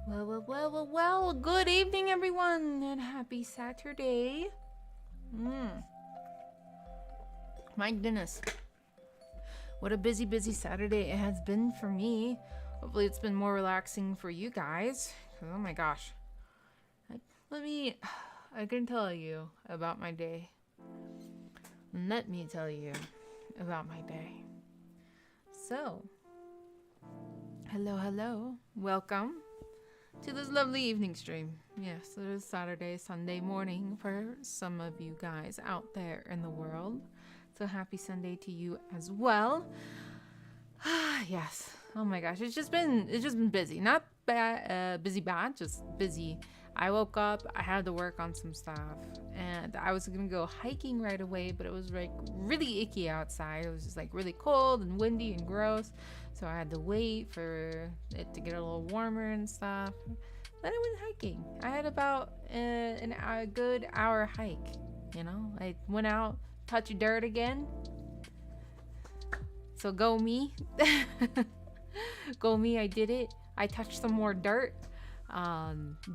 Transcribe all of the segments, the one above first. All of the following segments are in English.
Well, good evening, everyone, and happy Saturday. My goodness. What a busy Saturday it has been for me. Hopefully it's been more relaxing for you guys. Oh my gosh. I can tell you about my day. Let me tell you about my day. So, hello. Welcome to this lovely evening stream. Yes, it is Saturday, Sunday morning for some of you guys out there in the world. So happy Sunday to you as well. Yes. Oh my gosh, it's just been busy. Not bad, bad, just busy. I woke up, I had to work on some stuff, and I was gonna go hiking right away, but it was like really icky outside. It was just like really cold and windy and gross. So I had to wait for it to get a little warmer and stuff. Then I went hiking. I had about a good hour hike, you know? I went out, touched dirt again. So go me. Go me, I did it. I touched some more dirt.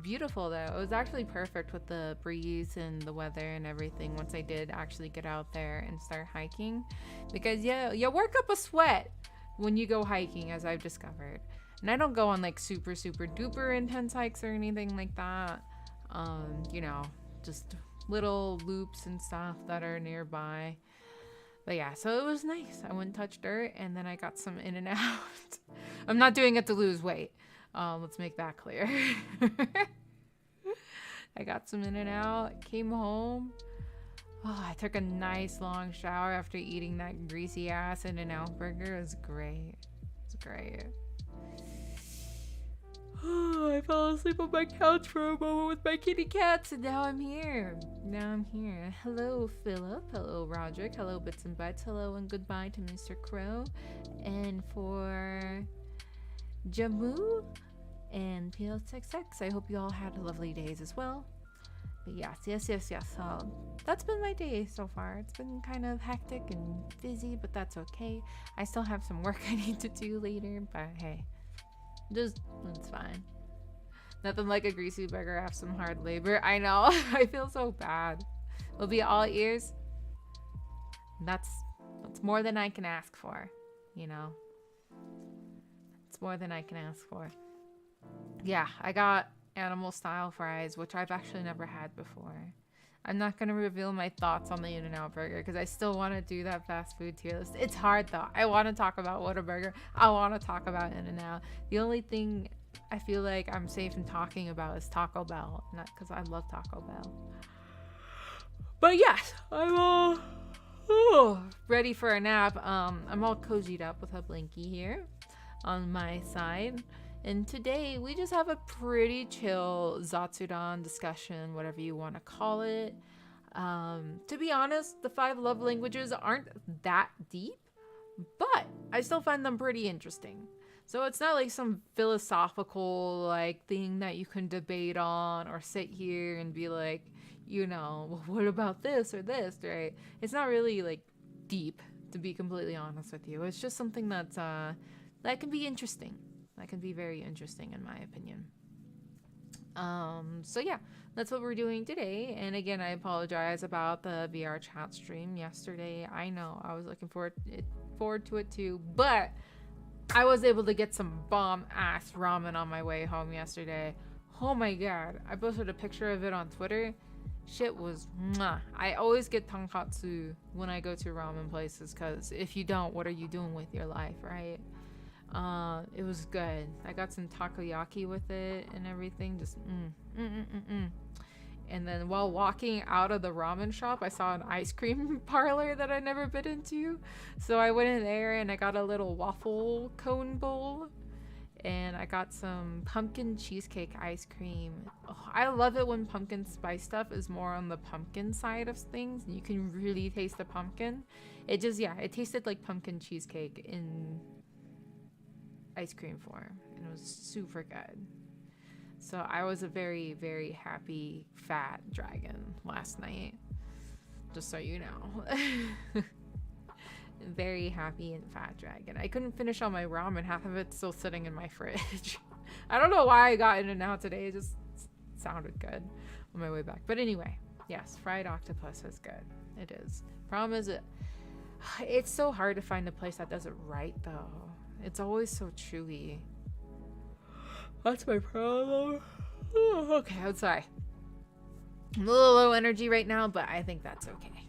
Beautiful though. It was actually perfect with the breeze and the weather and everything once I did actually get out there and start hiking. Because you work up a sweat when you go hiking, as I've discovered. And I don't go on like super duper intense hikes or anything like that. You know, just little loops and stuff that are nearby. But yeah, so it was nice. I went and touched dirt and then I got some in and out. I'm not doing it to lose weight. Let's make that clear. I got some in and out, came home. Oh, I took a nice long shower after eating that greasy ass In-N-Out burger. It was great. It's great. Oh, I fell asleep on my couch for a moment with my kitty cats, and now I'm here. Hello, Philip. Hello, Roderick. Hello, Bits and Bytes. Hello, and goodbye to Mr. Crow. And for Jamu and PLXX, I hope you all had lovely days as well. But yes. That's been my day so far. It's been kind of hectic and busy, but that's okay. I still have some work I need to do later, but hey, it's fine. Nothing like a greasy burger after some hard labor. I know. I feel so bad. We'll be all ears. That's more than I can ask for, you know. It's more than I can ask for. Yeah, I got animal style fries, which I've actually never had before. I'm not going to reveal my thoughts on the In-N-Out burger because I still want to do that fast food tier list. It's hard though. I want to talk about Whataburger. I want to talk about In-N-Out. The only thing I feel like I'm safe in talking about is Taco Bell. Not because I love Taco Bell. But yes, I'm all ready for a nap. I'm all cozied up with a blankie here on my side. And today we just have a pretty chill Zatsudan discussion, whatever you want to call it. To be honest, the 5 love languages aren't that deep, but I still find them pretty interesting. So it's not like some philosophical like thing that you can debate on or sit here and be like, you know, well, what about this or this, right? It's not really like deep, to be completely honest with you. It's just something that's that can be interesting. That can be very interesting in my opinion. So yeah, that's what we're doing today. And again, I apologize about the VR chat stream yesterday. I know I was looking forward to it too, but I was able to get some bomb ass ramen on my way home yesterday. Oh my god, I posted a picture of it on Twitter. Shit was mwah. I always get tonkatsu when I go to ramen places, because if you don't, what are you doing with your life, right? It was good. I got some takoyaki with it and everything. Just And then while walking out of the ramen shop, I saw an ice cream parlor that I'd never been into. So I went in there and I got a little waffle cone bowl. And I got some pumpkin cheesecake ice cream. Oh, I love it when pumpkin spice stuff is more on the pumpkin side of things. You can really taste the pumpkin. It tasted like pumpkin cheesecake in ice cream form, and it was super good. So I was a very, very happy fat dragon last night, just so you know. Very happy and fat dragon. I couldn't finish all my ramen. Half of it's still sitting in my fridge. I don't know why I got in and out today. It just sounded good on my way back. But anyway, yes, fried octopus is good. It is. Problem is, it's so hard to find a place that does it right, though. It's always so chewy. That's my problem. Okay, I'm sorry. I'm a little low energy right now, but I think that's okay.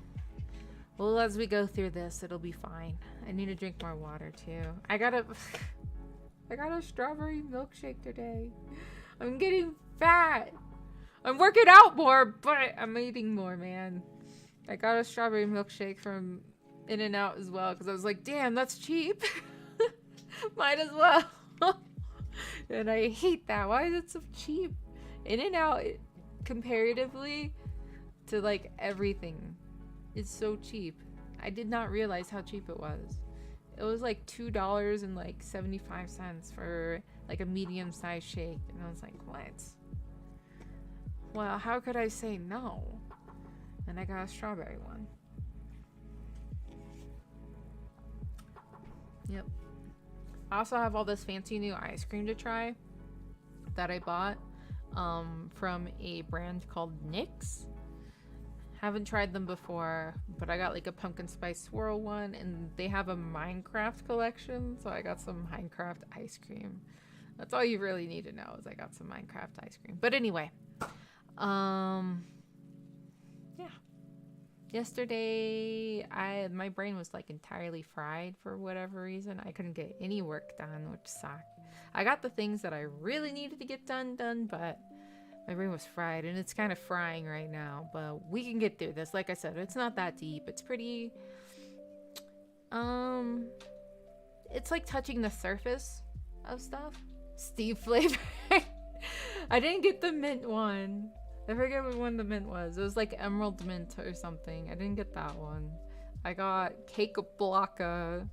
Well, as we go through this, it'll be fine. I need to drink more water, too. I got a strawberry milkshake today. I'm getting fat. I'm working out more, but I'm eating more, man. I got a strawberry milkshake from In-N-Out as well, because I was like, damn, that's cheap. Might as well. And I hate that. Why is it so cheap? In-N-Out, comparatively to like everything, is so cheap. I did not realize how cheap it was. It was like $2.75 for like a medium-sized shake, and I was like, what? Well, how could I say no? And I got a strawberry one. Yep. I also have all this fancy new ice cream to try that I bought from a brand called NYX. Haven't tried them before, but I got like a pumpkin spice swirl one, and they have a Minecraft collection, so I got some Minecraft ice cream. That's all you really need to know, is I got some Minecraft ice cream. But anyway, yeah. Yesterday, my brain was like entirely fried for whatever reason. I couldn't get any work done, which sucked. I got the things that I really needed to get done, but my brain was fried, and it's kind of frying right now, but we can get through this. Like I said, it's not that deep. It's pretty, it's like touching the surface of stuff. Steve flavor. I didn't get the mint one. I forget what one the mint was. It was like emerald mint or something. I didn't get that one. I got cake blocka,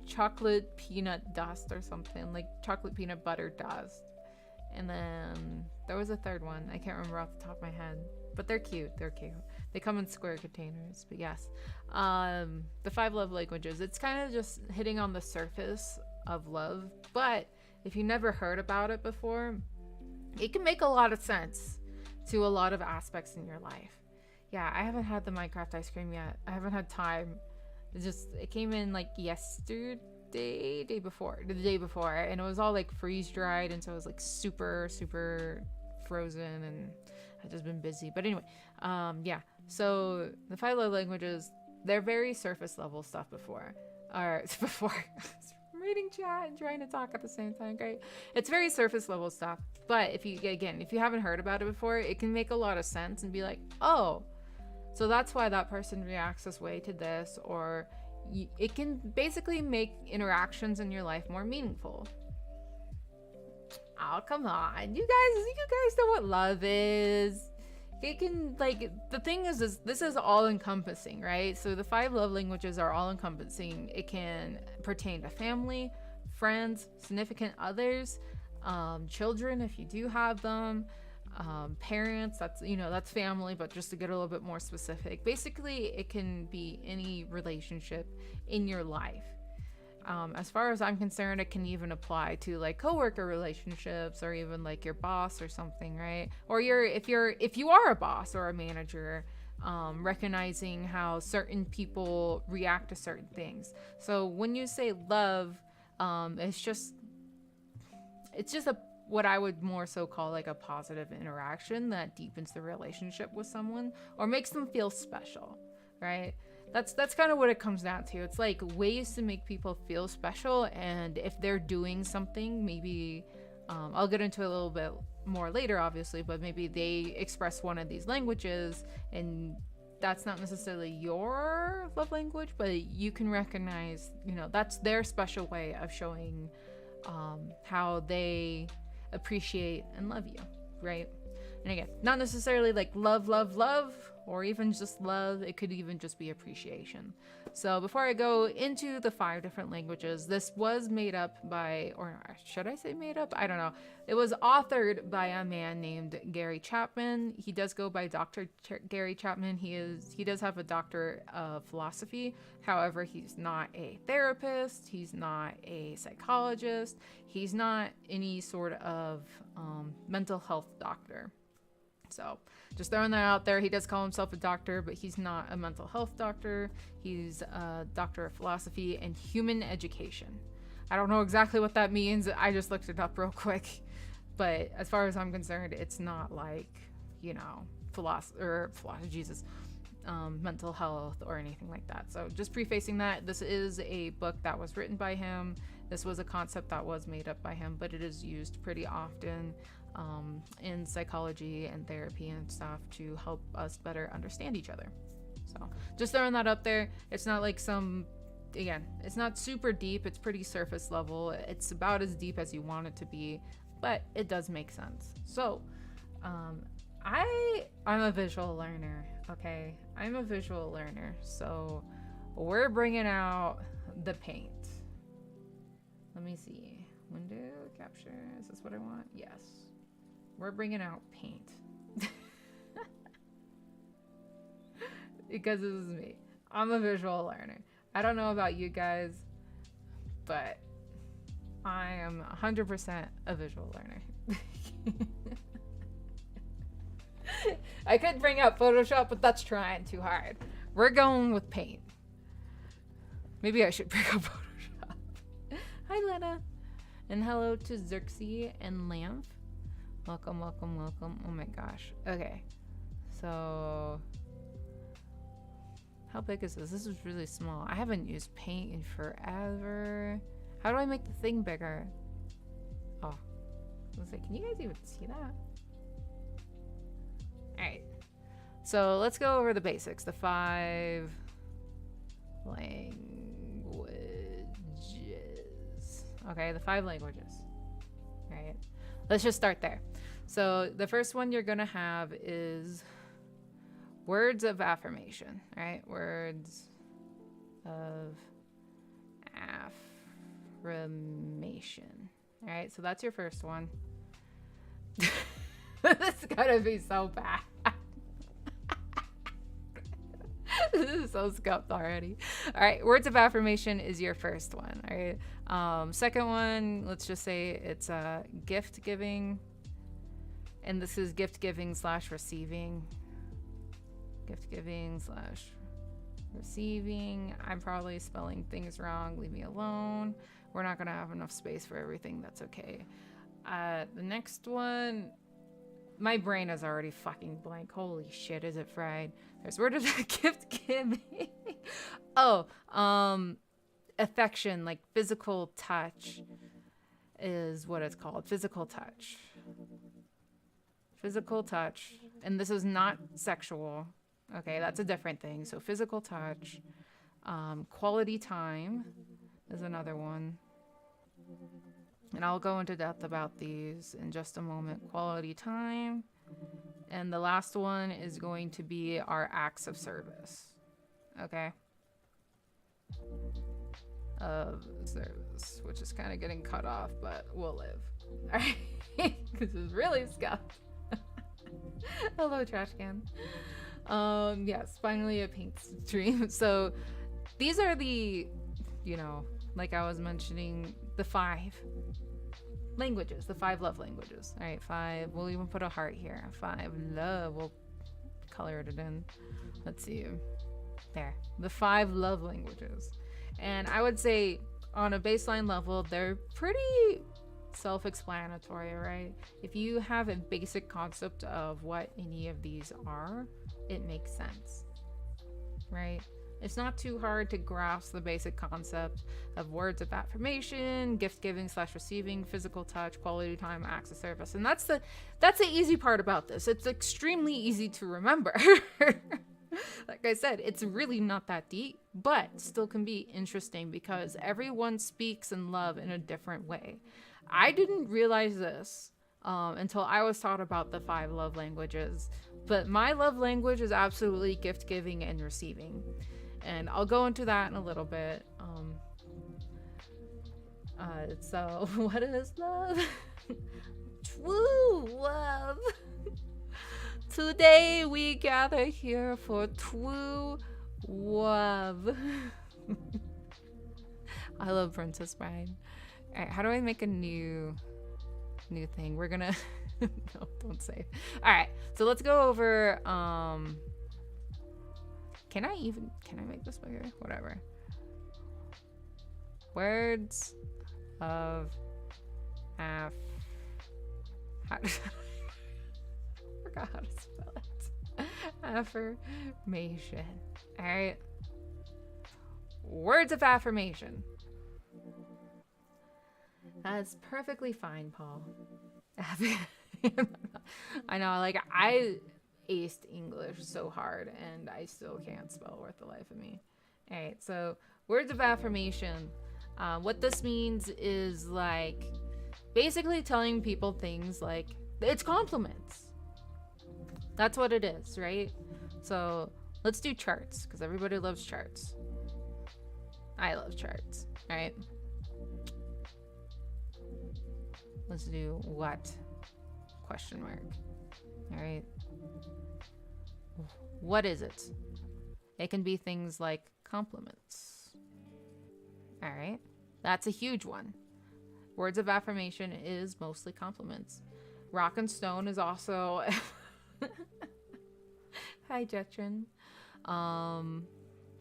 chocolate peanut dust or something, like chocolate peanut butter dust. And then there was a third one. I can't remember off the top of my head, but they're cute. They're cute. They come in square containers. But yes, the 5 love languages. It's kind of just hitting on the surface of love. But if you never heard about it before, it can make a lot of sense to a lot of aspects in your life. Yeah, I haven't had the Minecraft ice cream yet. I haven't had time. It came in like yesterday. The day before, and it was all like freeze dried, and so it was like super frozen, and I've just been busy. But anyway, yeah, so the 5 love languages, they're very surface level stuff before I'm reading chat and trying to talk at the same time. Great. It's very surface level stuff, but if you haven't heard about it before, it can make a lot of sense and be like, oh, so that's why that person reacts this way to this, or it can basically make interactions in your life more meaningful. Oh, come on. You guys know what love is. It can, like, the thing is this is all encompassing, right? So the 5 love languages are all encompassing. It can pertain to family, friends, significant others, children if you do have them, parents, that's family, but just to get a little bit more specific, basically it can be any relationship in your life. As far as I'm concerned, it can even apply to like coworker relationships, or even like your boss or something, right? Or if you are a boss or a manager, recognizing how certain people react to certain things. So when you say love, it's just what I would more so call like a positive interaction that deepens the relationship with someone or makes them feel special, right? That's kind of what it comes down to. It's like ways to make people feel special, and if they're doing something, maybe I'll get into it a little bit more later, obviously, but maybe they express one of these languages, and that's not necessarily your love language, but you can recognize, that's their special way of showing how they appreciate and love you, right? And again, not necessarily like love or even just love. It could even just be appreciation. So before I go into the 5 different languages, this was made up by, or should I say made up? I don't know. It was authored by a man named Gary Chapman. He does go by Dr. Gary Chapman. He does have a doctor of philosophy. However, he's not a therapist. He's not a psychologist. He's not any sort of mental health doctor. So just throwing that out there. He does call himself a doctor, but he's not a mental health doctor. He's a doctor of philosophy and human education. I don't know exactly what that means. I just looked it up real quick. But as far as I'm concerned, it's not like, you know, mental health or anything like that. So just prefacing that, this is a book that was written by him. This was a concept that was made up by him, but it is used pretty often in psychology and therapy and stuff to help us better understand each other. So just throwing that up there. It's not like it's not super deep. It's pretty surface level. It's about as deep as you want it to be, but it does make sense. So I'm a visual learner. Okay, I'm a visual learner. So we're bringing out the paint. Let me see. Window capture. Is this what I want? Yes. We're bringing out paint. Because this is me. I'm a visual learner. I don't know about you guys, but I am 100% a visual learner. I could bring out Photoshop, but that's trying too hard. We're going with paint. Maybe I should bring out Photoshop. Hi, Lena. And hello to Xerxes and Lamph. Welcome, welcome, welcome. Oh my gosh. Okay. So, how big is this? This is really small. I haven't used paint in forever. How do I make the thing bigger? Oh. I was like, can you guys even see that? Alright. So, let's go over the basics. The 5 languages. Okay, the 5 languages. Alright. Let's just start there. So the first one you're gonna have is words of affirmation, right? Words of affirmation. All right, so that's your first one. This is gonna be so bad. This is so scuffed already. All right, words of affirmation is your first one. All right, second one, let's just say it's gift giving, and this is gift giving / receiving. Gift giving / receiving. I'm probably spelling things wrong. Leave me alone. We're not gonna have enough space for everything. That's okay. The next one, my brain is already fucking blank. Holy shit, is it fried? There's word of gift giving. Oh, affection, like physical touch is what it's called. Physical touch. Physical touch. And this is not sexual. Okay, that's a different thing. So physical touch. Quality time is another one. And I'll go into depth about these in just a moment. Quality time. And the last one is going to be our acts of service. Okay? Of service, which is kind of getting cut off, but we'll live. Alright? This is really scuffed. Hello, trash can. Yes, finally a paint stream. So these are the, you know, like I was mentioning, the 5 languages, the 5 love languages. All right, 5. We'll even put a heart here. 5 love. We'll color it in. Let's see. There. The 5 love languages. And I would say on a baseline level, they're pretty self-explanatory, right? If you have a basic concept of what any of these are, it makes sense, right? It's not too hard to grasp the basic concept of words of affirmation, gift giving / receiving, physical touch, quality time, acts of service. And that's the easy part about this. It's extremely easy to remember. Like I said, it's really not that deep, but still can be interesting because everyone speaks in love in a different way. I didn't realize this until I was taught about the 5 love languages But my love language is absolutely gift giving and receiving. And I'll go into that in a little bit. So what is love? True love. Today we gather here for true love. I love Princess Bride. All right, how do I make a new thing? We're gonna no, don't say. All right, so let's go over. Can I make this bigger? Whatever. Words of I forgot how to spell it. Affirmation. All right. Words of affirmation. That's perfectly fine, Paul. I know, like, I aced English so hard and I still can't spell worth the life of me. All right, so words of affirmation. What this means is, like, basically telling people things like, it's compliments. That's what it is, right? So let's do charts, because everybody loves charts. I love charts, right? Let's do what? Question mark. All right. What is it? It can be things like compliments. All right. That's a huge one. Words of affirmation is mostly compliments. Rock and stone is also... Hi, Jetrin.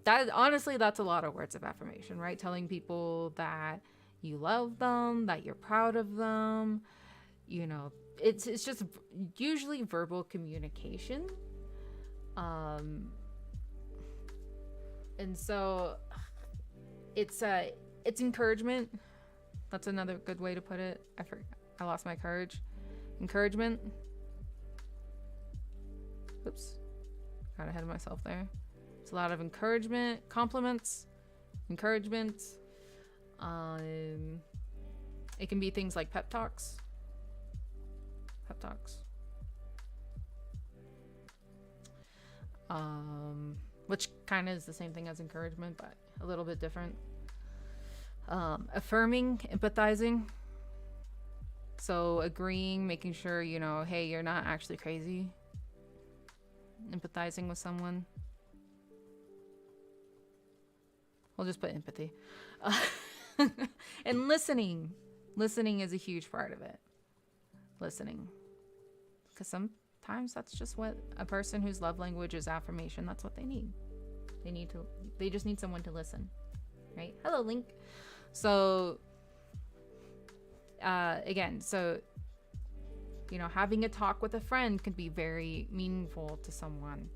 Honestly, that's a lot of words of affirmation, right? Telling people that you love them, that you're proud of them. You know, it's just usually verbal communication. And so it's encouragement. That's another good way to put it. I lost my courage. Encouragement. Oops. Got ahead of myself there. It's a lot of encouragement, compliments, encouragement. It can be things like pep talks. Pep talks. Which kind of is the same thing as encouragement, but a little bit different. Affirming, empathizing. So agreeing, making sure, you know, hey, you're not actually crazy. Empathizing with someone. We'll just put empathy. And listening. Listening is a huge part of it. Listening. Because sometimes that's just what a person whose love language is affirmation, that's what they need. They just need someone to listen. Right? Hello, Link. So, again, you know, having a talk with a friend can be very meaningful to someone,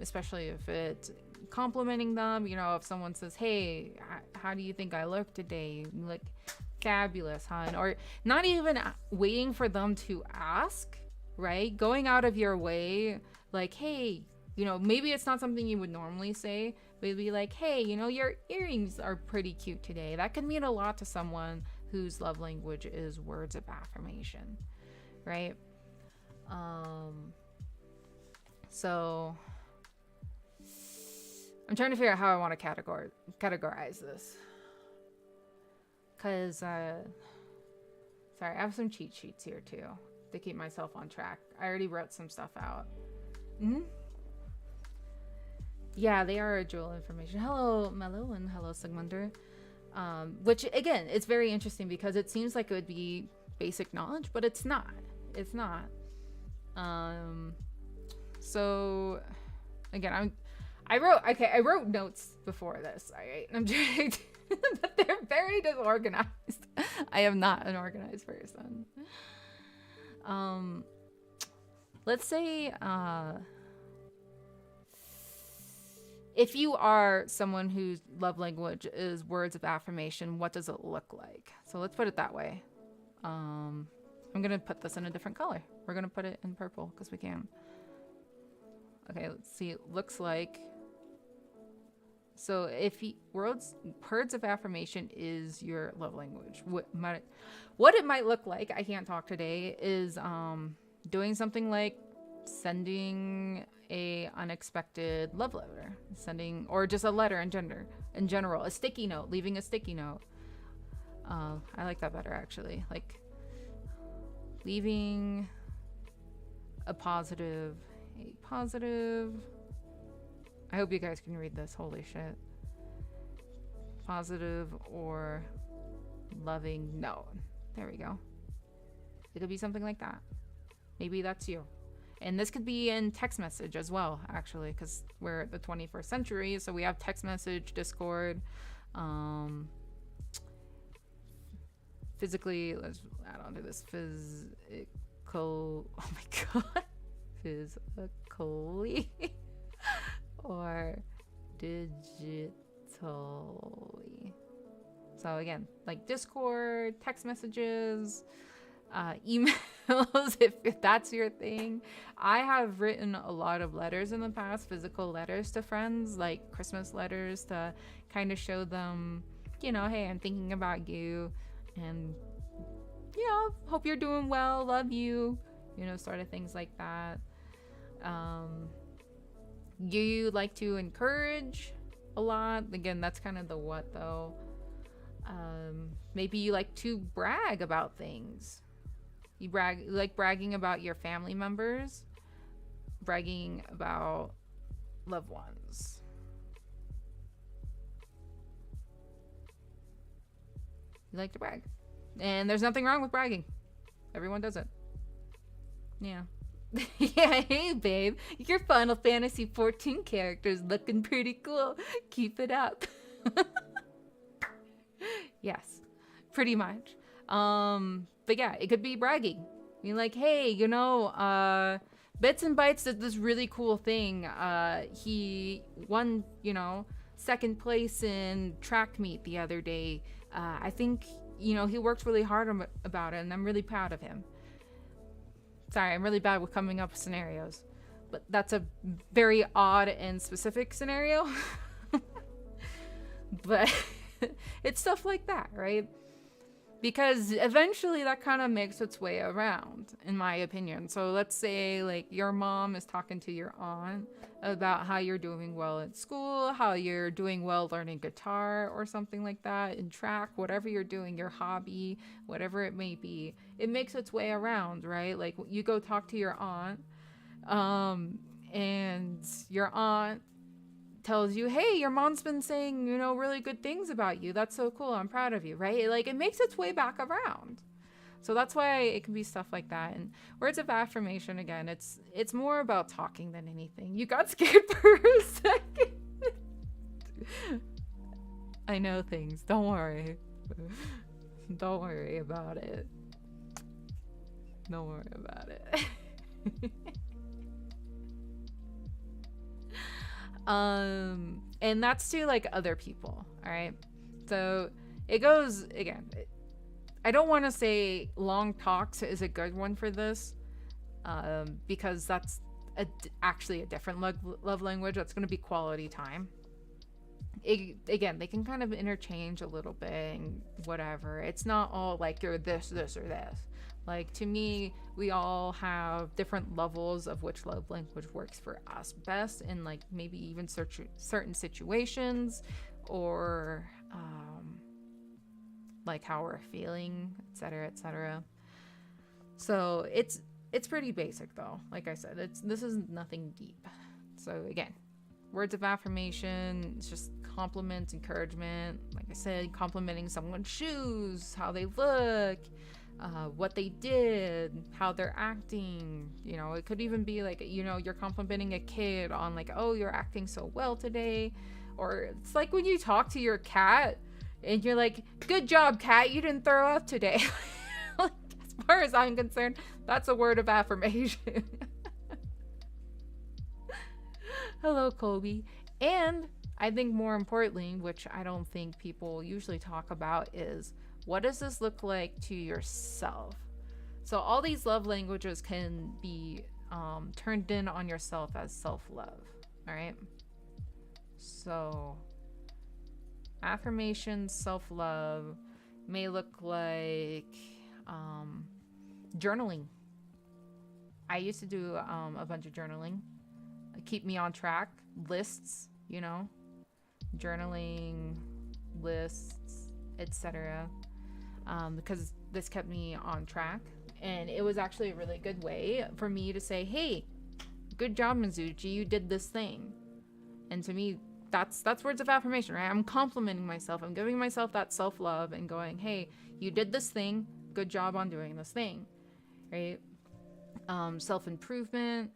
especially if it's complimenting them. You know, if someone says, hey, how do you think I look today? You look fabulous, hon. Or not even waiting for them to ask, right? Going out of your way, like, hey, you know, maybe it's not something you would normally say, but it'd be like, hey, you know, your earrings are pretty cute today. That can mean a lot to someone whose love language is words of affirmation, right? So I'm trying to figure out how I want to categorize this, because sorry, I have some cheat sheets here too to keep myself on track. I already wrote some stuff out. Yeah, they are dual information. Hello, Mello, and hello, Sigmunder. Which, again, it's very interesting because it seems like it would be basic knowledge, but it's not. It's not. So, again, I wrote notes before this, all right? I'm trying to, but they're very disorganized. I am not an organized person. Let's say, if you are someone whose love language is words of affirmation, what does it look like? So let's put it that way. I'm going to put this in a different color. We're going to put it in purple because we can. Okay, let's see. It looks like... So if words of affirmation is your love language, what it might look like, I can't talk today, is doing something like sending a unexpected love letter, sending, or just a letter in general, a sticky note, leaving a sticky note. I like that better actually. Like leaving a positive. I hope you guys can read this. Holy shit. Positive or loving note. There we go. It could be something like that. Maybe that's you. And this could be in text message as well, actually, because we're at the 21st century, so we have text message, Discord, physically, let's add on to this, physical, oh my god, physically, or digitally. So again, like Discord, text messages, emails, if that's your thing. I have written a lot of letters in the past, physical letters to friends, like Christmas letters to kind of show them, you know, hey, I'm thinking about you, and, you know, hope you're doing well, love you, you know, sort of things like that. You like to encourage a lot. Again, that's kind of the what though. Maybe you like to brag about things. You like bragging about your family members, bragging about loved ones. You like to brag. And there's nothing wrong with bragging. Everyone does it. Yeah. Yeah, hey babe, your Final Fantasy 14 character's looking pretty cool. Keep it up. Yes, pretty much. But yeah, it could be bragging. Being like, hey, you know, Bits and Bytes did this really cool thing. He won, you know, second place in track meet the other day. I think, you know, he worked really hard about it, and I'm really proud of him. Sorry, I'm really bad with coming up with scenarios. But that's a very odd and specific scenario. But it's stuff like that, right? Because eventually that kind of makes its way around, in my opinion. So let's say like your mom is talking to your aunt about how you're doing well at school, how you're doing well learning guitar or something like that, in track, whatever you're doing, your hobby, whatever it may be. It makes its way around, right? Like you go talk to your aunt, and your aunt tells you, hey, your mom's been saying, you know, really good things about you. That's so cool. I'm proud of you, right? Like it makes its way back around. So that's why it can be stuff like that. And words of affirmation, again, it's more about talking than anything. You got scared for a second. I know things. Don't worry. Don't worry about it. Don't worry about it. And that's to like other people, all right? So it goes again. I don't want to say long talks is a good one for this, because that's actually a different love language. That's going to be quality time. Again, they can kind of interchange a little bit and whatever. It's not all like you're this, this, or this. Like, to me, we all have different levels of which love language works for us best in, like, maybe even certain situations, or like how we're feeling, etc., etc. So it's pretty basic though. Like I said, this is nothing deep. So again, words of affirmation, it's just compliments, encouragement. Like I said, complimenting someone's shoes, how they look, what they did, how they're acting. You know, it could even be like, you know, you're complimenting a kid on like, oh, you're acting so well today. Or it's like when you talk to your cat and you're like, good job, cat, you didn't throw up today. Like, as far as I'm concerned, that's a word of affirmation. Hello, Kobe. And I think more importantly, which I don't think people usually talk about, is what does this look like to yourself? So all these love languages can be turned in on yourself as self-love, all right? So affirmation, self-love may look like journaling. I used to do a bunch of journaling. Keep me on track. Lists, you know, journaling, lists, etc. Because this kept me on track. And it was actually a really good way for me to say, hey, good job, Mizuchi, you did this thing. And to me, that's words of affirmation, right? I'm complimenting myself. I'm giving myself that self-love and going, hey, you did this thing. Good job on doing this thing, right? Self-improvement.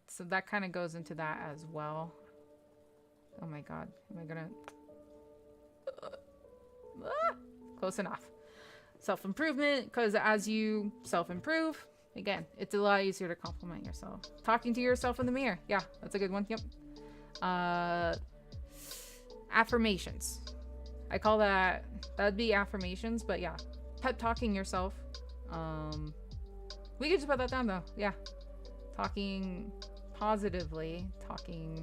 So that kind of goes into that as well. Oh my God. Am I gonna... Close enough. Self-improvement, because as you self-improve, again, it's a lot easier to compliment yourself. Talking to yourself in the mirror. Yeah, that's a good one. Yep. Affirmations. I call that'd be affirmations, but yeah. Pep talking yourself. We could just put that down though. Yeah. Talking positively. Let's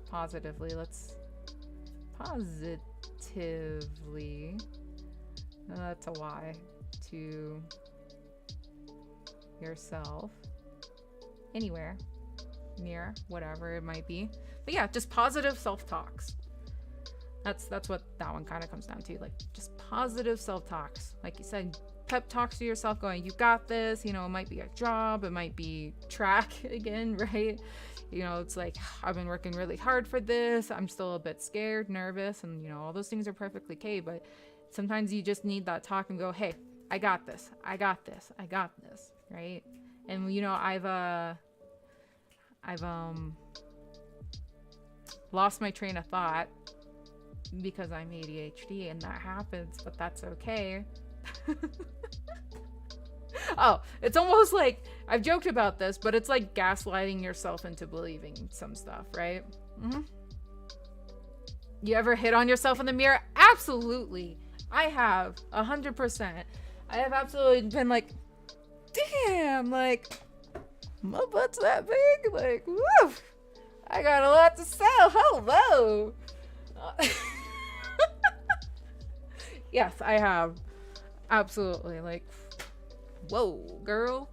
positively. That's a Y. To yourself. Anywhere. Mirror. Whatever it might be. But yeah, just positive self-talks. That's what that one kind of comes down to. Like, just positive self-talks. Like you said, pep talks to yourself going, you got this. You know, it might be a job. It might be track again, right? You know, it's like, I've been working really hard for this. I'm still a bit scared, nervous, and, you know, all those things are perfectly okay. But sometimes you just need that talk and go, hey, I got this. I got this. I got this, right? And, you know, I've lost my train of thought because I'm ADHD and that happens, but that's okay. Oh, it's almost like, I've joked about this, but it's like gaslighting yourself into believing some stuff, right? Mm-hmm. You ever hit on yourself in the mirror? Absolutely. I have 100%. I have absolutely been like, damn, like, my butt's that big, like, woof, I got a lot to sell, hello. Yes, I have. Absolutely, like, whoa, girl,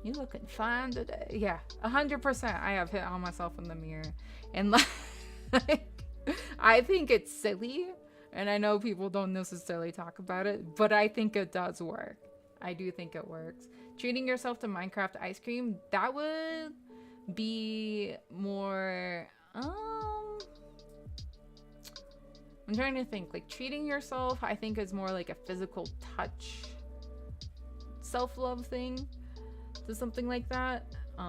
you looking fine today. Yeah, 100% I have hit on myself in the mirror. And like, I think it's silly, and I know people don't necessarily talk about it, but I think it does work. I do think it works. Treating yourself to Minecraft ice cream, that would be more, I'm trying to think, like, treating yourself, I think is more like a physical touch self-love thing to something like that.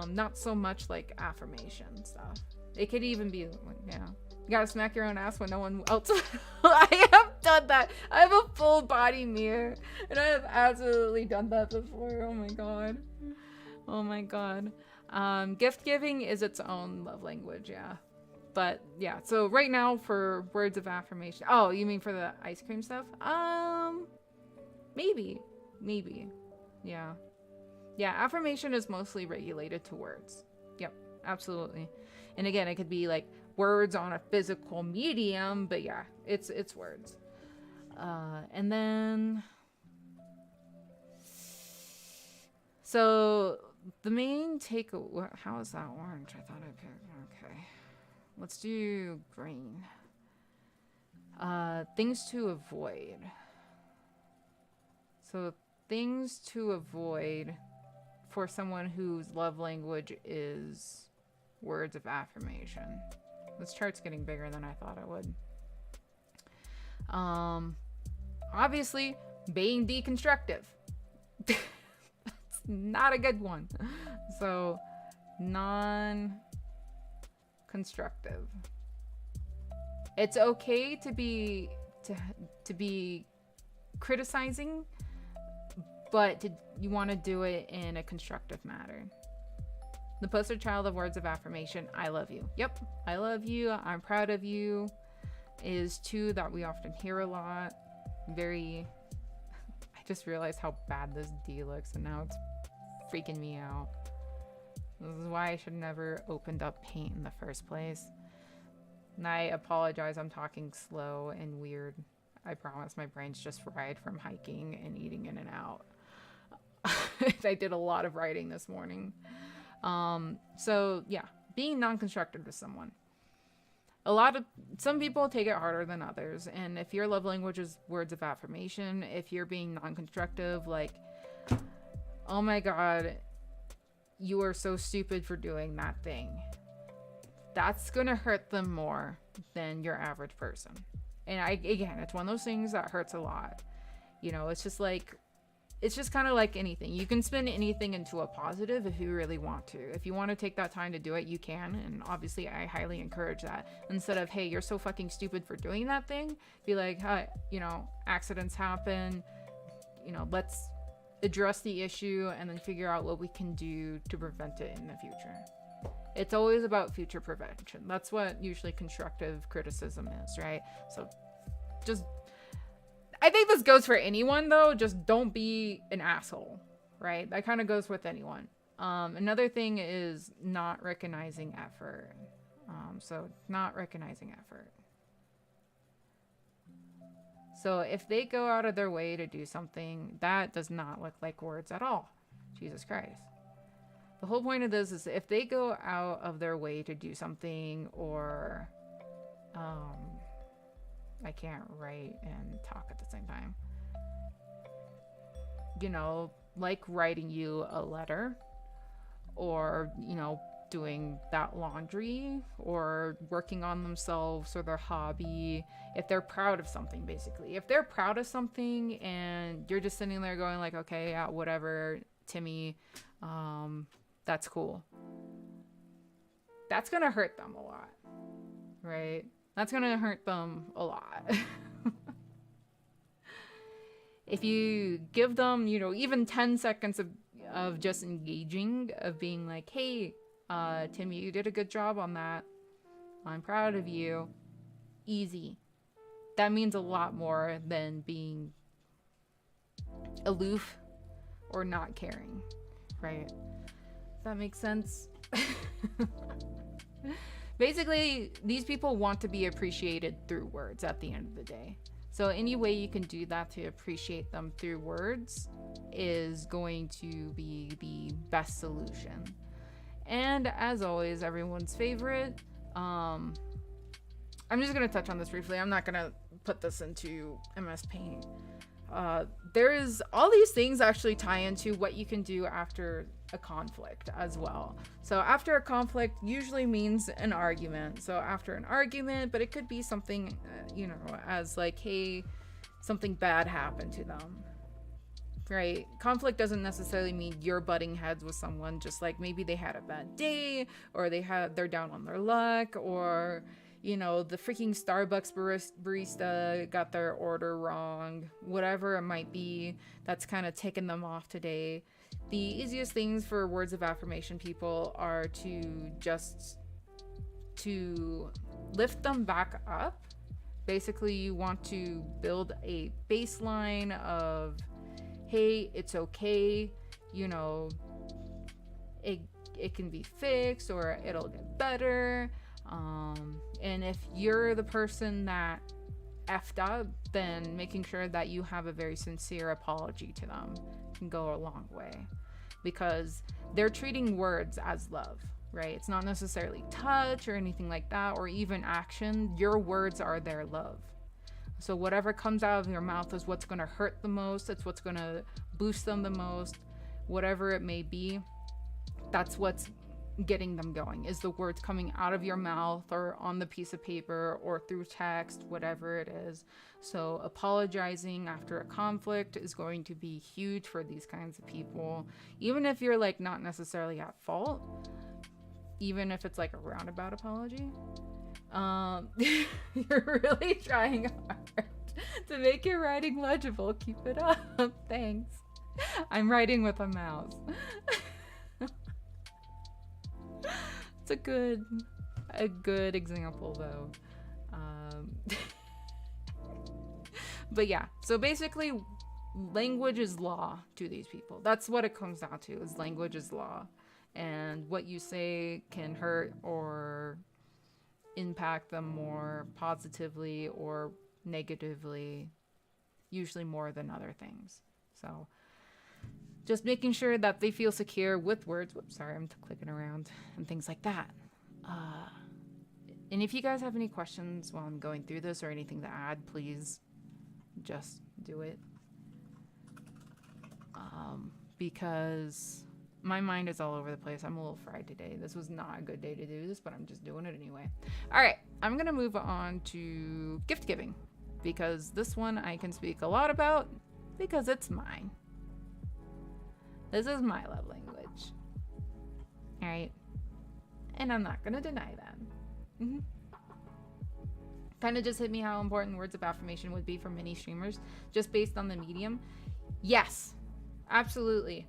Not so much like affirmation stuff. It could even be, yeah, you gotta smack your own ass when no one else. I have done that. I have a full body mirror, and I have absolutely done that before. Oh my god. Oh my god. Gift giving is its own love language, yeah. But yeah, so right now for words of affirmation. Oh, you mean for the ice cream stuff? Maybe. Yeah. Yeah, affirmation is mostly regulated to words. Yep, absolutely. And again, it could be like words on a physical medium, but yeah, it's words. And then, so the main takeaway, how is that orange? I thought I picked, okay. Let's do green. Things to avoid. So things to avoid for someone whose love language is words of affirmation. This chart's getting bigger than I thought it would. Obviously, being deconstructive. That's not a good one. So, non-constructive. It's okay to be criticizing, but you want to do it in a constructive manner. The poster child of words of affirmation, I love you. Yep, I love you, I'm proud of you, is two that we often hear a lot. I just realized how bad this D looks, and now it's freaking me out. This is why I should never opened up paint in the first place. And I apologize, I'm talking slow and weird. I promise my brain's just fried from hiking and eating in and out. I did a lot of writing this morning. So yeah, being non-constructive to someone. Some people take it harder than others, and if your love language is words of affirmation, if you're being non-constructive, like, oh my god, you are so stupid for doing that thing, that's gonna hurt them more than your average person. And again, it's one of those things that hurts a lot. You know, it's just kind of like anything. You can spin anything into a positive if you really want to. If you want to take that time to do it, you can. And obviously, I highly encourage that. Instead of, hey, you're so fucking stupid for doing that thing, be like, hi, you know, accidents happen. You know, let's address the issue and then figure out what we can do to prevent it in the future. It's always about future prevention. That's what usually constructive criticism is, right? So just, I think this goes for anyone though. Just don't be an asshole, right? That kind of goes with anyone. Another thing is not recognizing effort. So not recognizing effort. So if they go out of their way to do something, that does not look like words at all. Jesus Christ. The whole point of this is if they go out of their way to do something, or I can't write and talk at the same time. You know, like writing you a letter, or, you know, doing that laundry, or working on themselves or their hobby. If they're proud of something, basically. If they're proud of something and you're just sitting there going like, okay, yeah, whatever, Timmy, that's cool. That's gonna hurt them a lot, right? That's gonna hurt them a lot. If you give them, you know, even 10 seconds of just engaging, of being like, hey, Timmy, you did a good job on that. I'm proud of you. Easy. That means a lot more than being aloof or not caring, right? Does that make sense? Basically, these people want to be appreciated through words at the end of the day. So any way you can do that to appreciate them through words is going to be the best solution. And as always, everyone's favorite, I'm just going to touch on this briefly. I'm not going to put this into MS Paint. There's all these things actually tie into what you can do after a conflict as well. So after a conflict usually means an argument. So after an argument, but it could be something, you know, as like, hey, something bad happened to them, right? Conflict doesn't necessarily mean you're butting heads with someone, just like maybe they had a bad day, or they're down on their luck, or, you know, the freaking Starbucks barista got their order wrong, whatever it might be that's kind of ticking them off today. The easiest things for words of affirmation people are to lift them back up. Basically, you want to build a baseline of, hey, it's okay, you know, it can be fixed, or it'll get better. And if you're the person that effed up, then making sure that you have a very sincere apology to them can go a long way, because they're treating words as love, right? It's not necessarily touch or anything like that, or even action. Your words are their love. So whatever comes out of your mouth is what's going to hurt the most. It's what's going to boost them the most, whatever it may be. That's what's getting them going, is the words coming out of your mouth or on the piece of paper or through text, whatever it is. So apologizing after a conflict is going to be huge for these kinds of people, even if you're like not necessarily at fault, even if it's like a roundabout apology. You're really trying hard to make your writing legible. Keep it up. Thanks. I'm writing with a mouse. It's a good example though. But yeah, so basically language is law to these people. That's what it comes down to, is language is law. And what you say can hurt or impact them more positively or negatively, usually more than other things. So just making sure that they feel secure with words. Whoops, sorry, I'm clicking around and things like that. And if you guys have any questions while I'm going through this or anything to add, please just do it. Because my mind is all over the place. I'm a little fried today. This was not a good day to do this, but I'm just doing it anyway. All right, I'm going to move on to gift giving, because this one I can speak a lot about because it's mine. This is my love language. All right. And I'm not going to deny that. Kind of just hit me how important words of affirmation would be for many streamers just based on the medium. Yes, absolutely.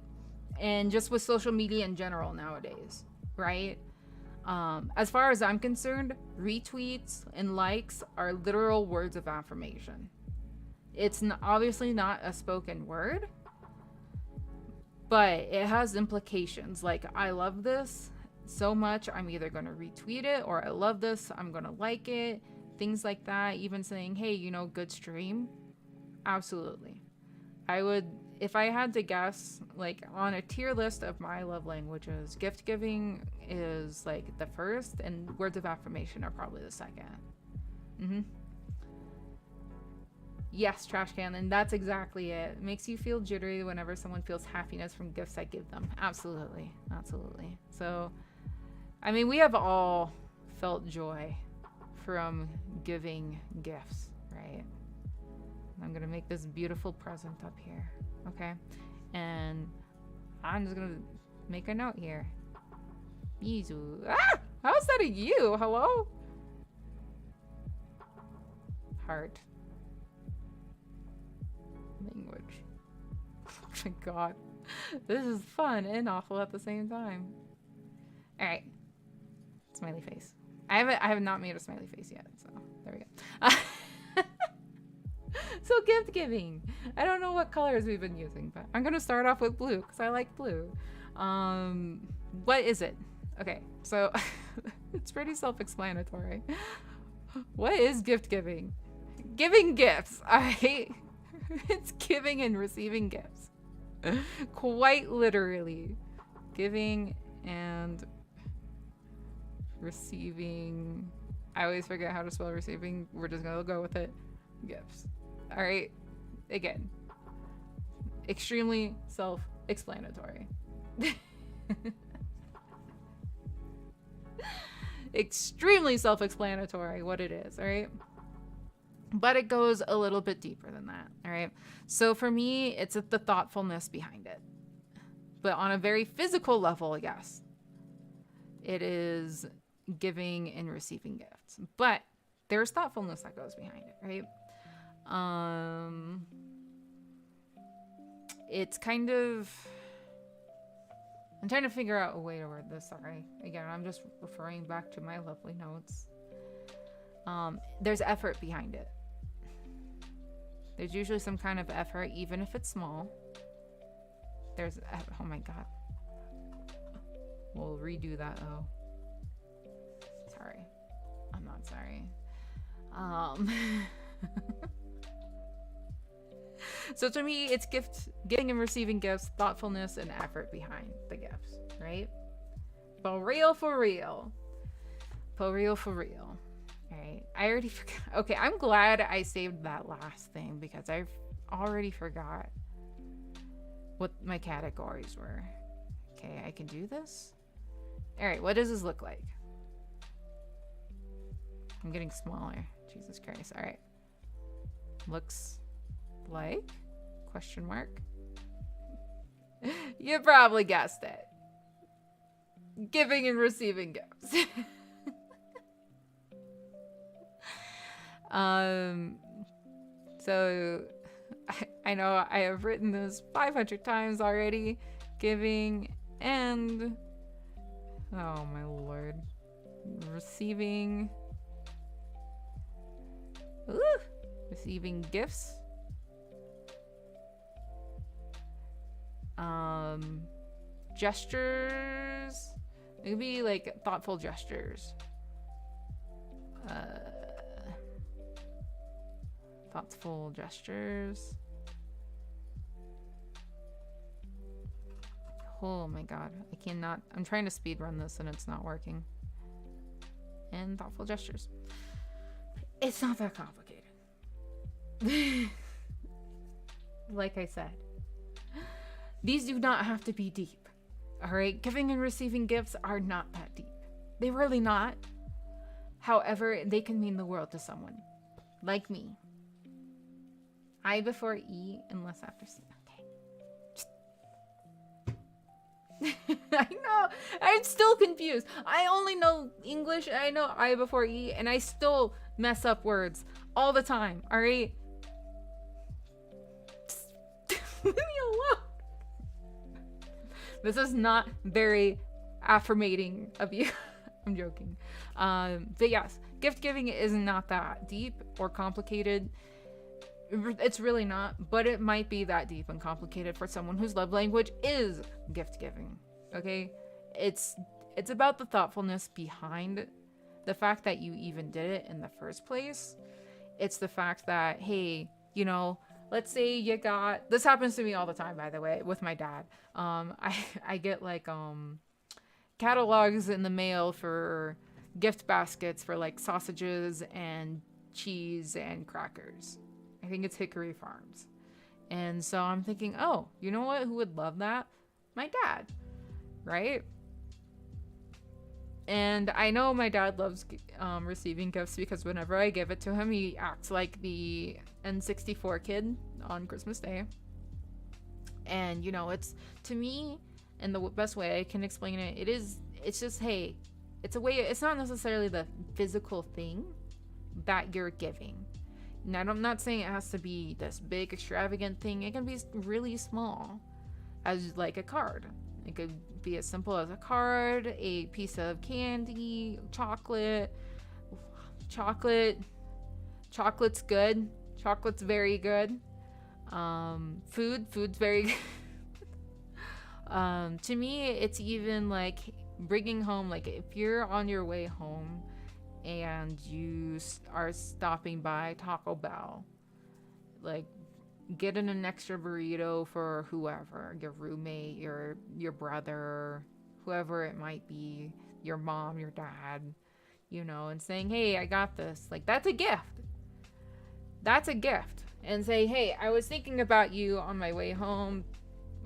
And just with social media in general nowadays, right? As far as I'm concerned, retweets and likes are literal words of affirmation. It's obviously not a spoken word, but it has implications. Like, I love this so much, I'm either going to retweet it, or I love this, I'm going to like it, things like that. Even saying, hey, you know, good stream. Absolutely. I would, if I had to guess, like, on a tier list of my love languages, gift giving is like the first, and words of affirmation are probably the second. Yes, trash can, and that's exactly it. Makes you feel jittery whenever someone feels happiness from gifts I give them. Absolutely. Absolutely. So, I mean, we have all felt joy from giving gifts, right? I'm going to make this beautiful present up here, okay? And I'm just going to make a note here. Mizu. Ah! How's that a you? Hello? Heart. Language. Oh my god. This is fun and awful at the same time. Alright. Smiley face. I have not made a smiley face yet, so there we go. So gift giving. I don't know what colors we've been using, but I'm gonna start off with blue because I like blue. What is it? Okay, so it's pretty self-explanatory. What is gift giving? Giving gifts. It's giving and receiving gifts. Quite literally. Giving and receiving. I always forget how to spell receiving. We're just gonna go with it. Gifts. Alright. Again. Extremely self-explanatory. Extremely self-explanatory what it is, alright? But it goes a little bit deeper than that, alright? So for me, it's the thoughtfulness behind it. But on a very physical level, yes, it is giving and receiving gifts. But there's thoughtfulness that goes behind it, right? It's kind of... I'm trying to figure out a way to word this, sorry. Again, I'm just referring back to my lovely notes. There's effort behind it. There's usually some kind of effort, even if it's small. There's... Oh my god. We'll redo that, though. Sorry. I'm not sorry. So to me, it's giving and receiving gifts, thoughtfulness, and effort behind the gifts, right? For real, for real. For real, for real. Alright, I already forgot. Okay, I'm glad I saved that last thing because I already forgot what my categories were. Okay, I can do this. Alright, what does this look like? I'm getting smaller. Jesus Christ. Alright. Looks like? Question mark. You probably guessed it. Giving and receiving gifts. So I know I have written this 500 times already. Giving and... Oh my lord. Receiving... Ooh, receiving gifts. Gestures. It could be like thoughtful gestures. Thoughtful gestures. Oh my god. I cannot. I'm trying to speed run this and it's not working. And thoughtful gestures. It's not that complicated. Like I said, these do not have to be deep. Alright? Giving and receiving gifts are not that deep. They really not. However, they can mean the world to someone. Like me. I before E, unless after C. Okay. I know. I'm still confused. I only know English. I know I before E, and I still mess up words all the time. All right. Leave me alone. This is not very affirmating of you. I'm joking. But yes, gift giving is not that deep or complicated. It's really not, but it might be that deep and complicated for someone whose love language is gift giving. Okay? It's about the thoughtfulness behind the fact that you even did it in the first place. It's the fact that, hey, you know, let's say you got, this happens to me all the time, by the way, with my dad. I get like catalogs in the mail for gift baskets for like sausages and cheese and crackers. I think it's Hickory Farms. And so I'm thinking, oh, you know what? Who would love that? My dad, right? And I know my dad loves receiving gifts because whenever I give it to him, he acts like the N64 kid on Christmas Day. And, you know, it's, to me, and the best way I can explain it, it's just, hey, it's a way, it's not necessarily the physical thing that you're giving. Now, I'm not saying it has to be this big, extravagant thing. It can be really small, as like a card. It could be as simple as a card, a piece of candy, chocolate. Chocolate's good. Chocolate's very good. Food's very good. To me, it's even like bringing home, like if you're on your way home and you are stopping by Taco Bell, like getting an extra burrito for whoever, your roommate, your brother, whoever it might be, your mom, your dad, you know, and saying, hey, I got this. Like, that's a gift. That's a gift. And say, hey, I was thinking about you on my way home.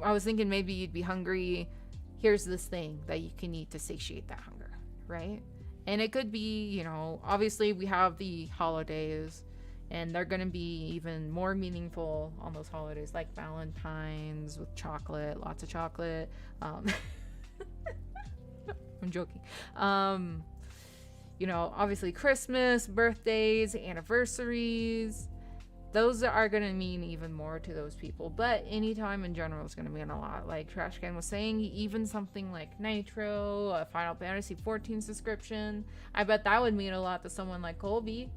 I was thinking maybe you'd be hungry. Here's this thing that you can eat to satiate that hunger, right? And it could be, you know, obviously we have the holidays, and they're going to be even more meaningful on those holidays, like Valentine's with chocolate, lots of chocolate. I'm joking. You know, obviously Christmas, birthdays, anniversaries, those are going to mean even more to those people. But anytime in general is going to mean a lot. Like Trash Can was saying, even something like Nitro, a Final Fantasy 14 subscription, I bet that would mean a lot to someone like Colby,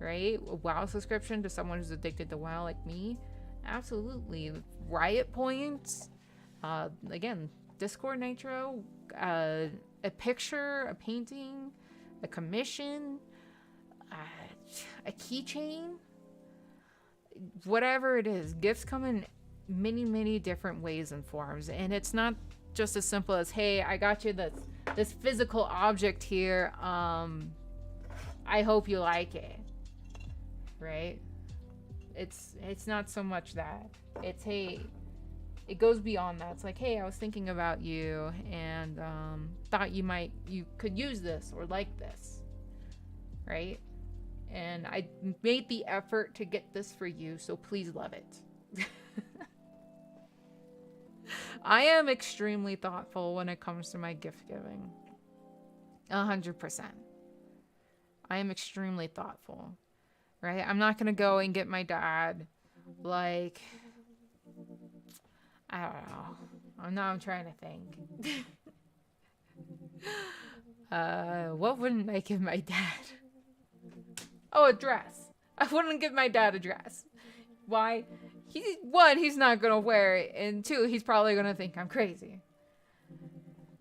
right? A WoW subscription to someone who's addicted to WoW like me. Absolutely. Riot points. Again, Discord Nitro, a picture, a painting, a commission, a keychain. Whatever it is, gifts come in many, many different ways and forms, and it's not just as simple as, hey, I got you this physical object here, I hope you like it, right? It's not so much that. It's, hey, it goes beyond that. It's like, hey, I was thinking about you and thought you could use this or like this, right? And I made the effort to get this for you, so please love it. I am extremely thoughtful when it comes to my gift giving. 100%. I am extremely thoughtful, right? I'm not going to go and get my dad, like, I don't know. I'm trying to think. What wouldn't I give my dad? Oh, a dress. I wouldn't give my dad a dress. Why? He's not gonna wear it, and two, he's probably gonna think I'm crazy.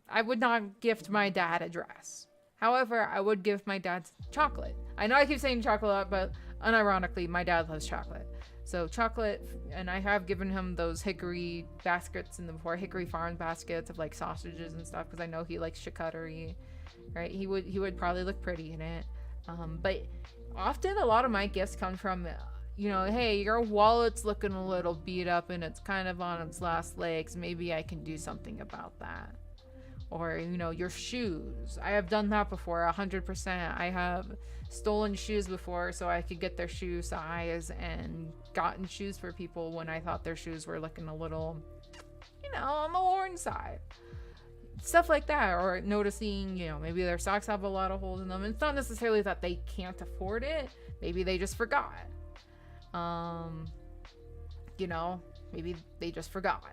I would not gift my dad a dress. However, I would give my dad chocolate. I know I keep saying chocolate, but unironically, my dad loves chocolate. So chocolate, and I have given him those hickory baskets in the before, hickory farm baskets of like sausages and stuff, because I know he likes charcuterie, right? He would probably look pretty in it. But often a lot of my gifts come from, you know, hey, your wallet's looking a little beat up and it's kind of on its last legs. Maybe I can do something about that. Or, you know, your shoes. I have done that before, 100%. I have stolen shoes before so I could get their shoe size, and gotten shoes for people when I thought their shoes were looking a little, you know, on the worn side. Stuff like that. Or noticing, you know, maybe their socks have a lot of holes in them. It's not necessarily that they can't afford it. Maybe they just forgot. You know, maybe they just forgot.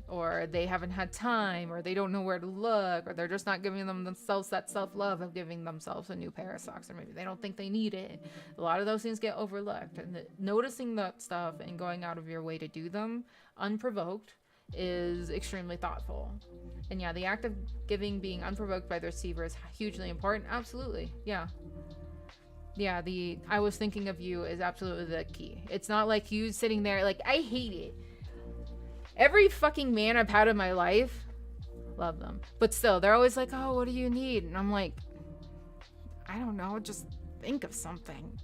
Or they haven't had time, or they don't know where to look, or they're just not giving themselves that self-love of giving themselves a new pair of socks, or maybe they don't think they need it. A lot of those things get overlooked, and noticing that stuff and going out of your way to do them unprovoked is extremely thoughtful. And yeah, the act of giving being unprovoked by the receiver is hugely important. Absolutely. Yeah, the I was thinking of you is absolutely the key. It's not like you sitting there like, I hate it. Every fucking man I've had in my life, love them. But still, they're always like, oh, what do you need? And I'm like, I don't know, just think of something.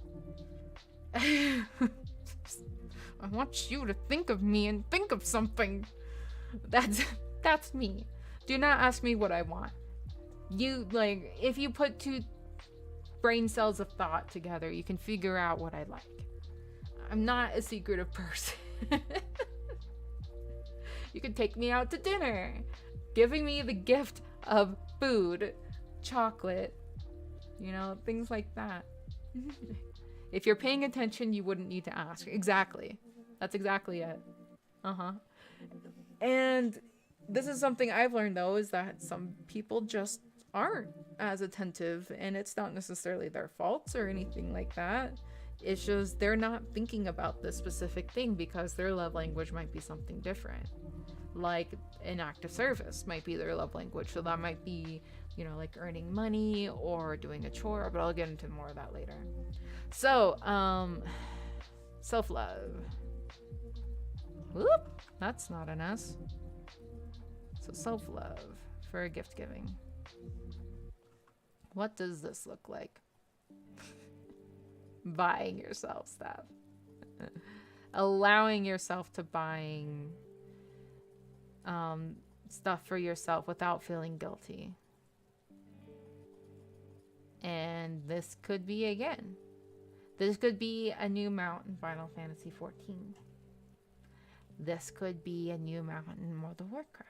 I want you to think of me and think of something. That's me. Do not ask me what I want. You, like, if you put two brain cells of thought together, you can figure out what I like. I'm not a secretive person. You could take me out to dinner. Giving me the gift of food, chocolate, you know, things like that. If you're paying attention, you wouldn't need to ask. Exactly. That's exactly it. And this is something I've learned, though, is that some people just aren't as attentive, and it's not necessarily their faults or anything like that. It's just they're not thinking about this specific thing because their love language might be something different. Like an act of service might be their love language. So that might be, you know, like earning money or doing a chore, but I'll get into more of that later. So, self-love. Whoop, that's not an S. So self-love for gift giving. What does this look like? Buying yourself stuff. Allowing yourself to buying stuff for yourself without feeling guilty. And this could be, again, this could be a new mount in Final Fantasy XIV. This could be a new mount in World of Warcraft.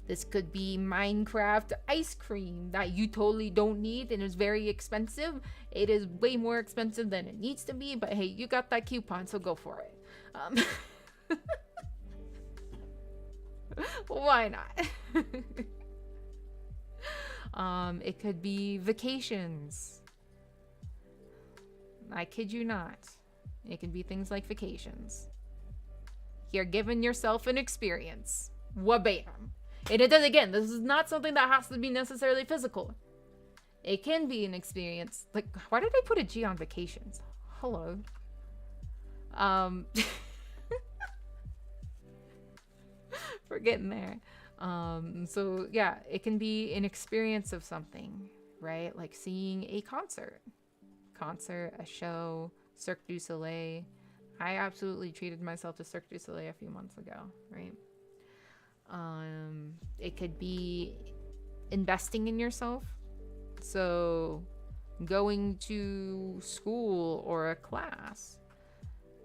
This could be Minecraft ice cream that you totally don't need and is very expensive. It is way more expensive than it needs to be, but hey, you got that coupon, so go for it. Why not? It could be vacations. I kid you not. It can be things like vacations. You're giving yourself an experience. Wabam. And it does, again, this is not something that has to be necessarily physical. It can be an experience. Like, why did I put a G on vacations? Hello. We're getting there. So yeah, it can be an experience of something, right? Like seeing a concert, a show, Cirque du Soleil. I absolutely treated myself to Cirque du Soleil a few months ago, right? It could be investing in yourself. So going to school or a class,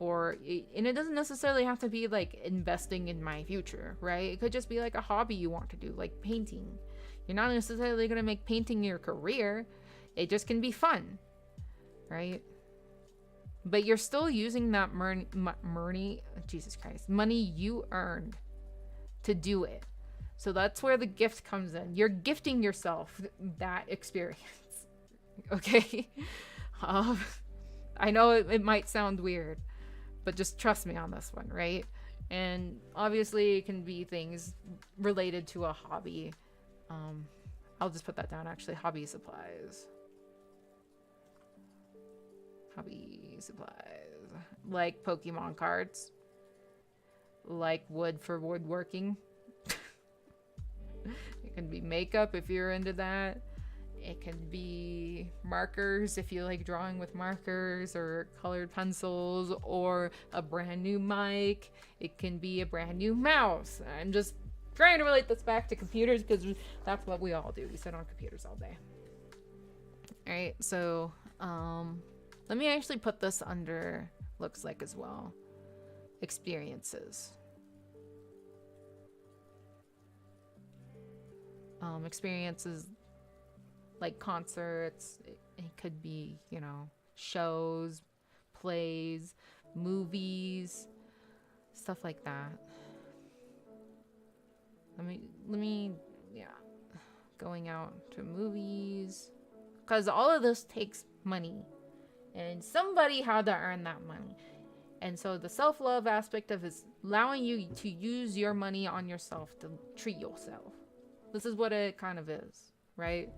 and it doesn't necessarily have to be like investing in my future, right? It could just be like a hobby you want to do, like painting. You're not necessarily going to make painting your career. It just can be fun, right? But you're still using that money you earned to do it. So that's where the gift comes in. You're gifting yourself that experience. Okay? I know it might sound weird, but just trust me on this one, right? And obviously it can be things related to a hobby. I'll just put that down, actually. Hobby supplies. like Pokemon cards, like wood for woodworking. It can be makeup if you're into that. It can be markers if you like drawing with markers, or colored pencils, or a brand new mic. It can be a brand new mouse. I'm just trying to relate this back to computers because that's what we all do. We sit on computers all day. All right, so let me actually put this under looks like as well. Experiences. Experiences like concerts. It could be, you know, shows, plays, movies, stuff like that. Let me, yeah, going out to movies, because all of this takes money, and somebody had to earn that money. And so the self-love aspect of is allowing you to use your money on yourself to treat yourself. This is what it kind of is, right?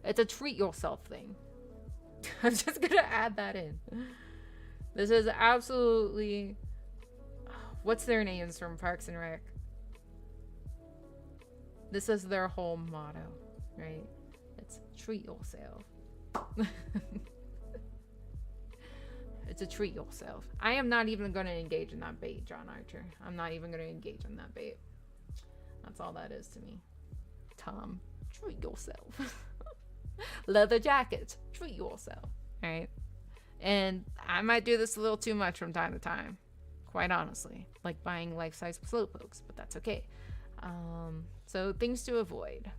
It's a treat yourself thing. I'm just gonna add that in. This is absolutely, what's their names from Parks and Rec? This is their whole motto, right? It's treat yourself. It's a treat yourself. I am not even going to engage in that bait, John Archer. I'm not even going to engage in that bait. That's all that is to me. Tom, treat yourself. Leather jackets, treat yourself. All right. And I might do this a little too much from time to time, quite honestly, like buying life-size slowpokes, but that's okay. So things to avoid.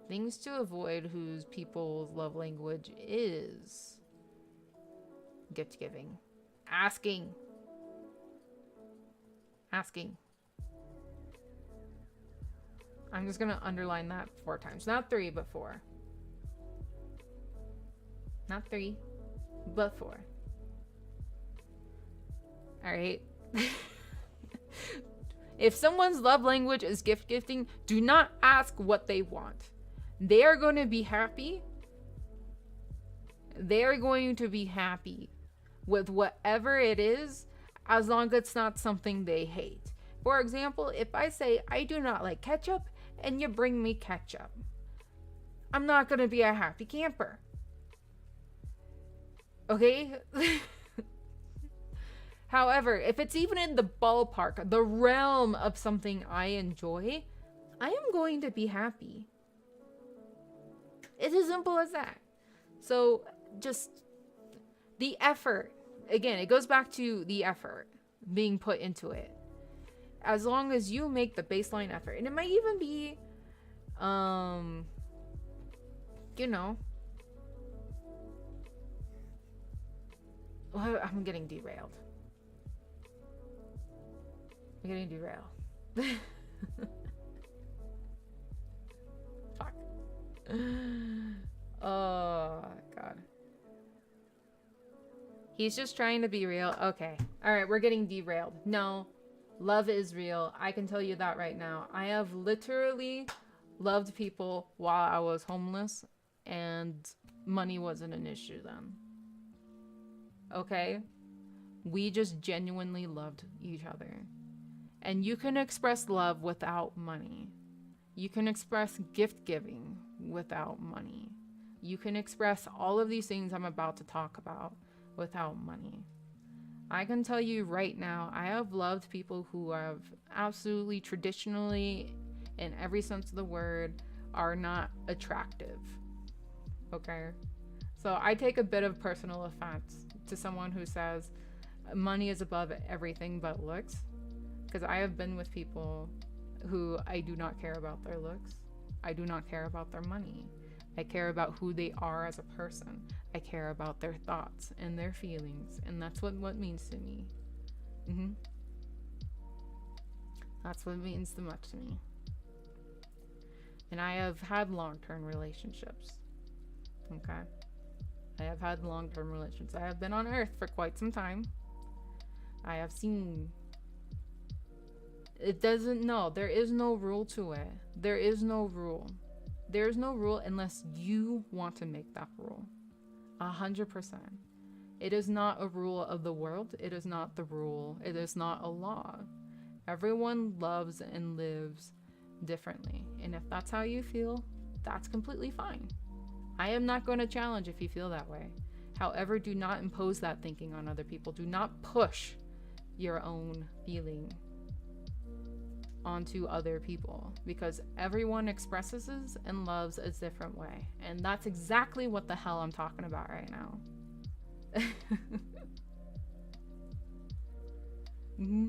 Things to avoid whose people's love language is gift giving. Asking. I'm just gonna underline that 4 times. Not 3, but 4. Not 3, but 4. All right. If someone's love language is gift gifting, do not ask what they want. They are going to be happy. They are going to be happy with whatever it is, as long as it's not something they hate. For example, if I say, I do not like ketchup, and you bring me ketchup, I'm not going to be a happy camper. Okay? However, if it's even in the ballpark, the realm of something I enjoy, I am going to be happy. It's as simple as that. So just the effort, again, it goes back to the effort being put into it. As long as you make the baseline effort, and it might even be, you know, I'm getting derailed. Fuck. Oh, God. He's just trying to be real. Okay. All right, we're getting derailed. No, love is real. I can tell you that right now. I have literally loved people while I was homeless, and money wasn't an issue then. Okay? We just genuinely loved each other. And you can express love without money. You can express gift giving without money. You can express all of these things I'm about to talk about without money. I can tell you right now, I have loved people who have absolutely traditionally, in every sense of the word, are not attractive. Okay? So I take a bit of personal offense to someone who says money is above everything but looks. Because I have been with people who I do not care about their looks. I do not care about their money. I care about who they are as a person. I care about their thoughts and their feelings. And that's what means to me. That's what means the most to me. And I have had long-term relationships. Okay? I have had long-term relationships. I have been on Earth for quite some time. I have seen... It doesn't, no, there is no rule to it. There is no rule. There is no rule unless you want to make that rule. 100%. It is not a rule of the world. It is not the rule. It is not a law. Everyone loves and lives differently. And if that's how you feel, that's completely fine. I am not going to challenge if you feel that way. However, do not impose that thinking on other people. Do not push your own feeling onto other people, because everyone expresses and loves a different way. And that's exactly what the hell I'm talking about right now. Mm-hmm.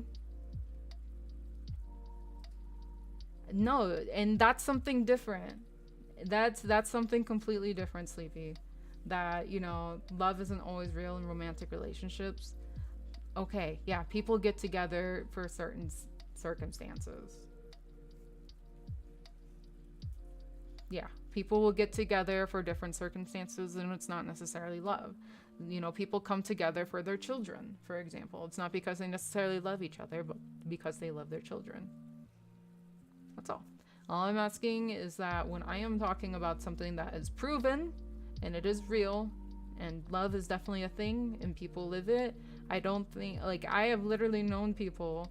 No, and that's something different. That's something completely different, Sleepy. That, you know, love isn't always real in romantic relationships. Okay, yeah, people get together for certain circumstances. Yeah, people will get together for different circumstances, and it's not necessarily love. You know, people come together for their children, for example. It's not because they necessarily love each other, but because they love their children. That's all. All I'm asking is that when I am talking about something that is proven, and it is real, and love is definitely a thing, and people live it, I don't think, like, I have literally known people,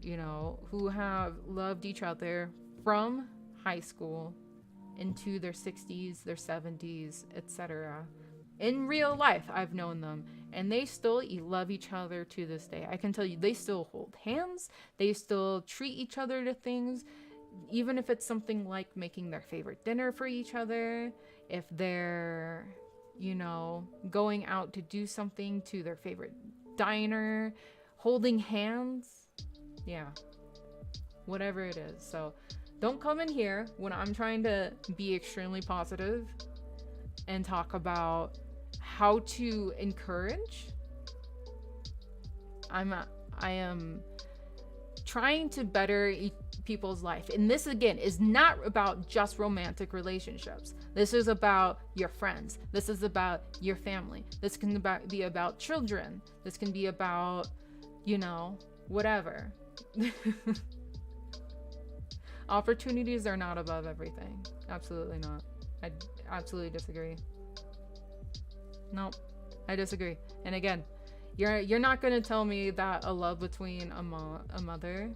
you know, who have loved each other from high school into their 60s, their 70s, etc. In real life, I've known them, and they still love each other to this day. I can tell you, they still hold hands, they still treat each other to things, even if it's something like making their favorite dinner for each other, if they're, you know, going out to do something to their favorite diner, holding hands, yeah, whatever it is. So don't come in here when I'm trying to be extremely positive and talk about how to encourage. I am trying to better people's life. And this, again, is not about just romantic relationships. This is about your friends. This is about your family. This can be about children. This can be about, you know, whatever. Opportunities are not above everything. Absolutely not. I absolutely disagree. Nope, I disagree. And again, you're not going to tell me that a love between a mother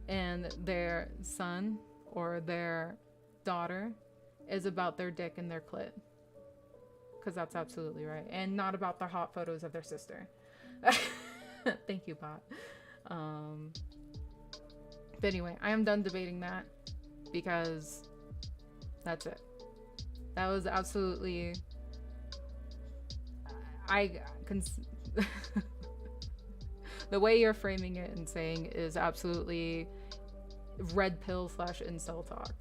and their son or their daughter is about their dick and their clit. Because that's absolutely right. And not about the hot photos of their sister. Thank you, Pot. But anyway, I am done debating that, because that's it. That was absolutely... the way you're framing it and saying is absolutely red pill / incel talk,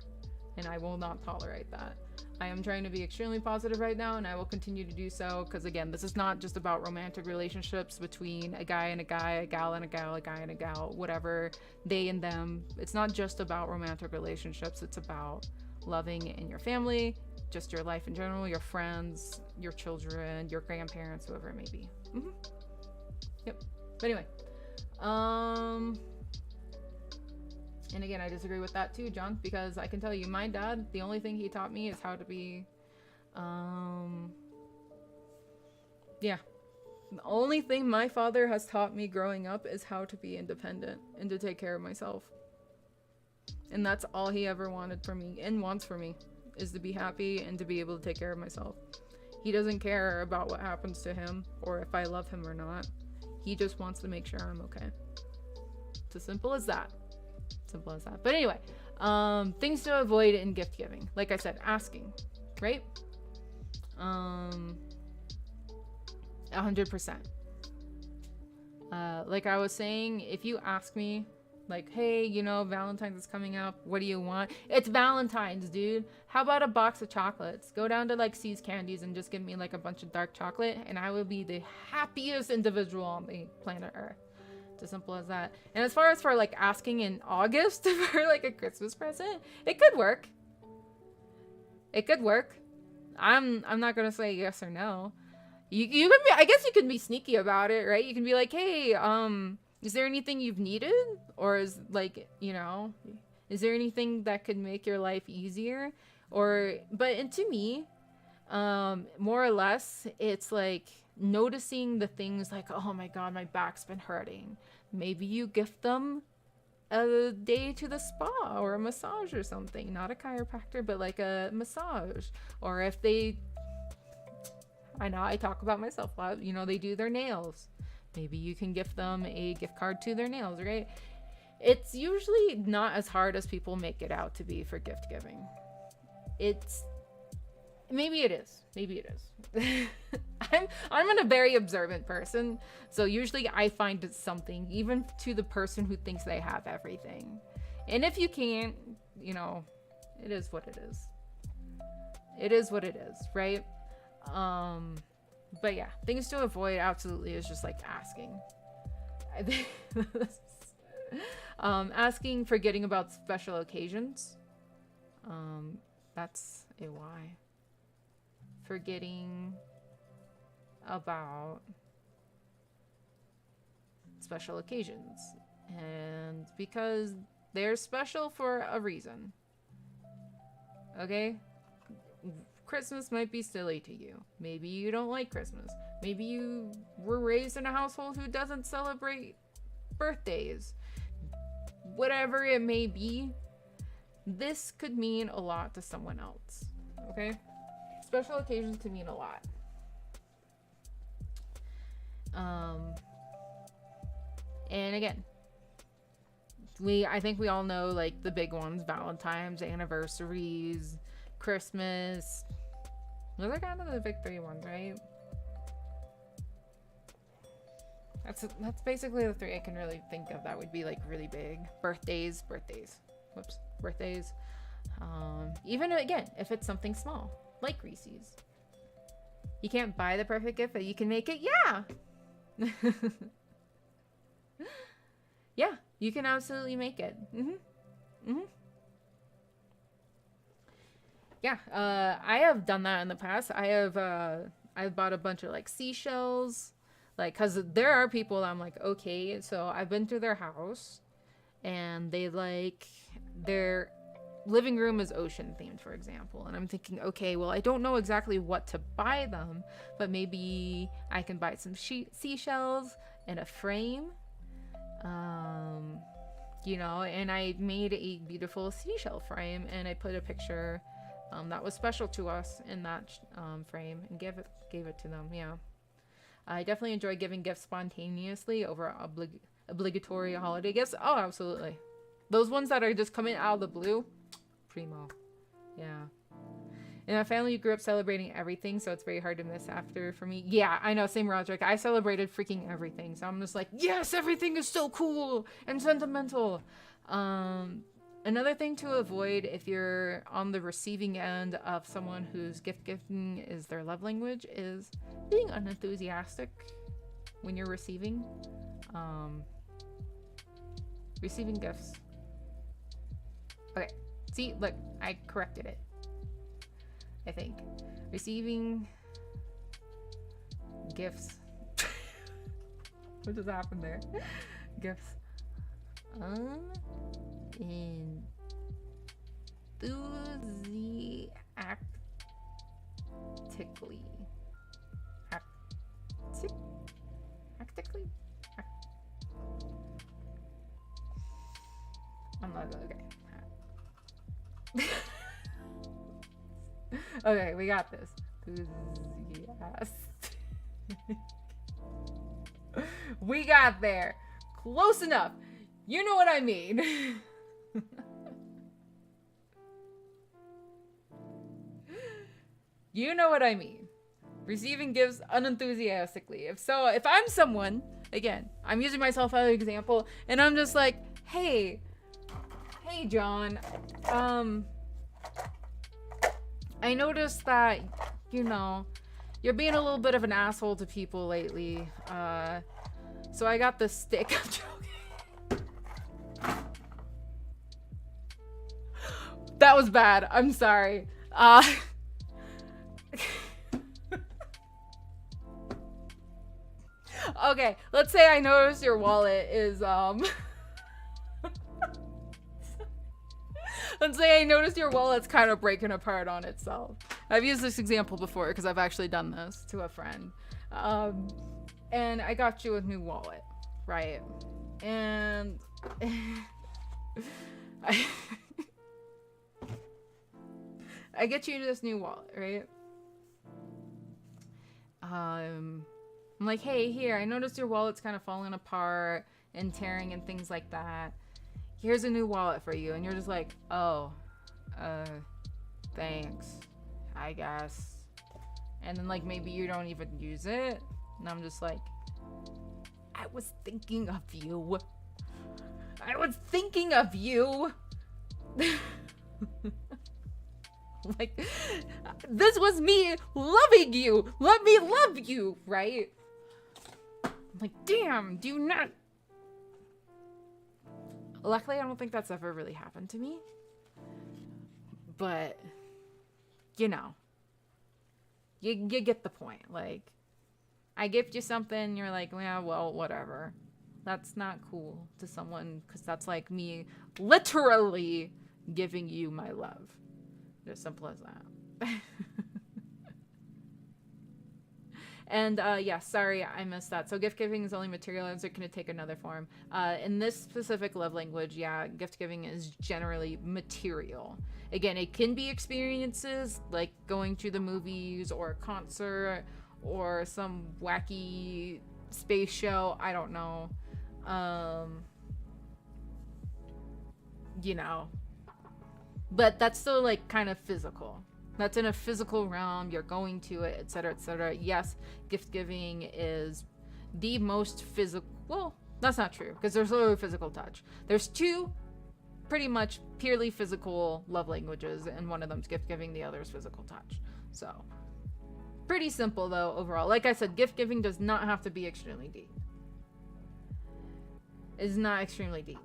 and I will not tolerate that. I am trying to be extremely positive right now, and I will continue to do so, because again, this is not just about romantic relationships between a guy and a guy, a gal and a gal, a guy and a gal, whatever, they and them. It's not just about romantic relationships. It's about loving in your family, just your life in general, your friends, your children, your grandparents, whoever it may be. Mm-hmm. Yep. But anyway, and again, I disagree with that too, John, because I can tell you, my dad, the only thing he taught me is how to be, yeah. The only thing my father has taught me growing up is how to be independent and to take care of myself. And that's all he ever wanted for me and wants for me, is to be happy and to be able to take care of myself. He doesn't care about what happens to him or if I love him or not. He just wants to make sure I'm okay. It's as simple as that. Simple as that. But anyway, things to avoid in gift giving. Like I said, asking, right? 100%. Like I was saying, if you ask me, like, hey, you know, Valentine's is coming up, what do you want? It's Valentine's, dude. How about a box of chocolates? Go down to like C's Candies and just give me like a bunch of dark chocolate, and I will be the happiest individual on the planet Earth. It's as simple as that. And as far as for like asking in August for like a Christmas present, it could work. It could work. I'm not gonna say yes or no. You can be, I guess you can be sneaky about it, right? You can be like, hey, is there anything you've needed? Or is like, you know, is there anything that could make your life easier? Or, but and to me, More or less, it's like noticing the things like, oh my god, my back's been hurting. Maybe you gift them a day to the spa or a massage or something. Not a chiropractor, but like a massage. Or if they, I know I talk about myself a lot, you know, they do their nails. Maybe you can gift them a gift card to their nails, right? It's usually not as hard as people make it out to be for gift giving. Maybe it is. Maybe it is. I'm a very observant person, so usually I find it something, even to the person who thinks they have everything. And if you can't, you know, it is what it is. It is what it is, right? But yeah, things to avoid absolutely is just like asking. Asking, forgetting about special occasions. That's a why. Forgetting about special occasions, and because they're special for a reason. Okay? Christmas might be silly to you. Maybe you don't like Christmas. Maybe you were raised in a household who doesn't celebrate birthdays. Whatever it may be, this could mean a lot to someone else. Okay? Special occasions can mean a lot. And again, I think we all know like the big ones: Valentine's, anniversaries, Christmas. Those are kind of the big three ones, right? That's basically the three I can really think of that would be like really big. Birthdays. Even again, if it's something small, like Reese's. You can't buy the perfect gift, but you can make it. Yeah. Yeah, you can absolutely make it. Yeah, I have done that in the past. I've bought a bunch of like seashells, like, cause there are people that I'm like, okay, so I've been to their house and they like, their living room is ocean themed, for example. And I'm thinking, okay, well, I don't know exactly what to buy them, but maybe I can buy some seashells and a frame. You know, and I made a beautiful seashell frame and I put a picture that was special to us in that frame and gave it to them. Yeah, I definitely enjoy giving gifts spontaneously over obligatory holiday gifts. Oh, absolutely. Those ones that are just coming out of the blue, primo. Yeah. In a family, you grew up celebrating everything, so it's very hard to miss after for me. Yeah, I know, same Roderick. I celebrated freaking everything, so I'm just like, yes, everything is so cool and sentimental. Another thing to avoid if you're on the receiving end of someone whose gifting is their love language is being unenthusiastic when you're receiving gifts. Okay, see, look, I corrected it. I think. Receiving gifts. What just happened there? Gifts. Enthusiastically. Actically? I'm not okay. Okay, we got this. We got there. Close enough. You know what I mean. You know what I mean. Receiving gifts unenthusiastically. If I'm someone, again, I'm using myself as an example, and I'm just like, hey John, I noticed that, you know, you're being a little bit of an asshole to people lately. So I got this stick. I'm joking. That was bad. I'm sorry. Okay, let's say I noticed your wallet is, let's say I noticed your wallet's kind of breaking apart on itself. I've used this example before because I've actually done this to a friend. And I got you a new wallet, right? And I get you this new wallet, right? I'm like, hey, here, I noticed your wallet's kind of falling apart and tearing and things like that. Here's a new wallet for you. And you're just like, oh, thanks, I guess. And then, like, maybe you don't even use it. And I'm just like, I was thinking of you. I was thinking of you. Like, this was me loving you. Let me love you, right? I'm like, damn, do you not... Luckily, I don't think that's ever really happened to me. But, you know, you get the point. Like, I gift you something, you're like, yeah, well, whatever. That's not cool to someone, because that's like me literally giving you my love. As simple as that. And yeah, sorry, I missed that. So gift giving is only material, or can it take another form? In this specific love language, yeah, gift giving is generally material. Again, it can be experiences like going to the movies or a concert or some wacky space show. I don't know. You know. But that's still like kind of physical. That's in a physical realm. You're going to it, etc., etc. Yes, gift giving is the most physical. Well, that's not true because there's literally physical touch. There's two pretty much purely physical love languages, and one of them's gift giving, the other is physical touch. So, pretty simple though overall. Like I said, gift giving does not have to be extremely deep. It's not extremely deep.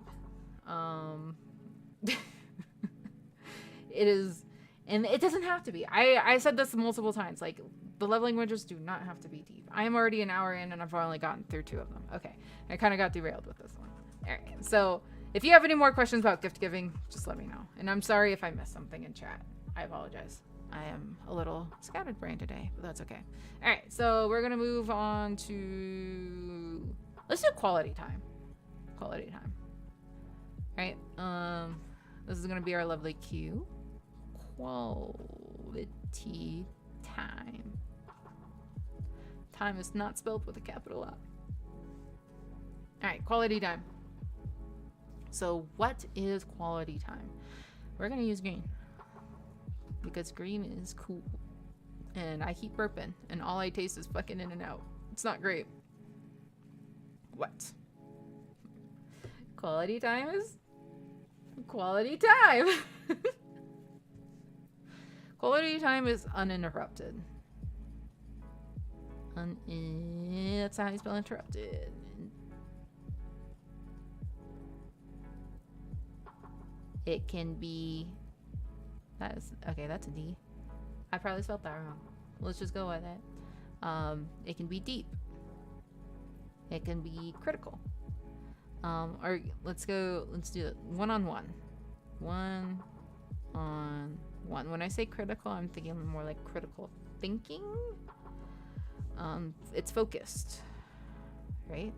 It is, and it doesn't have to be. I said this multiple times. Like, the love languages do not have to be deep. I am already an hour in, and I've only gotten through 2 of them. Okay, I kind of got derailed with this one. All right, so if you have any more questions about gift giving, just let me know. And I'm sorry if I missed something in chat. I apologize. I am a little scattered brain today, but that's okay. All right, so we're gonna move on to, let's do quality time. Quality time. All right. This is gonna be our lovely cue. Quality time. Time is not spelled with a capital I. Alright, quality time. So what is quality time? We're gonna use green. Because green is cool. And I keep burping, and all I taste is fucking in and out. It's not great. What? Quality time is quality time. Quality time is uninterrupted. That's how you spell interrupted. It can be, that is, okay, that's a D. I probably spelled that wrong. Let's just go with it. It can be deep. It can be critical. Or let's do it one-on-one. One-on-one. When I say critical, I'm thinking more like critical thinking. It's focused, right?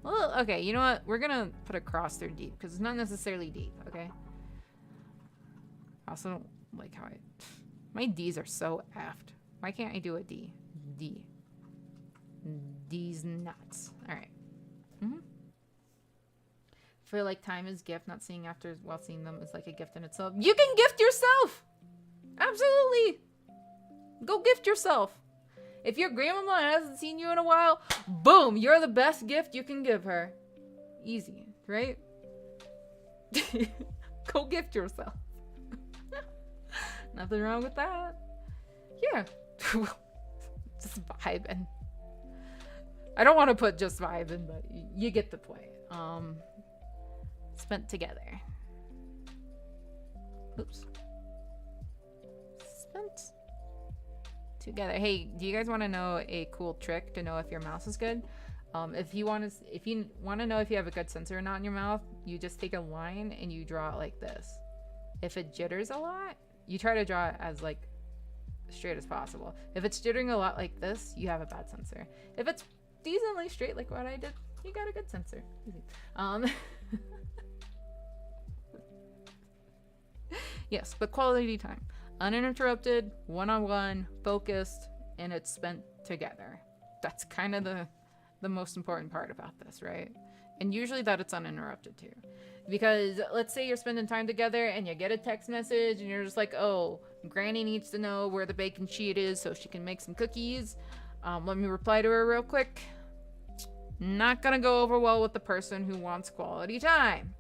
Well, okay, you know what? We're gonna put a cross through deep because it's not necessarily deep, okay? I also don't like how my D's are so effed. Why can't I do a D? D. D's nuts. All right. Feel like time is gift. Not seeing after while seeing them is like a gift in itself. You can gift yourself. Absolutely. Go gift yourself. If your grandmama hasn't seen you in a while, boom, you're the best gift you can give her. Easy, right? Go gift yourself. Nothing wrong with that. Yeah. Just vibing. I don't want to put just vibing, but you get the point. Spent together. Oops. Spent together. Hey, do you guys want to know a cool trick to know if your mouse is good? If you want to know if you have a good sensor or not in your mouth, you just take a line and you draw it like this. If it jitters a lot, you try to draw it as like straight as possible. If it's jittering a lot like this, you have a bad sensor. If it's decently straight like what I did, you got a good sensor. Yes, but quality time. Uninterrupted, one-on-one, focused, and it's spent together. That's kind of the most important part about this, right? And usually that it's uninterrupted too. Because let's say you're spending time together and you get a text message and you're just like, oh, Granny needs to know where the bacon sheet is so she can make some cookies. Let me reply to her real quick. Not gonna go over well with the person who wants quality time.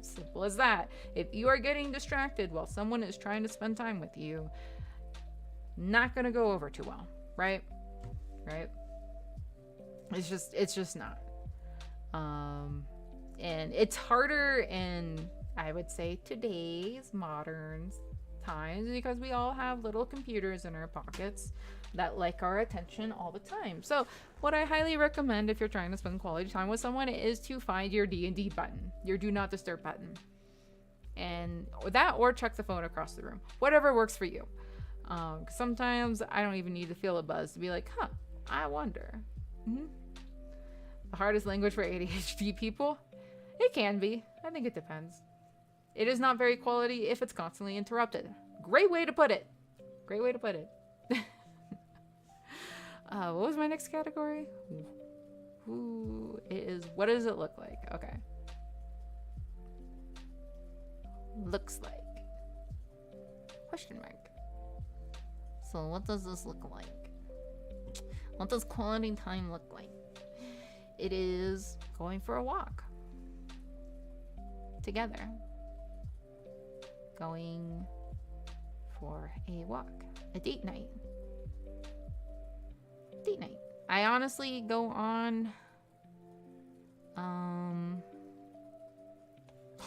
Simple as that. If you are getting distracted while someone is trying to spend time with you, not gonna go over too well, right? Right? It's just not. And it's harder in, I would say, today's modern times because we all have little computers in our pockets that like our attention all the time. So what I highly recommend if you're trying to spend quality time with someone is to find your D&D button, your do not disturb button, and that, or check the phone across the room, whatever works for you. Sometimes I don't even need to feel a buzz to be like, I wonder. The hardest language for ADHD people? It can be. I think it depends. It is not very quality if it's constantly interrupted. Great way to put it. Great way to put it. What was my next category? Ooh, it is, what does it look like? Okay. Looks like. Question mark. So what does this look like? What does quality time look like? It is going for a walk. Together. Going for a walk. A date night. Date night. I honestly go on oh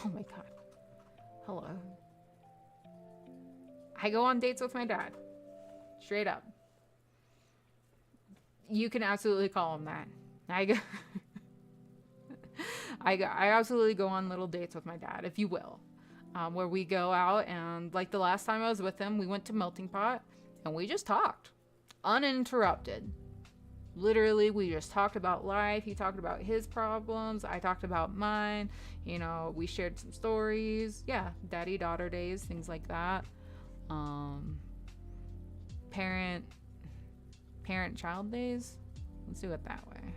my god. Hello. I go on dates with my dad. Straight up. You can absolutely call him that. I absolutely go on little dates with my dad, if you will. Where we go out and like the last time I was with him, we went to Melting Pot and we just talked. Uninterrupted. Literally, we just talked about life. He talked about his problems. I talked about mine. You know, we shared some stories. Yeah, daddy-daughter days, things like that. Parent-child days. Let's do it that way.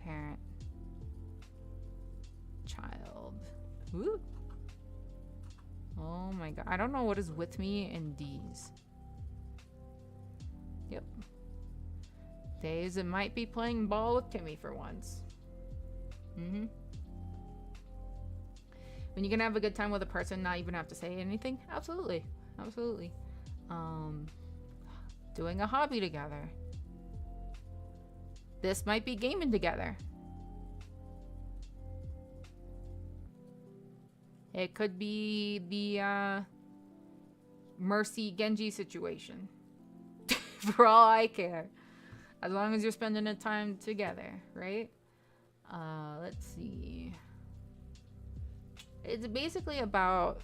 Parent-child. Woo. Oh my god. I don't know what is with me in D's. Yep. Days it might be playing ball with Timmy for once. When you can have a good time with a person, not even have to say anything. Absolutely. Absolutely. Doing a hobby together. This might be gaming together. It could be the Mercy Genji situation. For all I care. As long as you're spending the time together, right? Let's see. It's basically about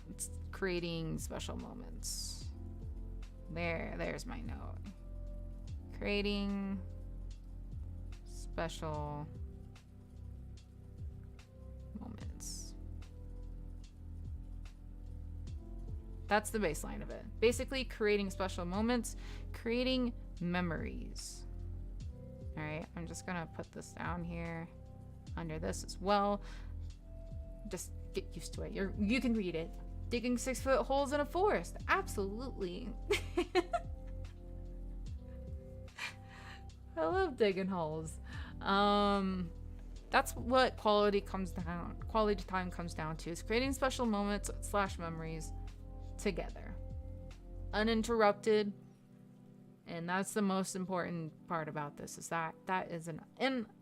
creating special moments. There's my note. Creating special moments. That's the baseline of it. Basically creating special moments, creating memories. All right, I'm just gonna put this down here under this as well. Just get used to it. You can read it. Digging 6-foot holes in a forest. Absolutely. I love digging holes. That's what quality time comes down to, is creating special moments / memories together. Uninterrupted. And that's the most important part about this, is that is an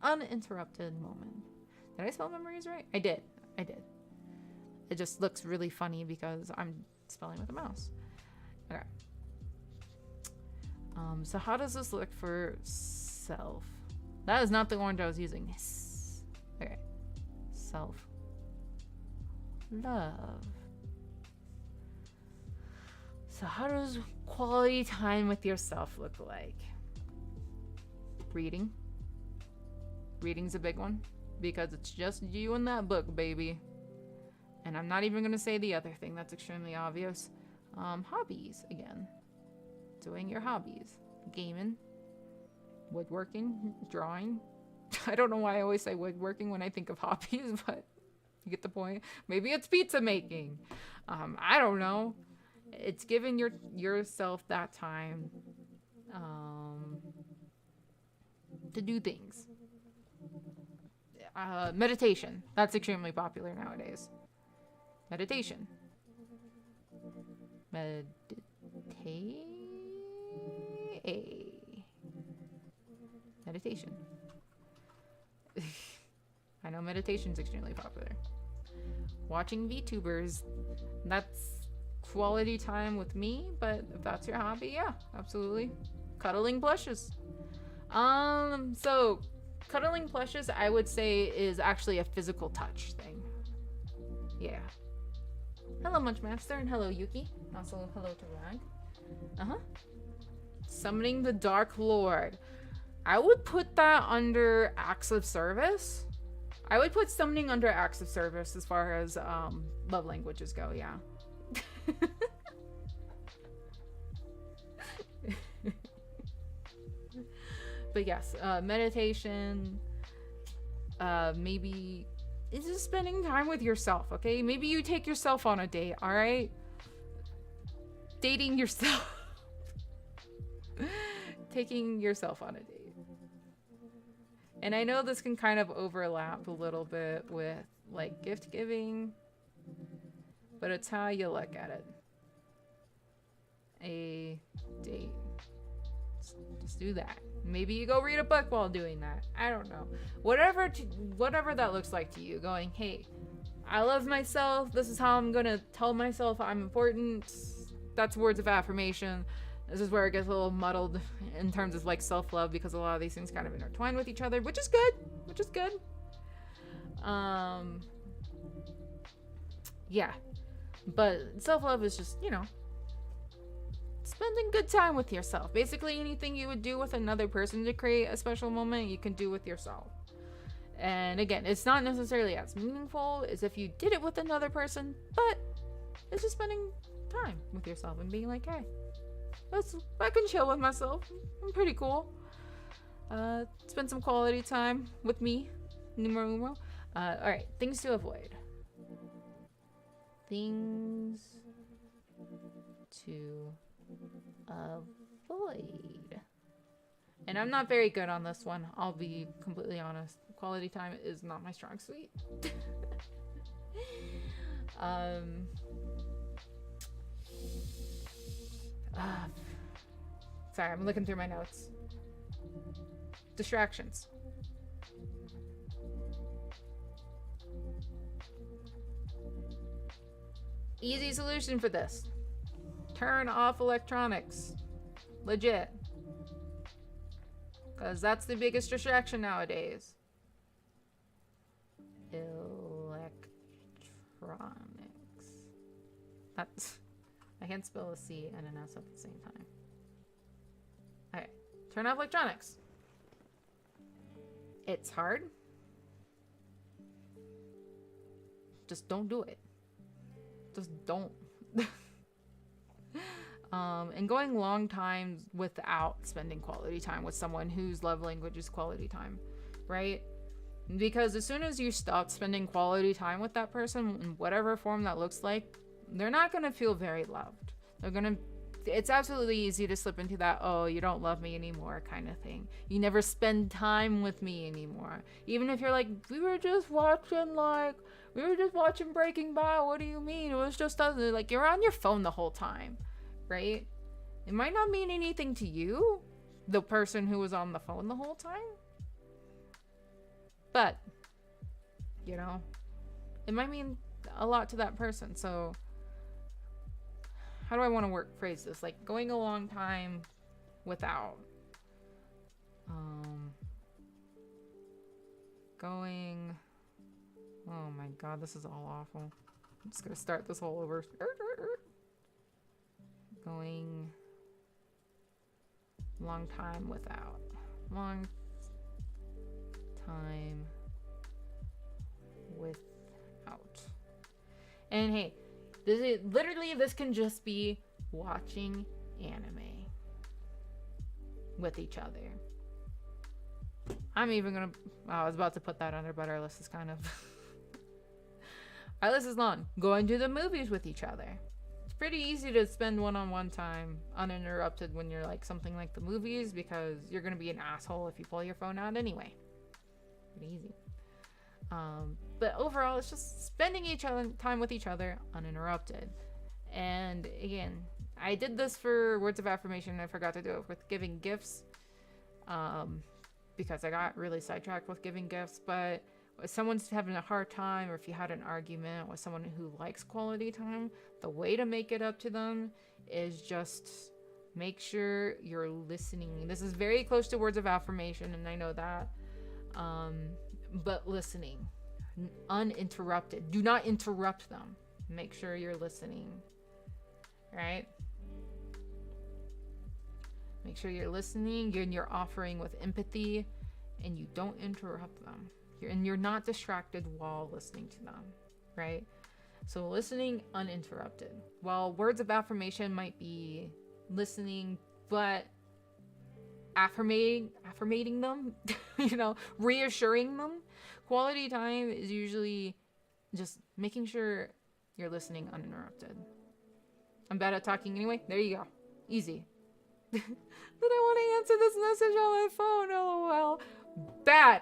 uninterrupted moment. Did I spell memories right? I did. It just looks really funny because I'm spelling with a mouse. Okay. So how does this look for self? That is not the orange I was using. Okay. Self. love. So how does quality time with yourself look like? Reading. Reading's a big one because it's just you and that book, baby. And I'm not even going to say the other thing that's extremely obvious. Hobbies, again. Doing your hobbies. Gaming. Woodworking. Drawing. I don't know why I always say woodworking when I think of hobbies, but you get the point. Maybe it's pizza making. I don't know. It's giving yourself that time to do things. Meditation. That's extremely popular nowadays. Meditation. Meditation. I know meditation's extremely popular. Watching VTubers. That's quality time with me, but if that's your hobby, yeah, absolutely. Cuddling plushes. So cuddling plushes, I would say, is actually a physical touch thing. Yeah. Hello, Munchmaster, and hello, Yuki. Also, hello to Rag. Summoning the Dark Lord. I would put that under acts of service. I would put summoning under acts of service as far as love languages go, yeah. But yes, meditation, maybe it's just spending time with yourself, okay? Maybe you take yourself on a date, all right? Dating yourself. Taking yourself on a date. And I know this can kind of overlap a little bit with like gift giving, but it's how you look at it. A date. Just do that. Maybe you go read a book while doing that. I don't know. Whatever that looks like to you. Going, hey, I love myself. This is how I'm gonna tell myself I'm important. That's words of affirmation. This is where it gets a little muddled in terms of like self-love, because a lot of these things kind of intertwine with each other, which is good. Yeah. But self-love is just, you know, spending good time with yourself. Basically anything you would do with another person to create a special moment, you can do with yourself. And again, it's not necessarily as meaningful as if you did it with another person, but it's just spending time with yourself and being like, hey, I can chill with myself. I'm pretty cool. Spend some quality time with me. Numero uno. Alright, things to avoid. Things to avoid. And I'm not very good on this one, I'll be completely honest. Quality time is not my strong suit. Sorry, I'm looking through my notes. Distractions. Easy solution for this. Turn off electronics. Legit. Because that's the biggest distraction nowadays. Electronics. That's... I can't spell a C and an S at the same time. Alright. Turn off electronics. It's hard. Just don't do it. Just don't. And going long times without spending quality time with someone whose love language is quality time, right? Because as soon as you stop spending quality time with that person, in whatever form that looks like, they're not gonna feel very loved. It's absolutely easy to slip into that, oh, you don't love me anymore kind of thing. You never spend time with me anymore. Even if you're like, we were just watching Breaking Bad, what do you mean? It was just us. Like, you're on your phone the whole time, right? It might not mean anything to you, the person who was on the phone the whole time. But, you know, it might mean a lot to that person. So how do I want to phrase this? Like, going a long time without going, oh my god, this is all awful. I'm just gonna start this all over. Going long time without. Long time without. And hey, this can just be watching anime with each other. I'm even gonna, I was about to put that under, but our list is kind of our list is long. Going to the movies with each other. It's pretty easy to spend one-on-one time uninterrupted when you're like something like the movies, because you're gonna be an asshole if you pull your phone out anyway. Pretty easy. But overall, it's just spending time with each other uninterrupted. And again, I did this for words of affirmation. I forgot to do it with giving gifts, because I got really sidetracked with giving gifts. But if someone's having a hard time, or if you had an argument with someone who likes quality time, the way to make it up to them is just make sure you're listening. This is very close to words of affirmation, and I know that. But listening, uninterrupted. Do not interrupt them. Make sure you're listening, right? Make sure you're listening and you're offering with empathy, and you don't interrupt them. You're not distracted while listening to them, right? So listening uninterrupted. While words of affirmation might be listening, but affirmating them, reassuring them. Quality time is usually just making sure you're listening uninterrupted. I'm bad at talking anyway. There you go. Easy. But I want to answer this message on my phone. LOL. Bad.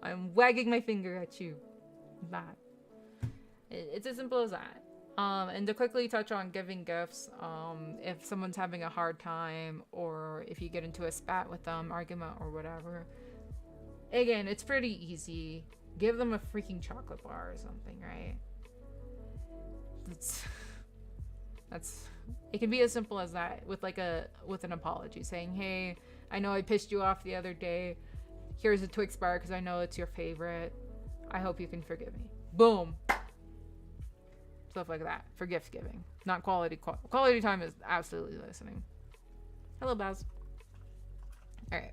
I'm wagging my finger at you. Bad. It's as simple as that. And to quickly touch on giving gifts, if someone's having a hard time, or if you get into a spat with them, argument or whatever, again, it's pretty easy. Give them a freaking chocolate bar or something, right? It can be as simple as that, with an apology, saying, hey, I know I pissed you off the other day. Here's a Twix bar because I know it's your favorite. I hope you can forgive me. Boom. Stuff like that for gift giving. Not quality time is absolutely listening. Hello, Baz. All right.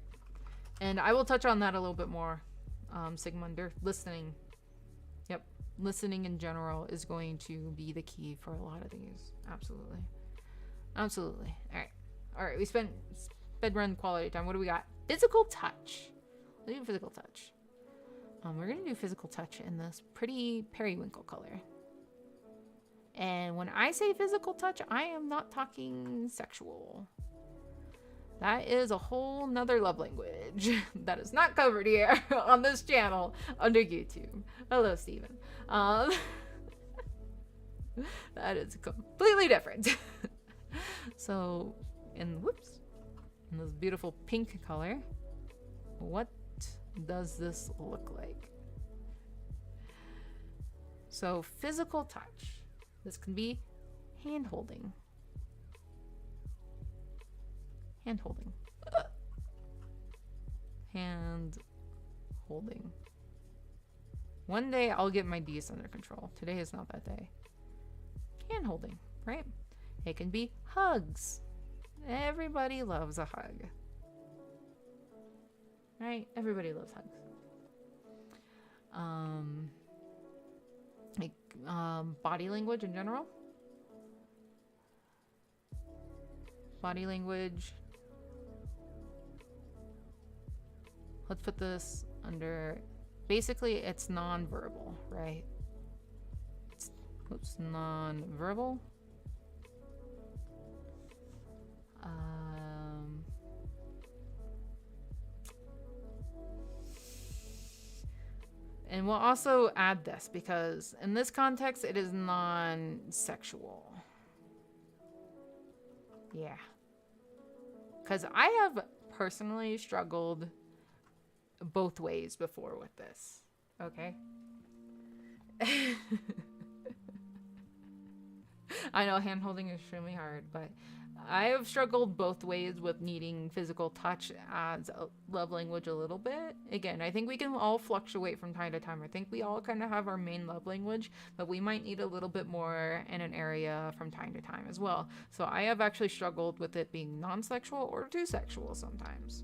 And I will touch on that a little bit more. Sigmunder, listening. Yep. Listening in general is going to be the key for a lot of these. Absolutely. All right. We spent run quality time. What do we got? Physical touch. Let's do physical touch. We're gonna do physical touch in this pretty periwinkle color. And when I say physical touch, I am not talking sexual. That is a whole nother love language that is not covered here on this channel under YouTube. Hello, Steven. That is completely different. So, in this beautiful pink color, what does this look like? So, physical touch. This can be hand holding. Hand holding. One day I'll get my D's under control. Today is not that day. Hand holding, right? It can be hugs. Everybody loves a hug. Right? Everybody loves hugs. Body language in general. Body language. Let's put this under, basically it's non-verbal, right? It's non-verbal. And we'll also add this because in this context, it is non-sexual. Yeah. Because I have personally struggled both ways before with this. Okay? I know hand holding is extremely hard, but I have struggled both ways with needing physical touch as a love language a little bit. Again, I think we can all fluctuate from time to time. I think we all kind of have our main love language, but we might need a little bit more in an area from time to time as well. So I have actually struggled with it being non-sexual or too sexual sometimes.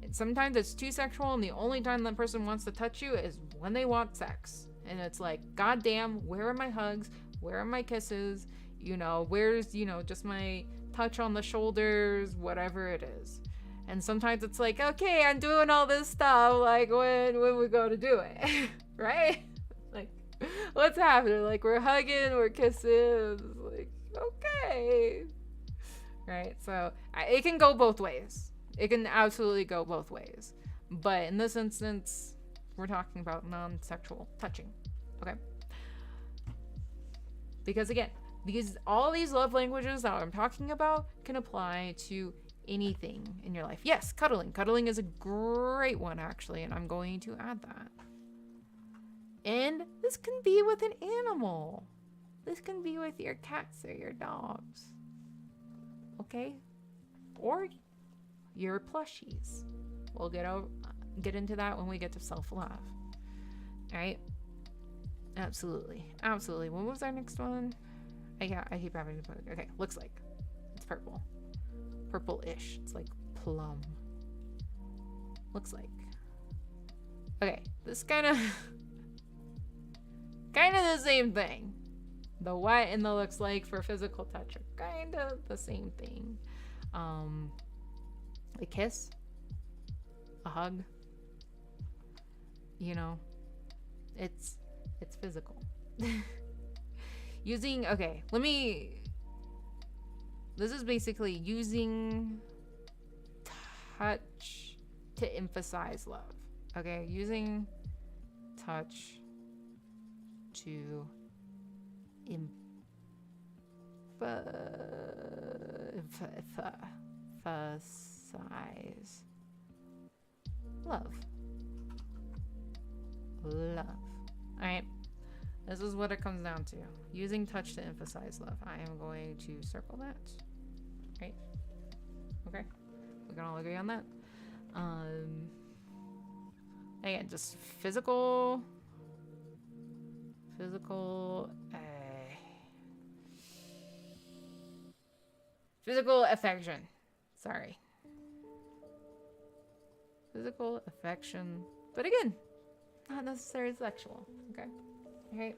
And sometimes it's too sexual, and the only time that person wants to touch you is when they want sex. And it's like, goddamn, where are my hugs? Where are my kisses? You know, where's, you know, just my touch on the shoulders, whatever it is. And sometimes it's like, okay, I'm doing all this stuff, like, when we go to do it, right? Like, what's happening? Like, we're hugging, we're kissing, like, okay. Right, so it can go both ways. It can absolutely go both ways. But in this instance, we're talking about non-sexual touching, okay? Because again, all these love languages that I'm talking about can apply to anything in your life. Yes, cuddling. Cuddling is a great one, actually, and I'm going to add that. And this can be with an animal. This can be with your cats or your dogs. Okay? Or your plushies. We'll get into that when we get to self-love. All right? Absolutely. Absolutely. What was our next one? I keep having to put it. Okay, looks like. It's purple. Purple-ish. It's like plum. Looks like. Okay, this kind of the same thing. The what and the looks like for physical touch are kind of the same thing. A kiss, a hug. You know, it's physical. This is basically using touch to emphasize love. Okay, using touch to emphasize love. Alright. This is what it comes down to. Using touch to emphasize love. I am going to circle that. Right? Okay. We can all agree on that. Again, just physical affection. Sorry. Physical affection. But again, not necessarily sexual. Okay. Right.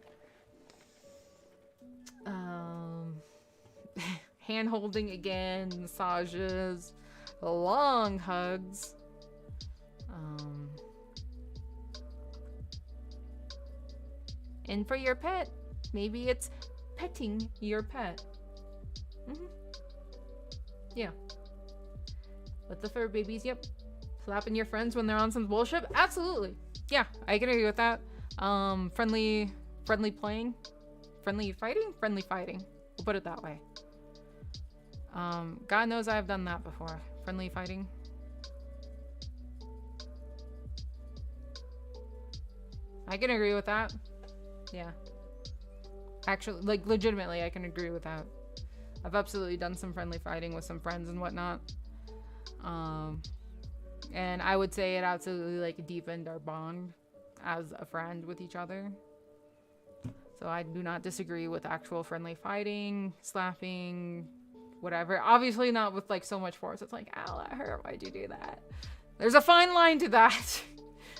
Hand holding again, massages, long hugs. And for your pet, maybe it's petting your pet. Yeah. With the fur babies, yep. Slapping your friends when they're on some bullshit? Absolutely. Yeah, I can agree with that. Friendly playing? Friendly fighting? Friendly fighting. We'll put it that way. God knows I've done that before. Friendly fighting. I can agree with that. Yeah. Actually, like, legitimately, I can agree with that. I've absolutely done some friendly fighting with some friends and whatnot. And I would say it absolutely, like, deepened our bond as a friend with each other. So I do not disagree with actual friendly fighting, slapping, whatever. Obviously not with, like, so much force. It's like, ow, that hurt. Why'd you do that? There's a fine line to that.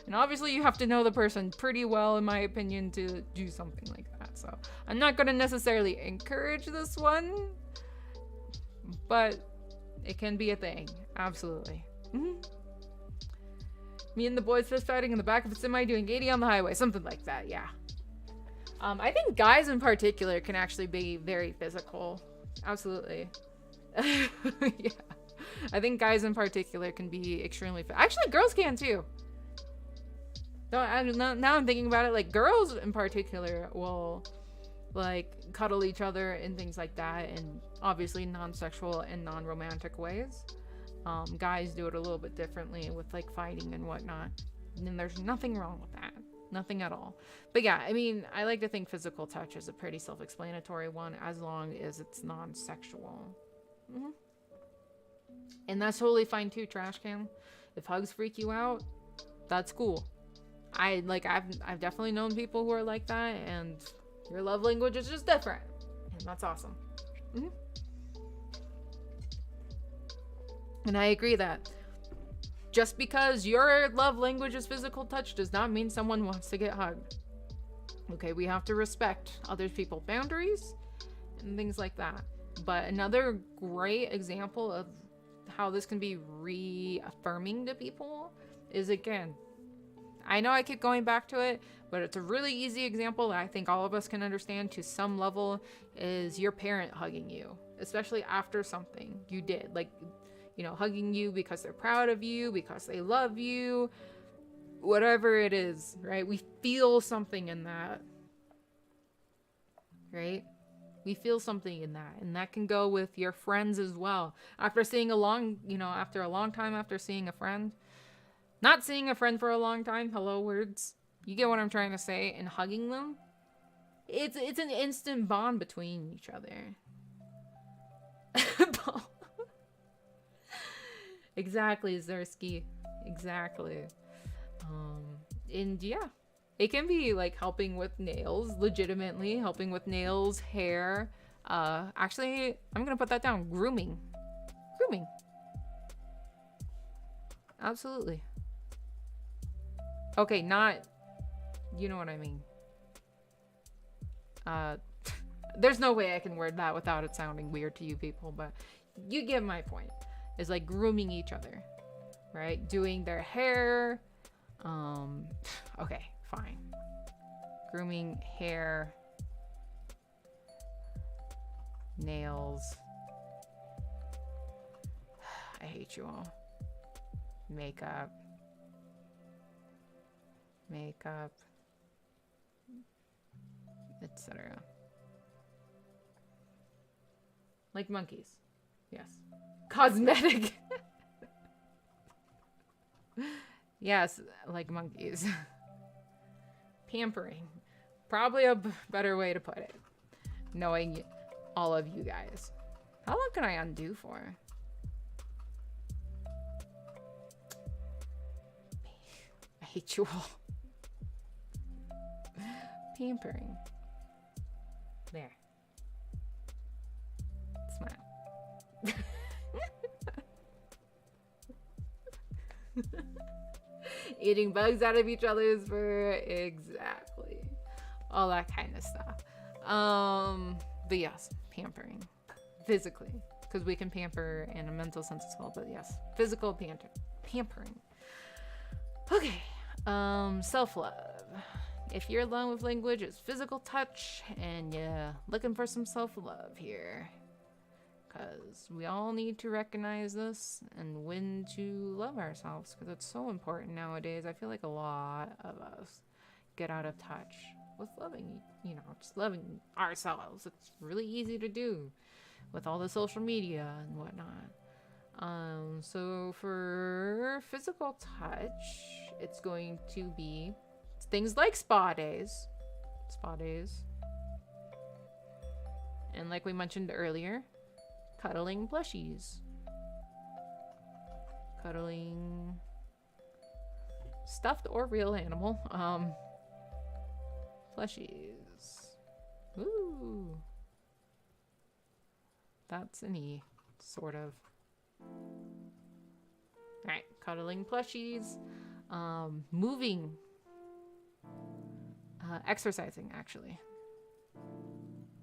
And obviously you have to know the person pretty well, in my opinion, to do something like that. So I'm not going to necessarily encourage this one, but it can be a thing. Absolutely. Me and the boys fist fighting in the back of a semi doing 80 on the highway. Something like that, yeah. I think guys in particular can actually be very physical. Absolutely. Yeah. I think guys in particular can be extremely actually, girls can too. Now I'm thinking about it, like, girls in particular will, like, cuddle each other and things like that, and obviously non-sexual and non-romantic ways. Guys do it a little bit differently with, like, fighting and whatnot. And there's nothing wrong with that. Nothing at all. But yeah, I mean, I like to think physical touch is a pretty self-explanatory one, as long as it's non-sexual. And that's totally fine too, trash can. If hugs freak you out, that's cool. I've definitely known people who are like that, and your love language is just different. And that's awesome. Mm-hmm. And I agree that just because your love language is physical touch does not mean someone wants to get hugged. Okay, we have to respect other people's boundaries and things like that. But another great example of how this can be reaffirming to people is, again, I know I keep going back to it, but it's a really easy example that I think all of us can understand to some level, is your parent hugging you, especially after something you did. Like, you know, hugging you because they're proud of you, because they love you, whatever it is, right? We feel something in that, right? We feel something in that, and that can go with your friends as well. After seeing after a long time after seeing a friend, not seeing a friend for a long time, hello words, you get what I'm trying to say, and hugging them, it's an instant bond between each other. Exactly, Zersky. Exactly. And yeah, it can be like helping with nails, legitimately helping with nails, hair. Actually, I'm gonna put that down. Grooming. Absolutely. Okay, not, you know what I mean. There's no way I can word that without it sounding weird to you people, but you get my point. It's like grooming each other, right? Doing their hair. Okay, fine. Grooming, hair, nails. I hate you all. Makeup, etc. Like monkeys. Yes. Cosmetic. Yes, like monkeys. Pampering. Probably a better way to put it. Knowing all of you guys. How long can I undo for? I hate you all. Pampering. There. Smile. Eating bugs out of each other's fur. Exactly. All that kind of stuff. But yes, pampering. Physically. Because we can pamper in a mental sense as well. But yes, physical pampering. Okay. Self-love. If your love language is physical touch and you're looking for some self-love here, because we all need to recognize this and when to love ourselves, because it's so important nowadays. I feel like a lot of us get out of touch with loving, just loving ourselves. It's really easy to do with all the social media and whatnot. So for physical touch, it's going to be things like spa days, and like we mentioned earlier, cuddling plushies, cuddling stuffed or real animal plushies. Ooh, that's an E, sort of. All right, cuddling plushies, moving, exercising, actually.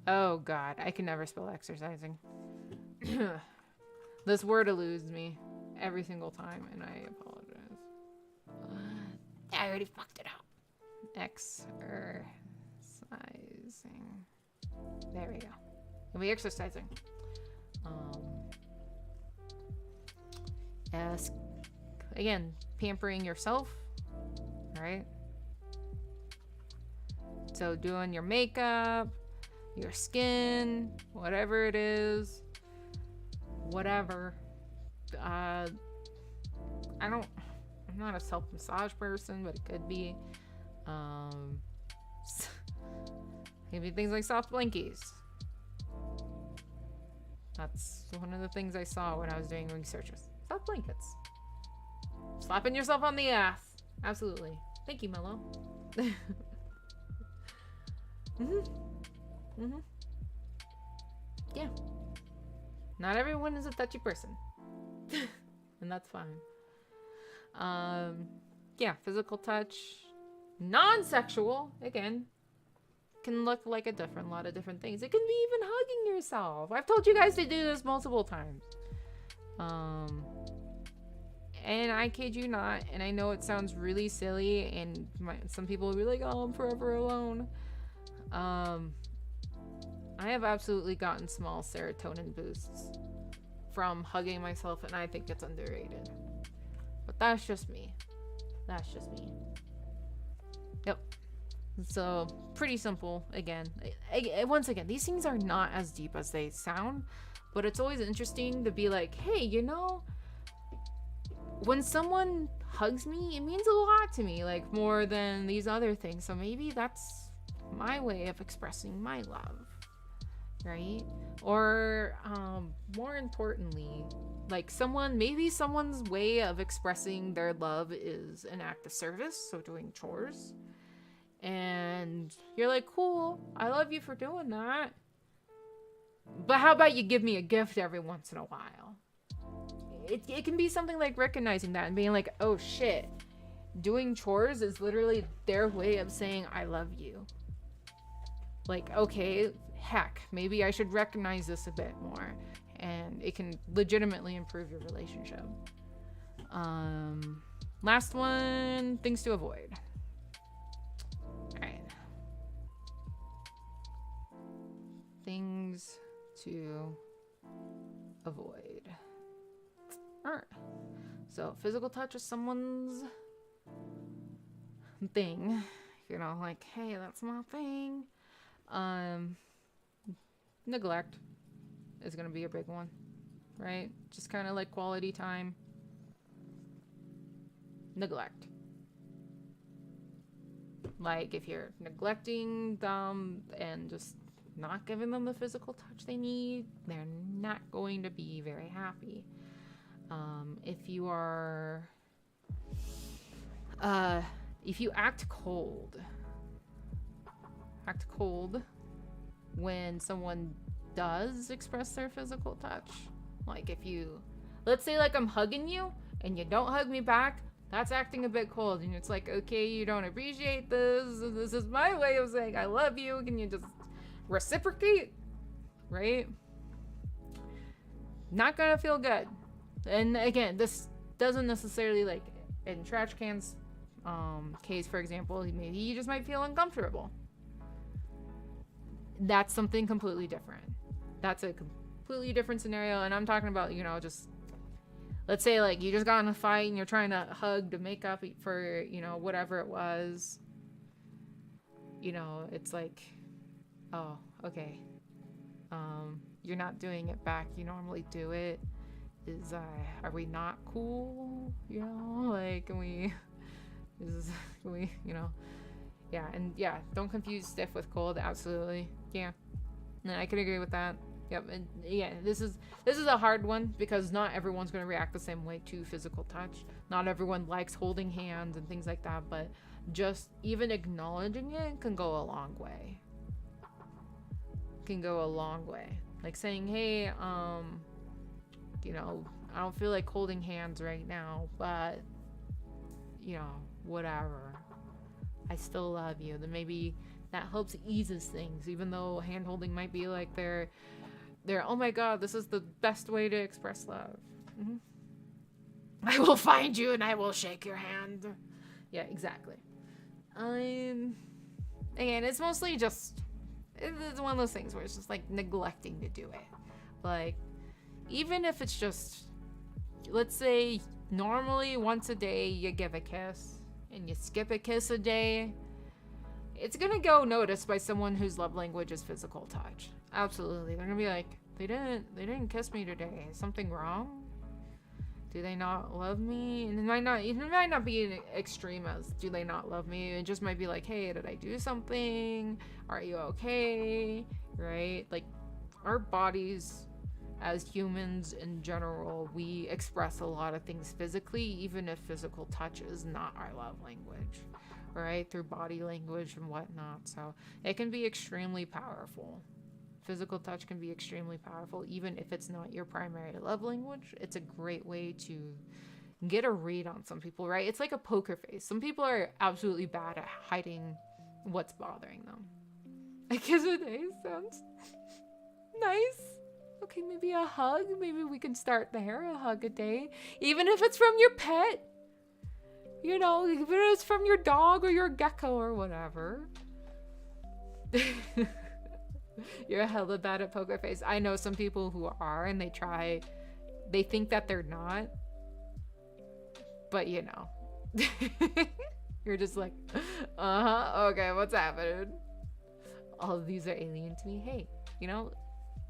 Oh God, I can never spell exercising. This word eludes me every single time, and I apologize. I already fucked it up. Exercising. There we go. And we exercising. Again, pampering yourself, right? So doing your makeup, your skin, whatever it is, whatever. I'm not a self-massage person, but it could be. Maybe things like soft blankies. That's one of the things I saw when I was doing researches. Soft blankets. Slapping yourself on the ass. Absolutely. Thank you, Mello. Yeah. Not everyone is a touchy person. And that's fine. Yeah, physical touch. Non-sexual, again, can look like a lot of different things. It can be even hugging yourself. I've told you guys to do this multiple times. And I kid you not, and I know it sounds really silly, and some people will be like, oh, I'm forever alone. I have absolutely gotten small serotonin boosts from hugging myself, and I think it's underrated. But that's just me. That's just me. Yep. So, pretty simple, again. Once again, these things are not as deep as they sound, but it's always interesting to be like, hey, you know, when someone hugs me, it means a lot to me, like, more than these other things. So maybe that's my way of expressing my love, right? Or, more importantly, like maybe someone's way of expressing their love is an act of service, so doing chores. And you're like, cool, I love you for doing that. But how about you give me a gift every once in a while? It can be something like recognizing that and being like, oh shit, doing chores is literally their way of saying I love you. Like, okay, heck, maybe I should recognize this a bit more. And it can legitimately improve your relationship. Last one, things to avoid. Alright. Things to avoid. Alright. So, physical touch is someone's thing. You know, like, hey, that's my thing. Neglect is going to be a big one, right? Just kind of like quality time. Neglect. Like if you're neglecting them and just not giving them the physical touch they need, they're not going to be very happy. If you are, if you act cold when someone does express their physical touch. Like if you, let's say like I'm hugging you and you don't hug me back, that's acting a bit cold. And it's like, okay, you don't appreciate this. This is my way of saying I love you. Can you just reciprocate? Right? Not gonna feel good. And again, this doesn't necessarily, like in trash cans case, for example, maybe you just might feel uncomfortable. That's something completely different. That's a completely different scenario. And I'm talking about, you know, just let's say like you just got in a fight and you're trying to hug to make up for, you know, whatever it was. You know, it's like, oh, okay. You're not doing it back. You normally do it. Are we not cool? You know, like, can we, you know, yeah. And yeah, don't confuse stiff with cold. Absolutely. Yeah. And I can agree with that. Yep. And yeah, this is a hard one because not everyone's going to react the same way to physical touch. Not everyone likes holding hands and things like that, but just even acknowledging it can go a long way. Like saying, hey, you know, I don't feel like holding hands right now, but you know, whatever. I still love you. Then maybe that helps eases things, even though hand holding might be like they're oh my god, this is the best way to express love. Mm-hmm. I will find you and I will shake your hand. Yeah, exactly. Again, it's mostly just, it's one of those things where it's just like neglecting to do it. Like, even if it's just, let's say normally once a day you give a kiss and you skip a kiss a day, it's gonna go noticed by someone whose love language is physical touch. Absolutely. They're gonna be like, they didn't kiss me today. Is something wrong? Do they not love me? And it might not be an extreme as do they not love me. It just might be like, hey, did I do something? Are you okay? Right? Like, our bodies as humans in general, we express a lot of things physically, even if physical touch is not our love language, right? Through body language and whatnot. So it can be extremely powerful. Physical touch can be extremely powerful, even if it's not your primary love language. It's a great way to get a read on some people, right? It's like a poker face. Some people are absolutely bad at hiding what's bothering them. A kiss a day sounds nice. Okay, maybe a hug. Maybe we can start there. A hug a day. Even if it's from your pet. You know, even if it's from your dog or your gecko or whatever. You're hella bad at poker face. I know some people who are, and they think that they're not. But you know. You're just like, okay, what's happening? All of these are alien to me. Hey, you know,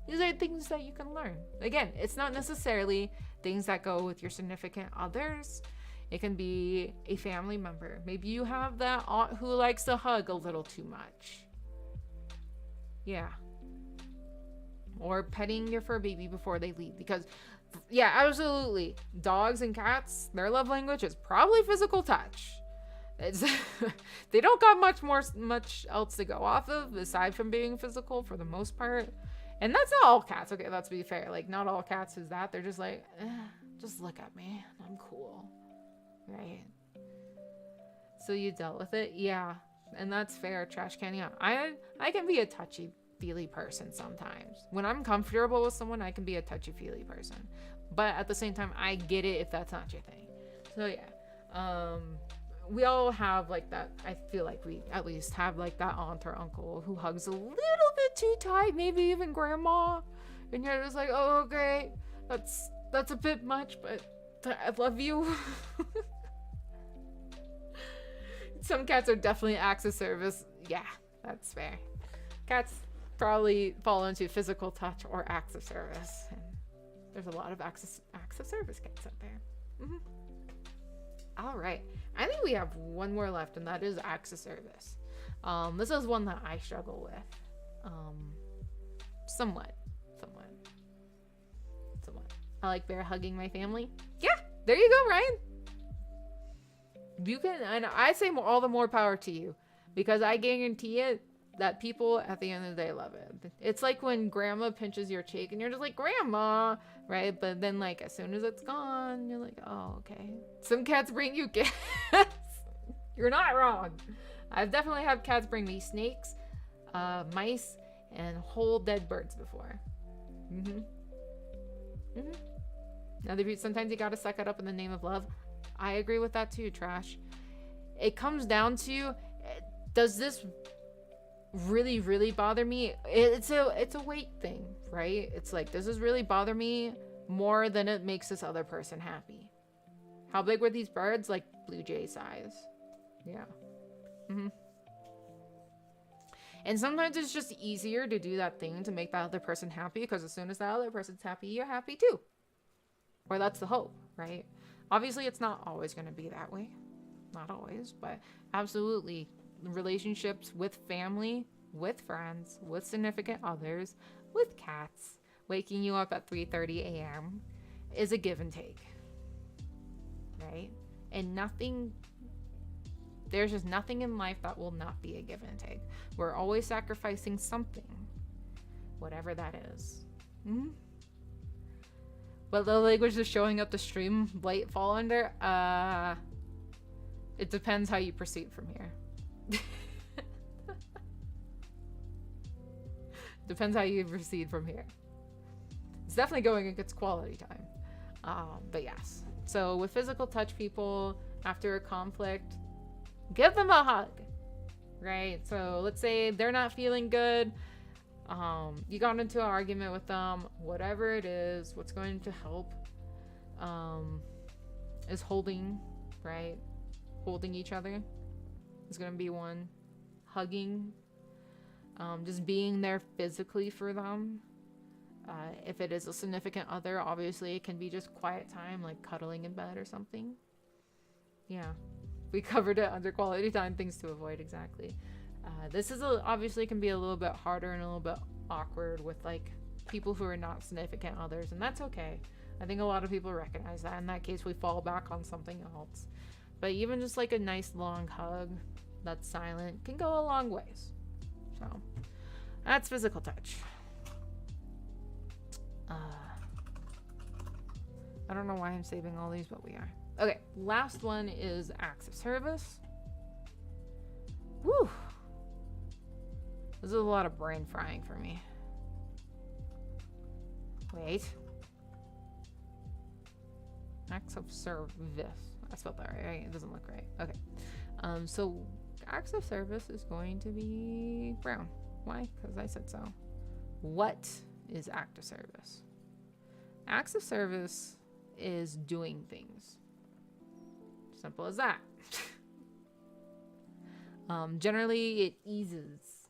these are things that you can learn. Again, it's not necessarily things that go with your significant others. It can be a family member. Maybe you have that aunt who likes to hug a little too much. Yeah. Or petting your fur baby before they leave. Because, yeah, absolutely. Dogs and cats, their love language is probably physical touch. They don't got much else to go off of aside from being physical for the most part. And that's not all cats. Okay, let's be fair. Like, not all cats is that. They're just like, just look at me. I'm cool. Right? So you dealt with it? Yeah. And that's fair, trash can. Yeah. I can be a touchy-feely person sometimes. When I'm comfortable with someone, I can be a touchy-feely person. But at the same time, I get it if that's not your thing. So yeah. We all have like that. I feel like we at least have like that aunt or uncle who hugs a little bit too tight, maybe even grandma, and you're just like, oh, okay, that's a bit much, but I love you. Some cats are definitely acts of service. Yeah, that's fair. Cats probably fall into physical touch or acts of service, and there's a lot of acts of service cats out there. All right. I think we have one more left, and that is acts of service. This is one that I struggle with. Somewhat. I like bear hugging my family. Yeah, there you go, Ryan. You can, and I say all the more power to you, because I guarantee it that people at the end of the day love it. It's like when grandma pinches your cheek and you're just like, grandma, right? But then like as soon as it's gone, you're like, oh, okay. Some cats bring you gifts. You're not wrong. I've definitely had cats bring me snakes, mice, and whole dead birds before. Now, sometimes you gotta suck it up in the name of love. I agree with that too, Trash. It comes down to, does this really, really bother me? It's a weight thing, right? It's like, does this really bother me more than it makes this other person happy? How big were these birds? Like blue jay size. Yeah. And sometimes it's just easier to do that thing to make that other person happy, because as soon as that other person's happy, you're happy too. Or that's the hope, right? Obviously, it's not always going to be that way. Not always, but absolutely. Relationships with family, with friends, with significant others, with cats, waking you up at 3:30 a.m. is a give and take, right? And there's just nothing in life that will not be a give and take. We're always sacrificing something, whatever that is. But the language is showing up the stream light fall under. It depends how you proceed from here. Depends how you proceed from here. It's definitely going against quality time. But yes. So with physical touch people, after a conflict, give them a hug, right? So let's say they're not feeling good. You got into an argument with them, whatever it is, what's going to help is holding, right? Holding each other is going to be one. Hugging, just being there physically for them. If it is a significant other, obviously it can be just quiet time, like cuddling in bed or something. Yeah, we covered it under quality time, things to avoid, exactly. This is obviously can be a little bit harder and a little bit awkward with like people who are not significant others, and that's okay. I think a lot of people recognize that. In that case, we fall back on something else. But even just like a nice long hug that's silent can go a long ways. So that's physical touch. I don't know why I'm saving all these, but we are. Okay, last one is acts of service. Woo! This is a lot of brain frying for me. Wait. Acts of service. I spelled that right? It doesn't look right. Okay. So acts of service is going to be brown. Why? Because I said so. What is act of service? Acts of service is doing things. Simple as that. Generally, it eases.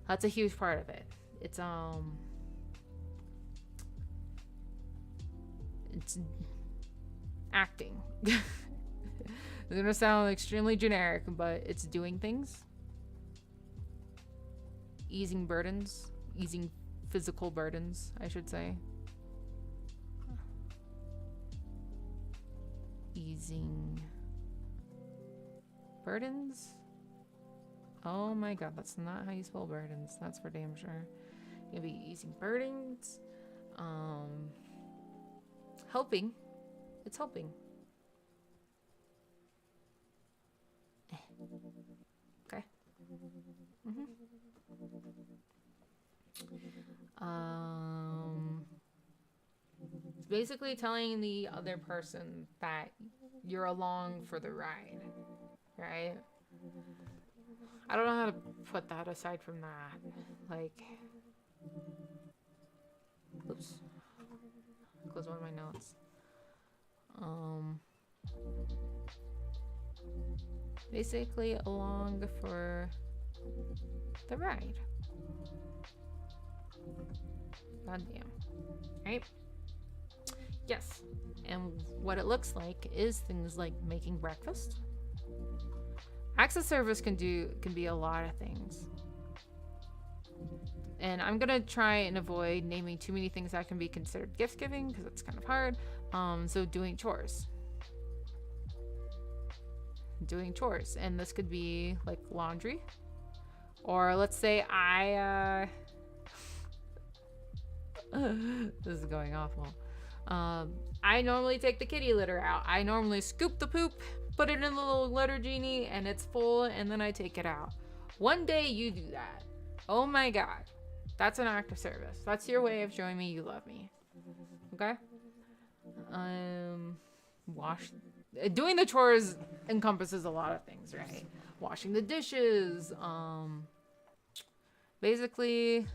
That's a huge part of it. It's acting. It's gonna sound extremely generic, but it's doing things. Easing burdens. Easing physical burdens, I should say. Easing burdens? Oh my god, that's not how you spell burdens. That's for damn sure. You'll be easing burdens. Helping. It's helping. Okay. It's basically telling the other person that you're along for the ride, right? I don't know how to put that aside from that. Like, oops, close one of my notes. Basically along for the ride. Goddamn. Right? Yes. And what it looks like is things like making breakfast. Acts of service can be a lot of things. And I'm gonna try and avoid naming too many things that can be considered gift giving because it's kind of hard. So doing chores. Doing chores. And this could be like laundry. Or let's say this is going awful. I normally take the kitty litter out. I normally scoop the poop, put it in the little litter genie, and it's full, and then I take it out. One day you do that. Oh my god. That's an act of service. That's your way of showing me you love me. Okay? Doing the chores encompasses a lot of things, right? Washing the dishes, basically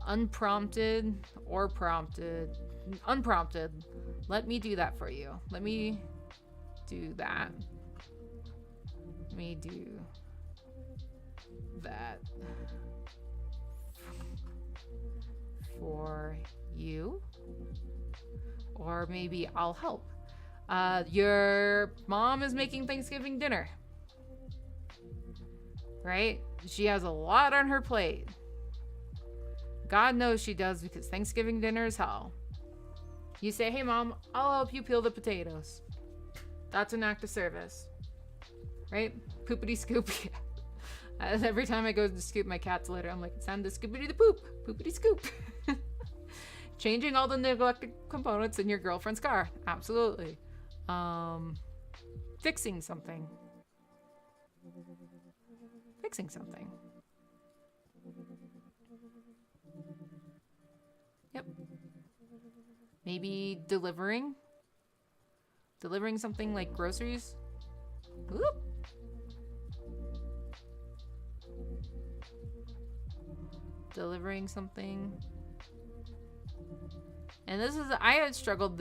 unprompted or prompted. Unprompted. Let me do that for you. Let me do that. Let me do that for you. Or maybe I'll help. Your mom is making Thanksgiving dinner. Right? She has a lot on her plate. God knows she does because Thanksgiving dinner is hell. You say, hey mom, I'll help you peel the potatoes. That's an act of service. Right? Poopity scoop. Every time I go to scoop my cat's litter, I'm like, it's time to scoopity the poop. Poopity scoop. Changing all the neglected components in your girlfriend's car. Absolutely. Fixing something. Fixing something. Yep. Maybe delivering something like groceries. Whoop. Delivering something. And I had struggled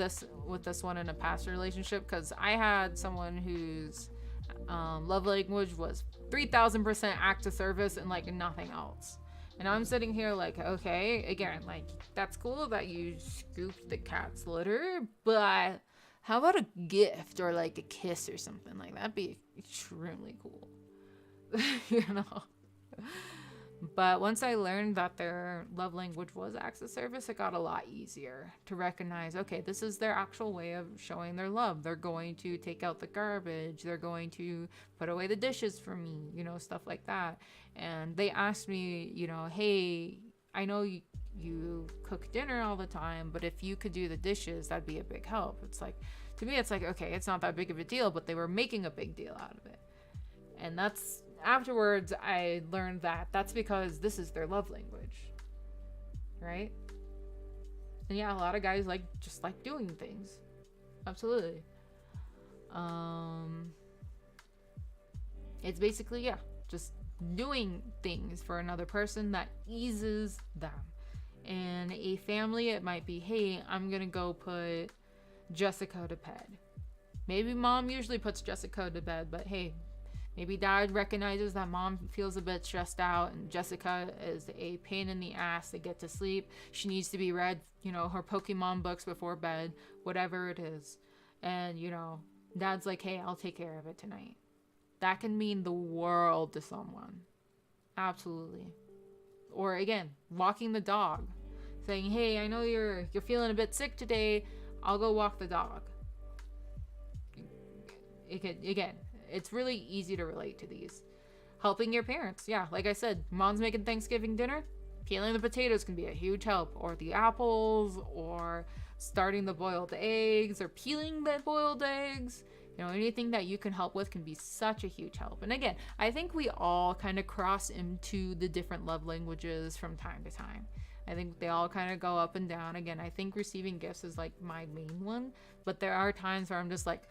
with this one in a past relationship because I had someone whose love language was 3000% act of service and like nothing else. And I'm sitting here like, okay, again, like that's cool that you scooped the cat's litter, but how about a gift or like a kiss or something like that? That'd be extremely cool. You know? But once I learned that their love language was acts of service, it got a lot easier to recognize, okay, this is their actual way of showing their love. They're going to take out the garbage. They're going to put away the dishes for me, you know, stuff like that. And they asked me, you know, hey, I know you cook dinner all the time, but if you could do the dishes, that'd be a big help. It's like, to me, it's like, okay, it's not that big of a deal, but they were making a big deal out of it. And that's, afterwards, I learned that that's because this is their love language, right? And yeah, a lot of guys just like doing things. Absolutely. It's basically, yeah, just doing things for another person that eases them. And a family, it might be, hey, I'm gonna go put Jessica to bed. Maybe mom usually puts Jessica to bed, but hey, maybe dad recognizes that mom feels a bit stressed out and Jessica is a pain in the ass to get to sleep. She needs to be read, you know, her Pokemon books before bed, whatever it is. And, you know, dad's like, hey, I'll take care of it tonight. That can mean the world to someone. Absolutely. Or again, walking the dog. Saying, hey, I know you're feeling a bit sick today. I'll go walk the dog. Again, it's really easy to relate to these. Helping your parents. Yeah, like I said, mom's making Thanksgiving dinner. Peeling the potatoes can be a huge help. Or the apples. Or starting the boiled eggs. Or peeling the boiled eggs. You know, anything that you can help with can be such a huge help. And again, I think we all kind of cross into the different love languages from time to time. I think they all kind of go up and down. Again, I think receiving gifts is like my main one. But there are times where I'm just like,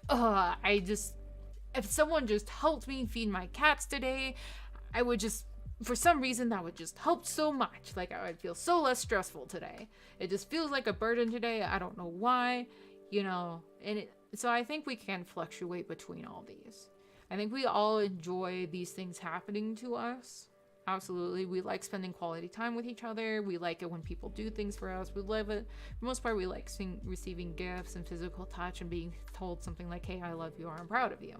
if someone just helped me feed my cats today, I would just, for some reason, that would just help so much. Like, I would feel so less stressful today. It just feels like a burden today. I don't know why, you know. So I think we can fluctuate between all these. I think we all enjoy these things happening to us. Absolutely. We like spending quality time with each other. We like it when people do things for us. We love it. For the most part, we like receiving gifts and physical touch and being told something like, hey, I love you or I'm proud of you.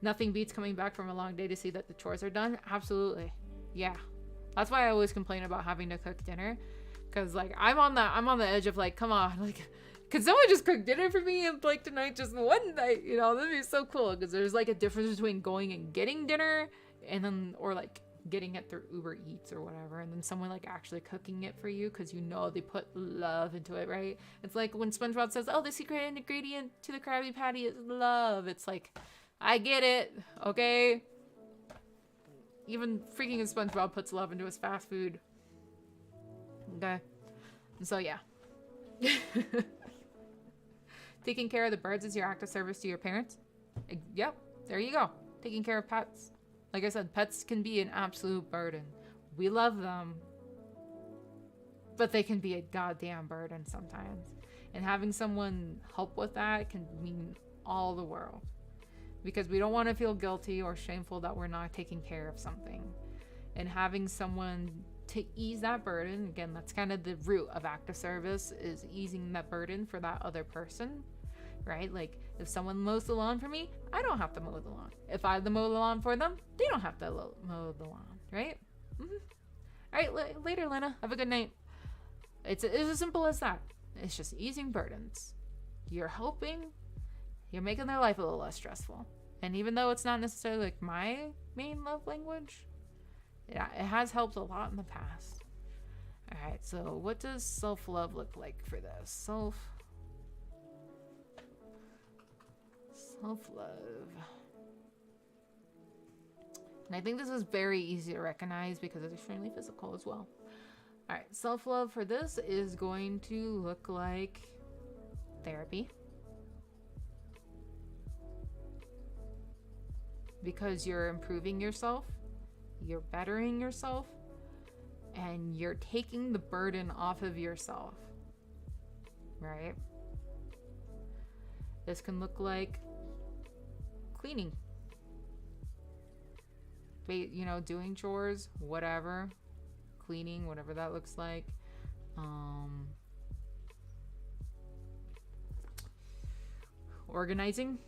Nothing beats coming back from a long day to see that the chores are done. Absolutely. Yeah. That's why I always complain about having to cook dinner. Because, like, I'm on the edge of, like, come on. Like, could someone just cook dinner for me and, like, tonight, just one night? You know, that'd be so cool. Because there's, like, a difference between going and getting dinner and then, or, like, getting it through Uber Eats or whatever. And then someone, like, actually cooking it for you because you know they put love into it, right? It's like when SpongeBob says, oh, the secret ingredient to the Krabby Patty is love. It's like, I get it, okay? Even freaking SpongeBob puts love into his fast food. Okay. So, yeah. Taking care of the birds is your act of service to your parents? Yep, there you go. Taking care of pets. Like I said, pets can be an absolute burden. We love them, but they can be a goddamn burden sometimes. And having someone help with that can mean all the world. Because we don't want to feel guilty or shameful that we're not taking care of something. And having someone to ease that burden, again, that's kind of the root of active service, is easing that burden for that other person, right? Like, if someone mows the lawn for me, I don't have to mow the lawn. If I mow the lawn for them, they don't have to mow the lawn, right? Mm-hmm. All right, later, Lena. Have a good night. It's as simple as that. It's just easing burdens. You're helping. You're making their life a little less stressful. And even though it's not necessarily like my main love language, it has helped a lot in the past. All right, so what does self-love look like for this? Self-love. And I think this is very easy to recognize because it's extremely physical as well. All right, self-love for this is going to look like therapy. Because you're improving yourself, you're bettering yourself, and you're taking the burden off of yourself, right? This can look like cleaning, you know, doing chores, whatever, cleaning, whatever that looks like. Organizing.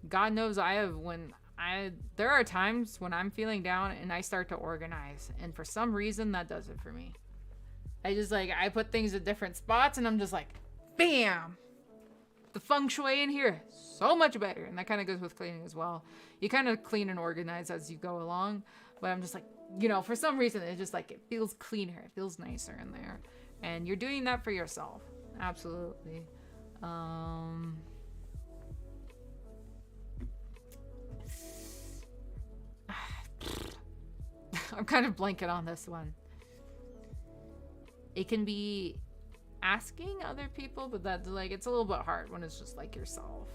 God knows when there are times when I'm feeling down and I start to organize, and for some reason that does it for me. I just like, I put things at different spots and I'm just like, bam! The feng shui in here, so much better. And that kind of goes with cleaning as well. You kind of clean and organize as you go along, but I'm just like, you know, for some reason it's just like, it feels cleaner, it feels nicer in there. And you're doing that for yourself. Absolutely. I'm kind of blanking on this one. It can be asking other people, but that's like, it's a little bit hard when it's just like yourself.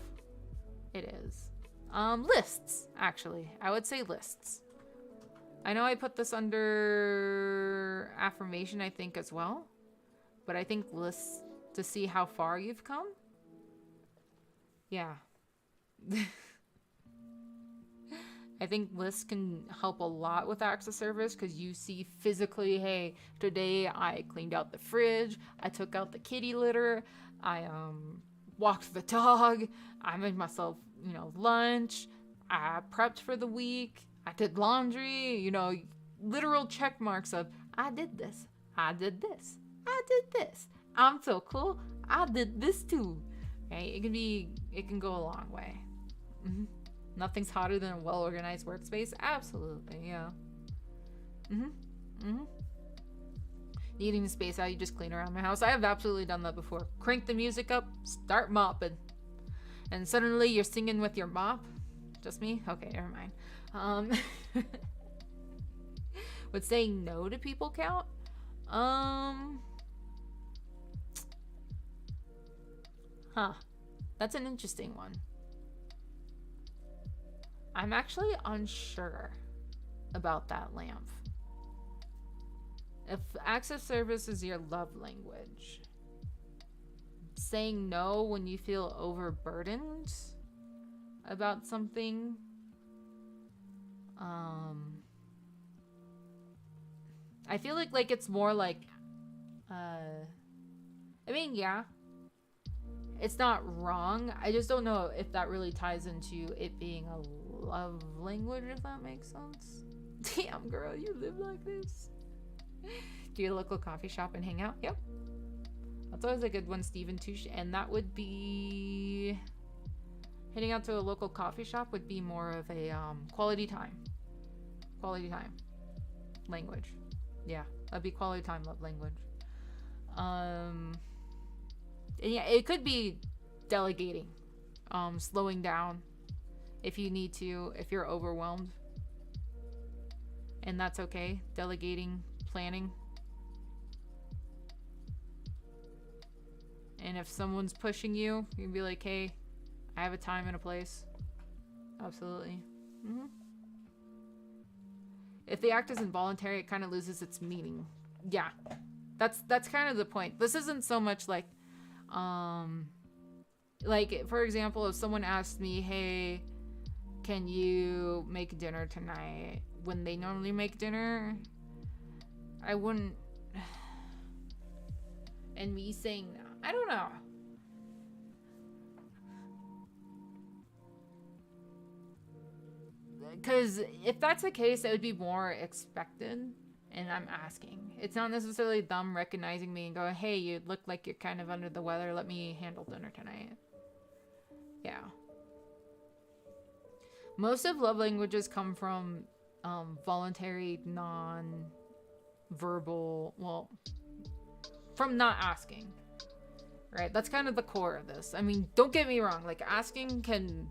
It is. Lists, actually. I would say lists. I know I put this under affirmation, I think, as well. But I think lists to see how far you've come. Yeah. I think lists can help a lot with acts of service because you see physically, hey, today I cleaned out the fridge, I took out the kitty litter, I walked the dog, I made myself, you know, lunch, I prepped for the week, I did laundry, you know, literal check marks of I did this, I did this, I did this, I'm so cool, I did this too. Okay, it can go a long way. Mm-hmm. Nothing's hotter than a well-organized workspace. Absolutely, yeah. Needing the space out, you just clean around my house. I have absolutely done that before. Crank the music up, start mopping. And suddenly you're singing with your mop. Just me? Okay, never mind. Would saying no to people count? That's an interesting one. I'm actually unsure about that, Lamp. If acts of service is your love language, saying no when you feel overburdened about something, I feel like it's more like, I mean, yeah, it's not wrong. I just don't know if that really ties into it being a love language, if that makes sense. Damn, girl, you live like this. Do you go to a local coffee shop and hang out? Yep. That's always a good one, Stephen Touche. And that would be... Heading out to a local coffee shop would be more of a quality time. Quality time. Language. Yeah, that'd be quality time, love language. And yeah, it could be delegating. Slowing down if you need to, if you're overwhelmed. And that's okay. Delegating, planning. And if someone's pushing you, you can be like, hey, I have a time and a place. Absolutely. If the act is involuntary, it kind of loses its meaning. Yeah. That's kind of the point. This isn't so much like, for example, if someone asked me, hey, can you make dinner tonight? When they normally make dinner, I wouldn't. And me saying no, I don't know. Because if that's the case, it would be more expected. And I'm asking. It's not necessarily them recognizing me and going, hey, you look like you're kind of under the weather. Let me handle dinner tonight. Yeah. Most of love languages come from voluntary, non-verbal, well, from not asking. Right? That's kind of the core of this. I mean, don't get me wrong. Like, asking can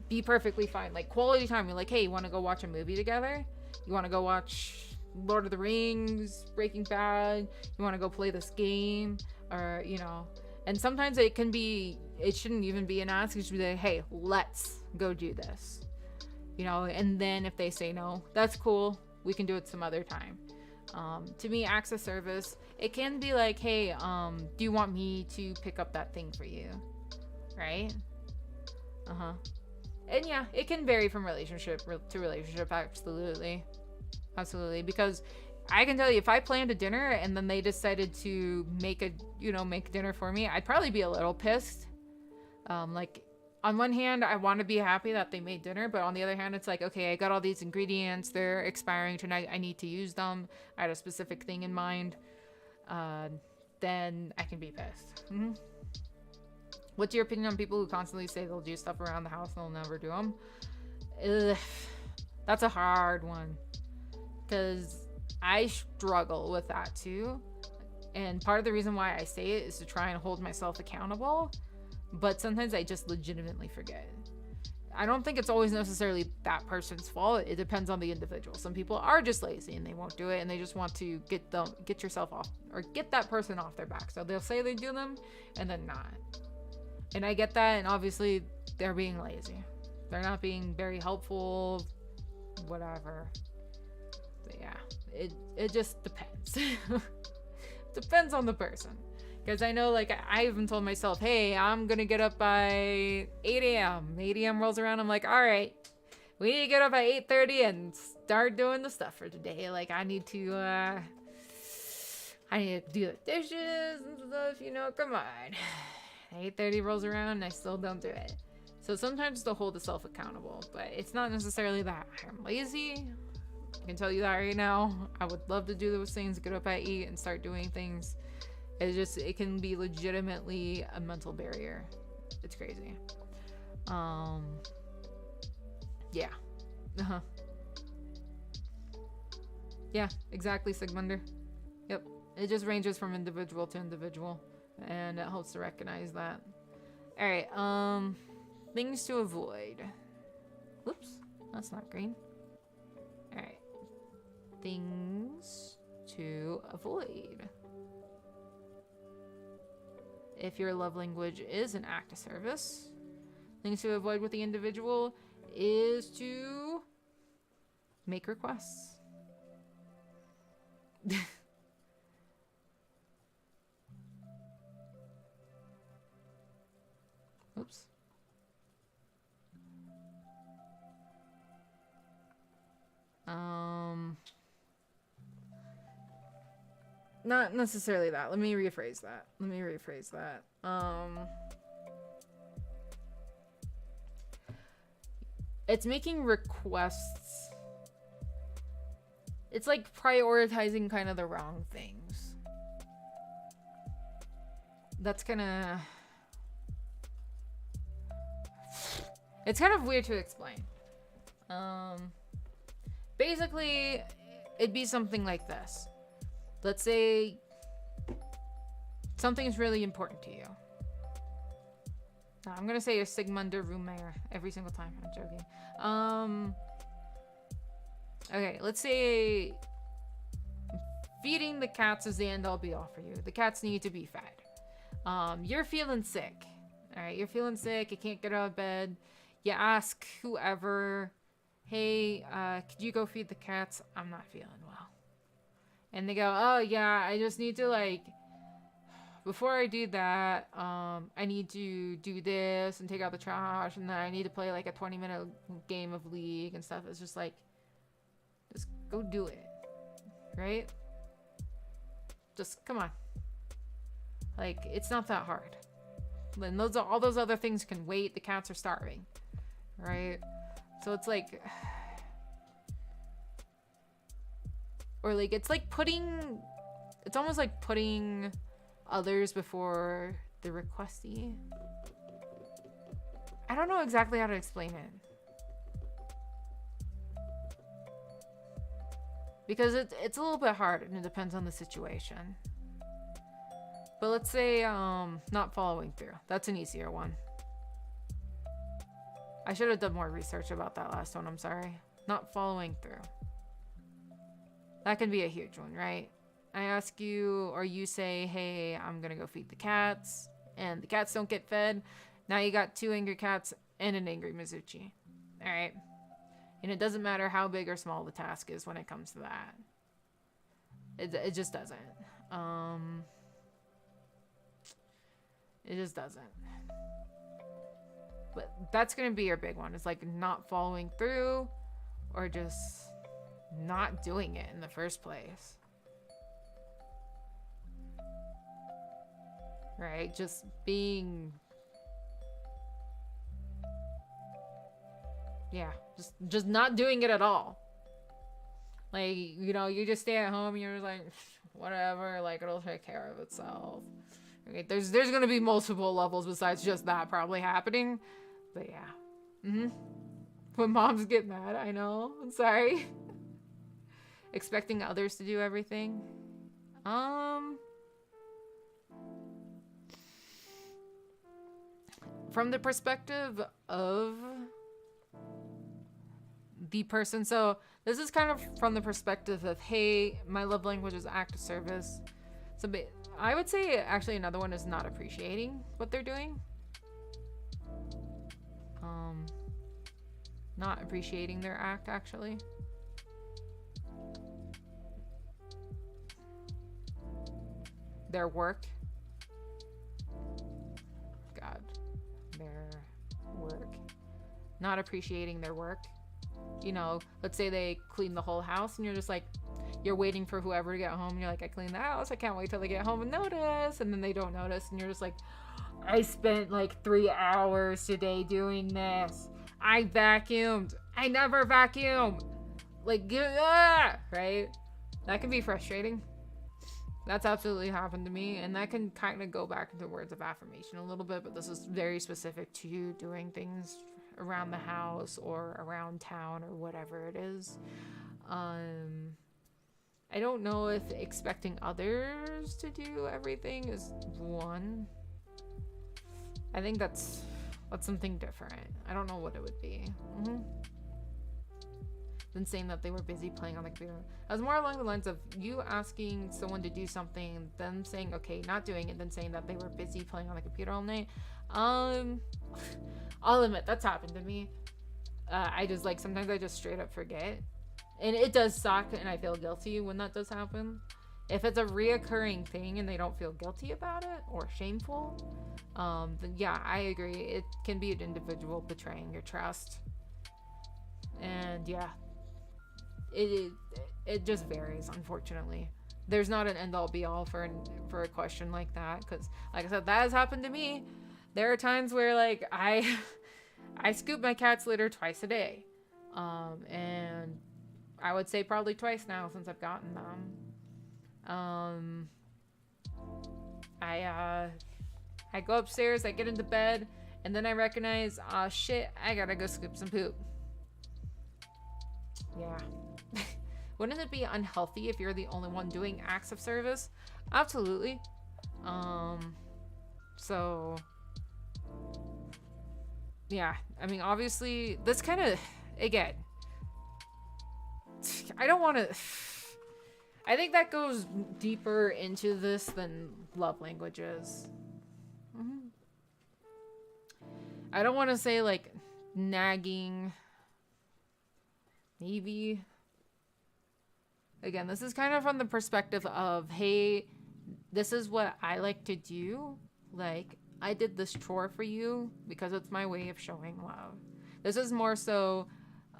be perfectly fine. Like, quality time. You're like, hey, you want to go watch a movie together? You want to go watch Lord of the Rings, Breaking Bad? You want to go play this game? Or, you know. And sometimes it can be, it shouldn't even be an ask. It should be like, hey, let's go do this. You know, and then if they say no, that's cool. We can do it some other time. To me, acts of service, it can be like, hey, do you want me to pick up that thing for you? Right? And yeah, it can vary from relationship to relationship, absolutely. Absolutely. Because I can tell you, if I planned a dinner and then they decided to make dinner for me, I'd probably be a little pissed. Like, on one hand, I want to be happy that they made dinner, but on the other hand, it's like, okay, I got all these ingredients, they're expiring tonight, I need to use them, I had a specific thing in mind, then I can be pissed. What's your opinion on people who constantly say they'll do stuff around the house and they'll never do them? Ugh, that's a hard one, because I struggle with that too, and part of the reason why I say it is to try and hold myself accountable. But sometimes I just legitimately forget. I don't think it's always necessarily that person's fault. It depends on the individual. Some people are just lazy and they won't do it, and they just want to get yourself off, or get that person off their back. So they'll say they do them and then not. And I get that, and obviously they're being lazy. They're not being very helpful, whatever. But yeah, it just depends. Depends on the person. Because I know, like, I even told myself, hey, I'm going to get up by 8 a.m. 8 a.m. rolls around. I'm like, all right, we need to get up at 8:30 and start doing the stuff for today. Like, I need to do the dishes and stuff, you know, come on. 8:30 rolls around and I still don't do it. So sometimes to hold yourself accountable, but it's not necessarily that I'm lazy. I can tell you that right now. I would love to do those things, get up at 8 and start doing things. It can be legitimately a mental barrier. It's crazy. Yeah. Yeah, exactly, Sigmunder. Yep. It just ranges from individual to individual, and it helps to recognize that. Alright, things to avoid. Whoops, that's not green. Alright. Things to avoid. If your love language is an act of service, things to avoid with the individual is to make requests. Oops. Not necessarily that. Let me rephrase that. It's making requests. It's like prioritizing kind of the wrong things. That's kinda... It's kind of weird to explain. Basically, it'd be something like this. Let's say something's really important to you. I'm gonna say a Sigmunder Rumayer every single time. I'm joking. Okay, let's say feeding the cats is the end all be all for you. The cats need to be fed. You're feeling sick. Alright, you're feeling sick, you can't get out of bed. You ask whoever, hey, could you go feed the cats? I'm not feeling well. And they go, oh yeah, I just need to, like, before I do that, I need to do this and take out the trash, and then I need to play like a 20-minute game of League and stuff. It's just like, just go do it, right? Just come on. Like, it's not that hard. And all those other things can wait. The cats are starving, right? So it's like, or like, it's almost like putting others before the requestee. I don't know exactly how to explain it, because it's a little bit hard and it depends on the situation. But let's say not following through. That's an easier one. I should have done more research about that last one. I'm sorry. Not following through. That can be a huge one, right? I ask you, or you say, hey, I'm gonna go feed the cats, and the cats don't get fed. Now you got 2 angry cats and an angry Mizuchi. Alright? And it doesn't matter how big or small the task is when it comes to that. It just doesn't. It just doesn't. But that's gonna be your big one. It's like not following through, or just not doing it in the first place. Right? Just being Yeah, just not doing it at all. Like, you know, you just stay at home and you're just like, whatever, like, it'll take care of itself. Okay, there's gonna be multiple levels besides just that probably happening. But yeah. When moms get mad, I know. I'm sorry. Expecting others to do everything. From the perspective of the person, so this is kind of from the perspective of, hey, my love language is act of service. So I would say actually another one is not appreciating what they're doing. Not appreciating their act, actually. Their work. God. Their work. Not appreciating their work. You know, let's say they clean the whole house and you're just like, you're waiting for whoever to get home and you're like, I cleaned the house, I can't wait till they get home and notice. And then they don't notice and you're just like, I spent like 3 hours today doing this. I vacuumed. I never vacuum. Like, right? That can be frustrating. That's absolutely happened to me. And that can kind of go back into words of affirmation a little bit, but this is very specific to you doing things around the house or around town or whatever it is. I don't know if expecting others to do everything is one. I think that's something different. I don't know what it would be. Than saying that they were busy playing on the computer. I was more along the lines of you asking someone to do something, them saying, okay, not doing it, then saying that they were busy playing on the computer all night. I'll admit, that's happened to me. I just, like, sometimes I just straight up forget. And it does suck, and I feel guilty when that does happen. If it's a reoccurring thing and they don't feel guilty about it or shameful, then yeah, I agree. It can be an individual betraying your trust. And yeah, it just varies, unfortunately. There's not an end-all be-all for a question like that, because like I said, that has happened to me. There are times where, like, I scoop my cat's litter twice a day, and I would say probably twice now since I've gotten them. I go upstairs, I get into bed, and then I recognize, shit, I gotta go scoop some poop. Yeah. Wouldn't it be unhealthy if you're the only one doing acts of service? Absolutely. So yeah, I mean, obviously this kind of, again, I don't want to, I think that goes deeper into this than love languages. I don't want to say, like, nagging. Maybe. Again, this is kind of from the perspective of, hey, this is what I like to do. Like, I did this chore for you because it's my way of showing love. This is more so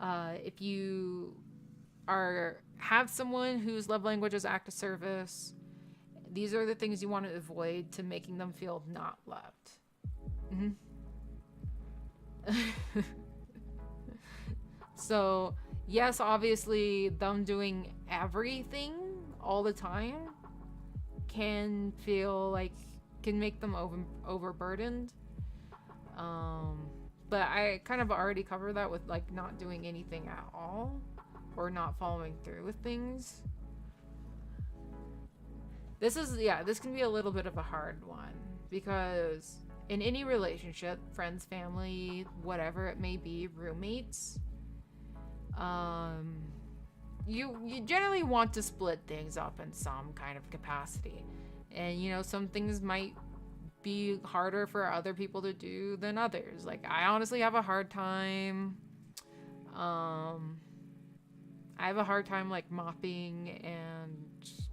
if you have someone whose love language is act of service, these are the things you want to avoid to making them feel not loved. So, yes, obviously, them doing everything all the time can feel like, can make them overburdened. But I kind of already covered that with, like, not doing anything at all or not following through with things. This can be a little bit of a hard one because in any relationship, friends, family, whatever it may be, roommates, you generally want to split things up in some kind of capacity. And, you know, some things might be harder for other people to do than others. Like, I honestly have a hard time, like, mopping, and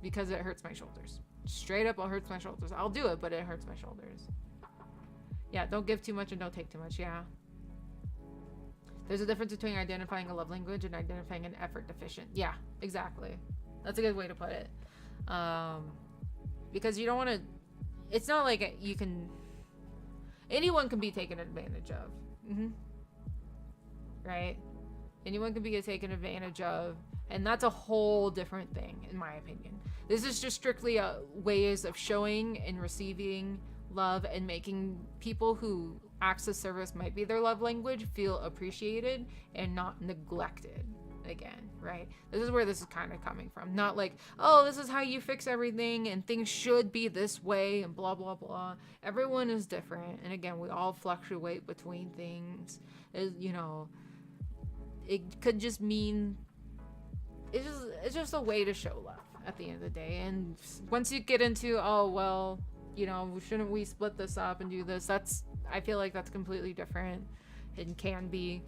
because it hurts my shoulders. Straight up, it hurts my shoulders. I'll do it, but it hurts my shoulders. Yeah, don't give too much and don't take too much, yeah. There's a difference between identifying a love language and identifying an effort deficient. Yeah, exactly. That's a good way to put it. Because you don't want to... It's not like you can... Anyone can be taken advantage of. Right? Anyone can be taken advantage of, and that's a whole different thing, in my opinion. This is just strictly ways of showing and receiving love and making people who acts of service might be their love language feel appreciated and not neglected. Again, right? This is where this is kind of coming from. Not like, oh, this is how you fix everything and things should be this way and blah blah blah. Everyone is different, and again, we all fluctuate between things. You know, it could just mean it's just a way to show love at the end of the day. And once you get into, oh well, you know, shouldn't we split this up and do this, I feel like that's completely different. It can be,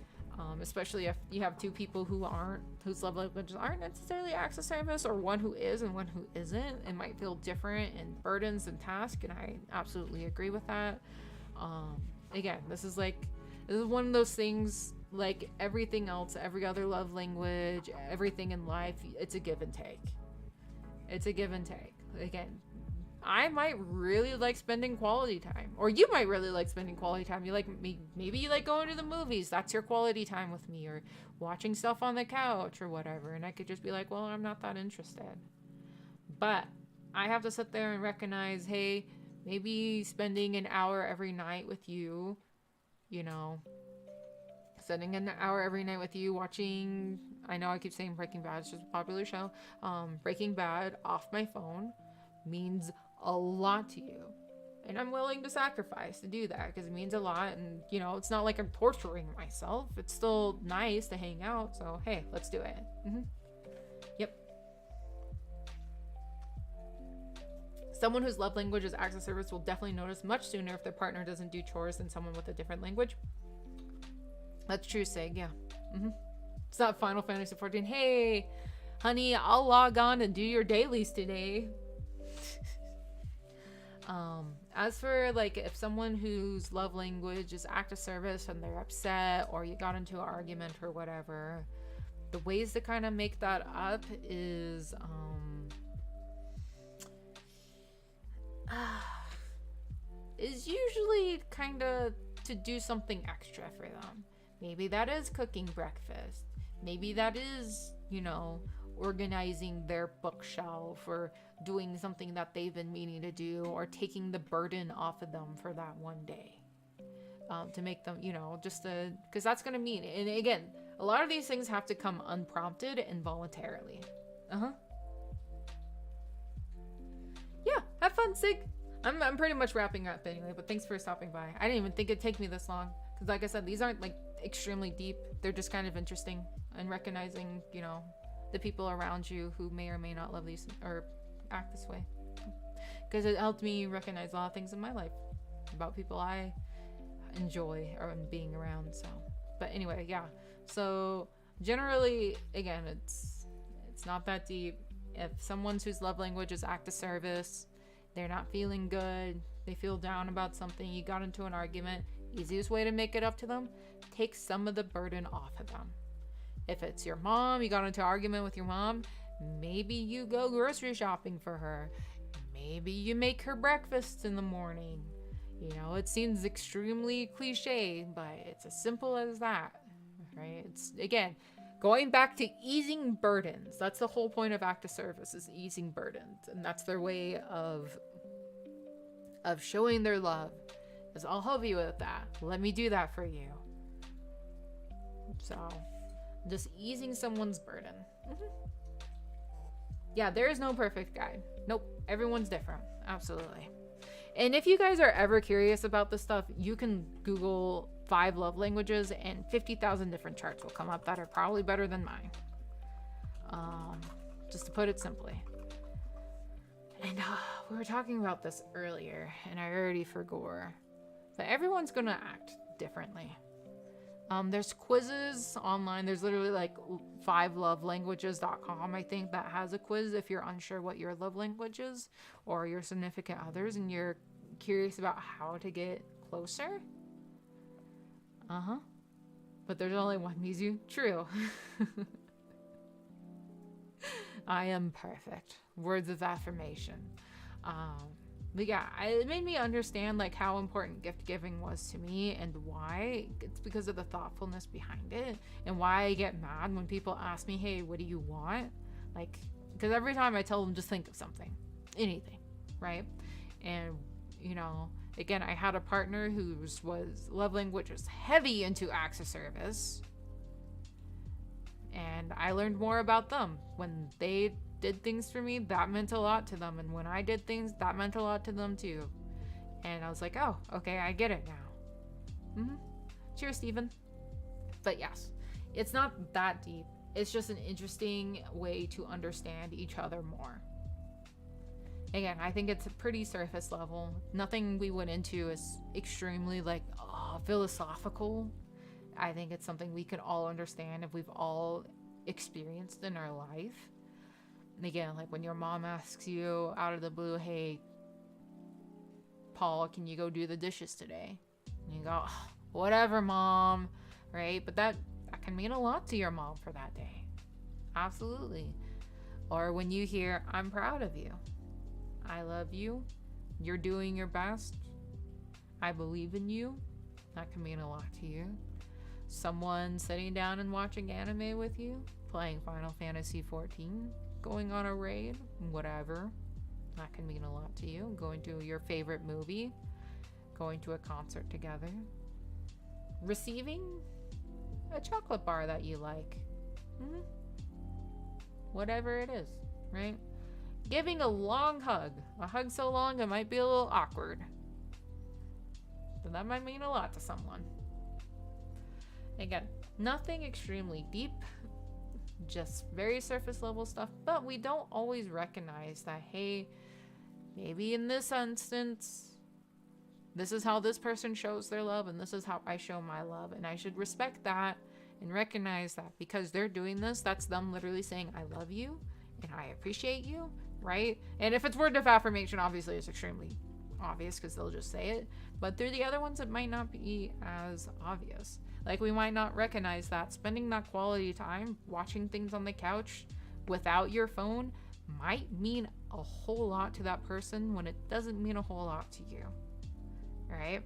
especially if you have two people whose love languages aren't necessarily acts of service, or one who is and one who isn't. It might feel different in burdens and tasks, and I absolutely agree with that. Again, this is one of those things, like everything else, every other love language, everything in life, it's a give and take. It's a give and take. Again, I might really like spending quality time, or you might really like spending quality time. You like maybe you like going to the movies. That's your quality time with me, or watching stuff on the couch or whatever. And I could just be like, well, I'm not that interested. But I have to sit there and recognize, hey, maybe spending an hour every night with you, you know, spending an hour every night with you watching, I know I keep saying Breaking Bad, it's just a popular show, Breaking Bad off my phone means a lot to you, and I'm willing to sacrifice to do that because it means a lot. And you know, it's not like I'm torturing myself. It's still nice to hang out, so hey, let's do it. Yep. Someone whose love language is acts of service will definitely notice much sooner if their partner doesn't do chores than someone with a different language. That's true, Sig. Yeah. It's not Final Fantasy 14. Hey honey, I'll log on and do your dailies today. As for like, if someone whose love language is act of service and they're upset, or you got into an argument or whatever, the ways to kind of make that up is usually kind of to do something extra for them. Maybe that is cooking breakfast. Maybe that is, you know, organizing their bookshelf, or doing something that they've been meaning to do, or taking the burden off of them for that one day, to make them, you know, just because that's gonna mean, and again, a lot of these things have to come unprompted and voluntarily. Yeah, have fun, Sig. I'm pretty much wrapping up anyway, but thanks for stopping by. I didn't even think it'd take me this long, because like I said, these aren't like extremely deep. They're just kind of interesting, and recognizing, you know, the people around you who may or may not love these or act this way, because it helped me recognize a lot of things in my life about people I enjoy or being around. So, but anyway, yeah, so generally, again, it's not that deep. If someone whose love language is act of service, they're not feeling good, they feel down about something, you got into an argument, easiest way to make it up to them, take some of the burden off of them. If it's your mom, you got into an argument with your mom, maybe you go grocery shopping for her. Maybe you make her breakfast in the morning. You know, it seems extremely cliche, but it's as simple as that, right? It's, again, going back to easing burdens. That's the whole point of act of service, is easing burdens. And that's their way of showing their love, is I'll help you with that. Let me do that for you. So, just easing someone's burden. Yeah, there is no perfect guide. Nope, everyone's different. Absolutely. And if you guys are ever curious about this stuff, you can Google 5 love languages and 50,000 different charts will come up that are probably better than mine. Just to put it simply. And we were talking about this earlier, and I already forgot. But everyone's gonna act differently. There's quizzes online. There's literally like 5lovelanguages.com, I think, that has a quiz if you're unsure what your love language is, or your significant others, and you're curious about how to get closer. But there's only one Mizu. True. I am perfect. Words of affirmation. But yeah, it made me understand like how important gift giving was to me and why. It's because of the thoughtfulness behind it, and why I get mad when people ask me, hey, what do you want? Like, because every time I tell them, just think of something, anything, right? And, you know, again, I had a partner whose love language was heavy into acts of service. And I learned more about them. When they did things for me, that meant a lot to them. And when I did things, that meant a lot to them too. And I was like, oh, okay, I get it now. Cheers, Steven. But yes, it's not that deep. It's just an interesting way to understand each other more. Again, I think it's a pretty surface level. Nothing we went into is extremely philosophical. I think it's something we can all understand if we've all experienced in our life. And again, like when your mom asks you out of the blue, hey, Paul, can you go do the dishes today? And you go, oh, whatever, Mom, right? But that can mean a lot to your mom for that day. Absolutely. Or when you hear, I'm proud of you. I love you. You're doing your best. I believe in you. That can mean a lot to you. Someone sitting down and watching anime with you, playing Final Fantasy XIV, going on a raid, whatever. That can mean a lot to you. Going to your favorite movie, going to a concert together, receiving a chocolate bar that you like. Whatever it is, right? Giving a long hug. A hug so long it might be a little awkward. But that might mean a lot to someone. Again, nothing extremely deep, just very surface level stuff, but we don't always recognize that, hey, maybe in this instance, this is how this person shows their love, and this is how I show my love, and I should respect that and recognize that because they're doing this, that's them literally saying, I love you, and I appreciate you, right? And if it's word of affirmation, obviously it's extremely obvious because they'll just say it, but through the other ones, it might not be as obvious. Like, we might not recognize that spending that quality time watching things on the couch without your phone might mean a whole lot to that person when it doesn't mean a whole lot to you. Right?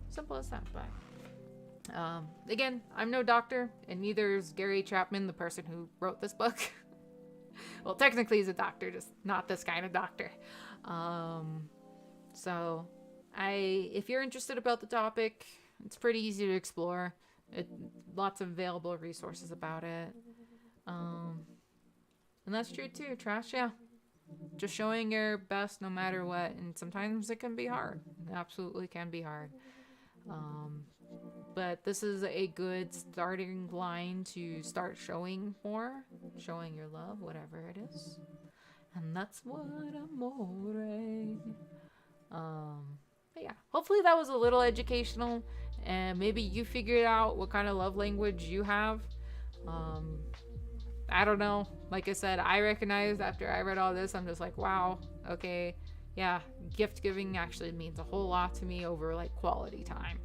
Simple as that. But again, I'm no doctor, and neither is Gary Chapman, the person who wrote this book. Well, technically he's a doctor, just not this kind of doctor. So if you're interested about the topic, it's pretty easy to explore. Lots of available resources about it. And that's true too. Trash, yeah. Just showing your best no matter what. And sometimes it can be hard. It absolutely can be hard. But this is a good starting line to start showing more. Showing your love, whatever it is. And that's what amore. But yeah, hopefully that was a little educational, and maybe you figured out what kind of love language you have. I don't know. Like I said, I recognized after I read all this, I'm just like, wow, okay, yeah, gift giving actually means a whole lot to me over like quality time.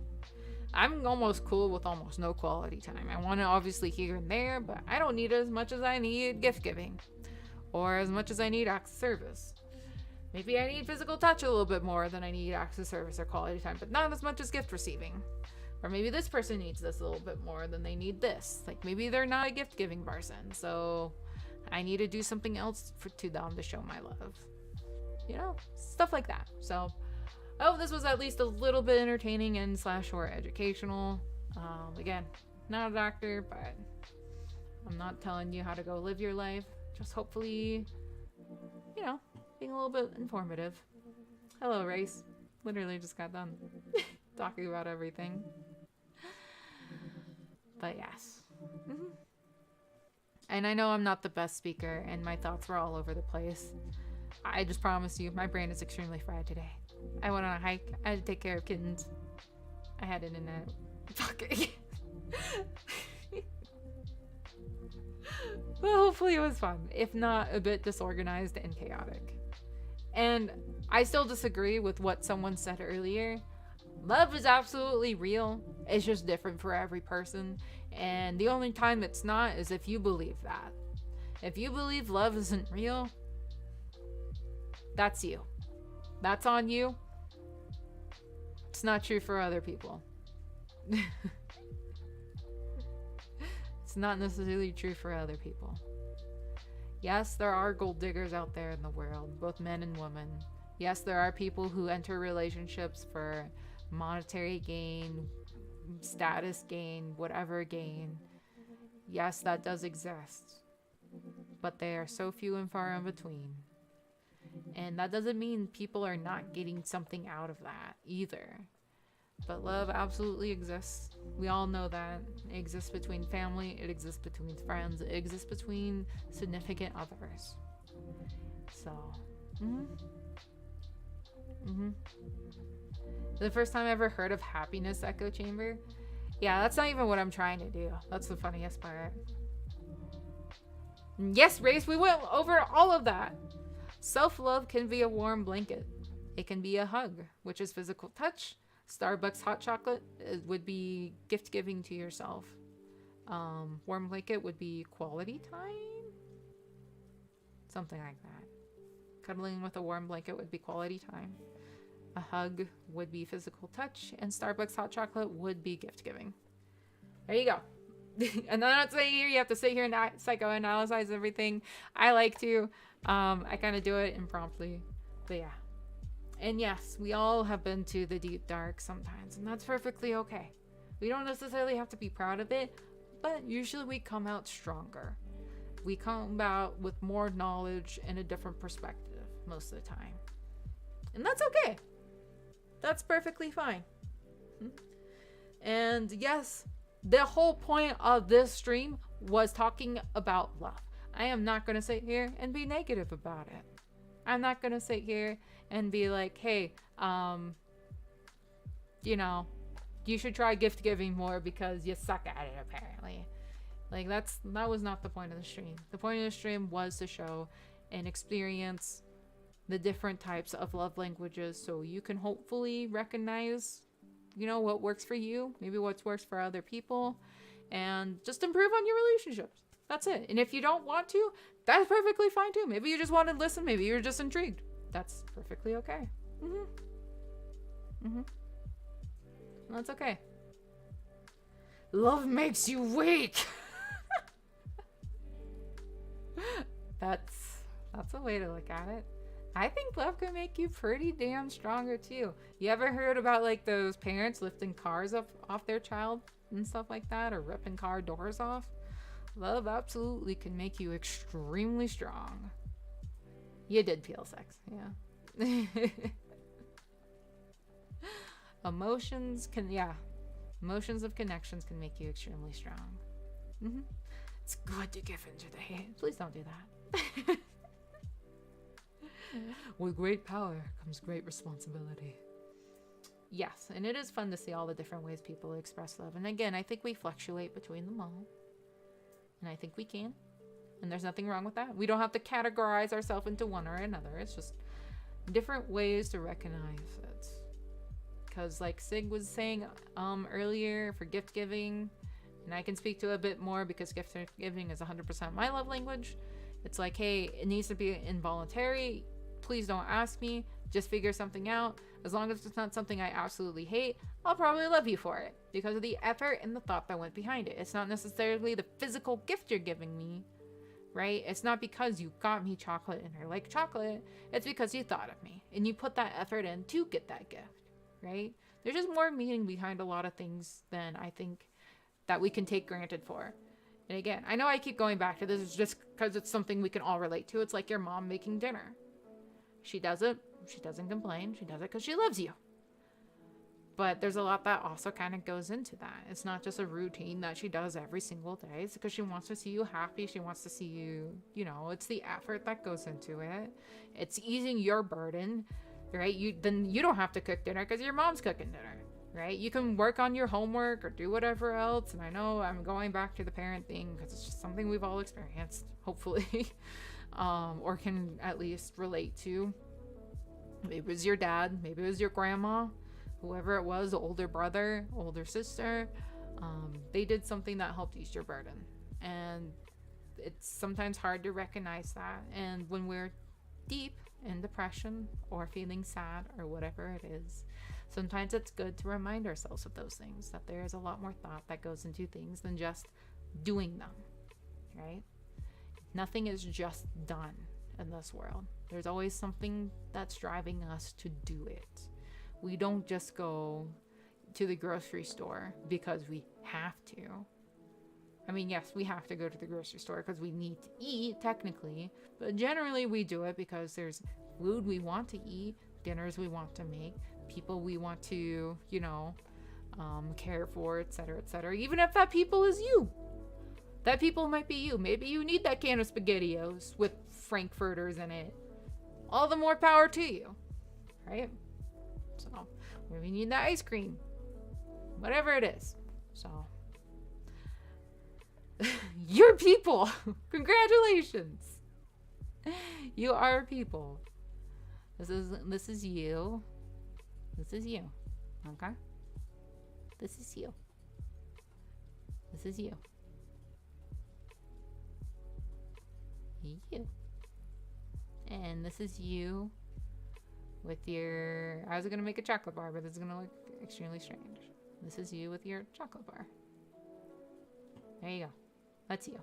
I'm almost cool with almost no quality time. I want it obviously here and there, but I don't need as much as I need gift giving, or as much as I need acts of service. Maybe I need physical touch a little bit more than I need acts of service or quality time, but not as much as gift receiving. Or maybe this person needs this a little bit more than they need this. Like maybe they're not a gift giving person, so I need to do something else to them to show my love. You know, stuff like that. So I hope this was at least a little bit entertaining and / or educational. Again, not a doctor, but I'm not telling you how to go live your life. Just hopefully, you know, being a little bit informative. Hello, Race. Literally just got done talking about everything. But yes. And I know I'm not the best speaker, and my thoughts were all over the place. I just promise you, my brain is extremely fried today. I went on a hike. I had to take care of kittens. I had internet. Fucking. But hopefully it was fun. If not, a bit disorganized and chaotic. And I still disagree with what someone said earlier. Love is absolutely real. It's just different for every person. And the only time it's not is if you believe that. If you believe love isn't real, that's you. That's on you. It's not true for other people. It's not necessarily true for other people. Yes, there are gold diggers out there in the world, both men and women. Yes, there are people who enter relationships for monetary gain, status gain, whatever gain. Yes, that does exist. But they are so few and far in between. And that doesn't mean people are not getting something out of that either. But love absolutely exists. We all know that. It exists between family, it exists between friends, it exists between significant others. So, the first time I ever heard of happiness echo chamber, yeah, that's not even what I'm trying to do. That's the funniest part. Yes, Race, we went over all of that. Self-love can be a warm blanket. It can be a hug, which is physical touch. Starbucks hot chocolate would be gift giving to yourself. Warm blanket would be quality time. Something like that. Cuddling with a warm blanket would be quality time. A hug would be physical touch. And Starbucks hot chocolate would be gift giving. There you go. And I'm not saying here you have to sit here and psychoanalyze everything. I like to. I kind of do it impromptu. But yeah. And yes, we all have been to the deep dark sometimes, and that's perfectly okay. We don't necessarily have to be proud of it, but usually we come out stronger. We come out with more knowledge and a different perspective most of the time. And that's okay. That's perfectly fine. And yes, the whole point of this stream was talking about love. I am not going to sit here and be negative about it. I'm not going to sit here and be like, hey, you should try gift giving more because you suck at it apparently. Like that was not the point of the stream. The point of the stream was to show and experience the different types of love languages so you can hopefully recognize, what works for you, maybe what works for other people, and just improve on your relationships. That's it. And if you don't want to, that's perfectly fine too. Maybe you just want to listen. Maybe you're just intrigued. That's perfectly okay. That's okay. Love makes you weak. That's a way to look at it. I think love can make you pretty damn stronger too. You ever heard about like those parents lifting cars off their child and stuff like that, or ripping car doors off? Love absolutely can make you extremely strong. You did feel sex, yeah. Emotions of connections can make you extremely strong. It's good to give into the hate. Please don't do that. With great power comes great responsibility. Yes, and it is fun to see all the different ways people express love. And again, I think we fluctuate between them all. And I think we can. And there's nothing wrong with that. We don't have to categorize ourselves into one or another. It's just different ways to recognize it. Because like Sig was saying earlier, for gift giving, and I can speak to it a bit more because gift giving is 100% my love language. It's like, hey, it needs to be involuntary. Please don't ask me. Just figure something out. As long as it's not something I absolutely hate, I'll probably love you for it because of the effort and the thought that went behind it. It's not necessarily the physical gift you're giving me, right? It's not because you got me chocolate and I like chocolate. It's because you thought of me and you put that effort in to get that gift, right? There's just more meaning behind a lot of things than I think that we can take granted for. And again, I know I keep going back to this just because it's something we can all relate to. It's like your mom making dinner. She does it. She doesn't complain. She does it because she loves you. But there's a lot that also kind of goes into that. It's not just a routine that she does every single day. It's because she wants to see you happy. She wants to see you, it's the effort that goes into it. It's easing your burden, right? Then you don't have to cook dinner because your mom's cooking dinner, right? You can work on your homework or do whatever else. And I know I'm going back to the parent thing because it's just something we've all experienced, hopefully, or can at least relate to. Maybe it was your dad, maybe it was your grandma, whoever it was, older brother, older sister. They did something that helped ease your burden. And it's sometimes hard to recognize that. And when we're deep in depression or feeling sad or whatever it is, sometimes it's good to remind ourselves of those things, that there is a lot more thought that goes into things than just doing them, right? Nothing is just done in this world. There's always something that's driving us to do it. We don't just go to the grocery store because we have to. I mean, yes, we have to go to the grocery store because we need to eat, technically, but generally we do it because there's food we want to eat, dinners we want to make, people we want to, care for, etc., etc. Even if that people is you. That people might be you. Maybe you need that can of SpaghettiOs with Frankfurters in it. All the more power to you, right? So, maybe you need that ice cream. Whatever it is. So, you're people. Congratulations. You are people. This is you. This is you. Okay? This is you. This is you. You. And this is you with your... I was going to make a chocolate bar, but it's going to look extremely strange. This is you with your chocolate bar. There you go. That's you.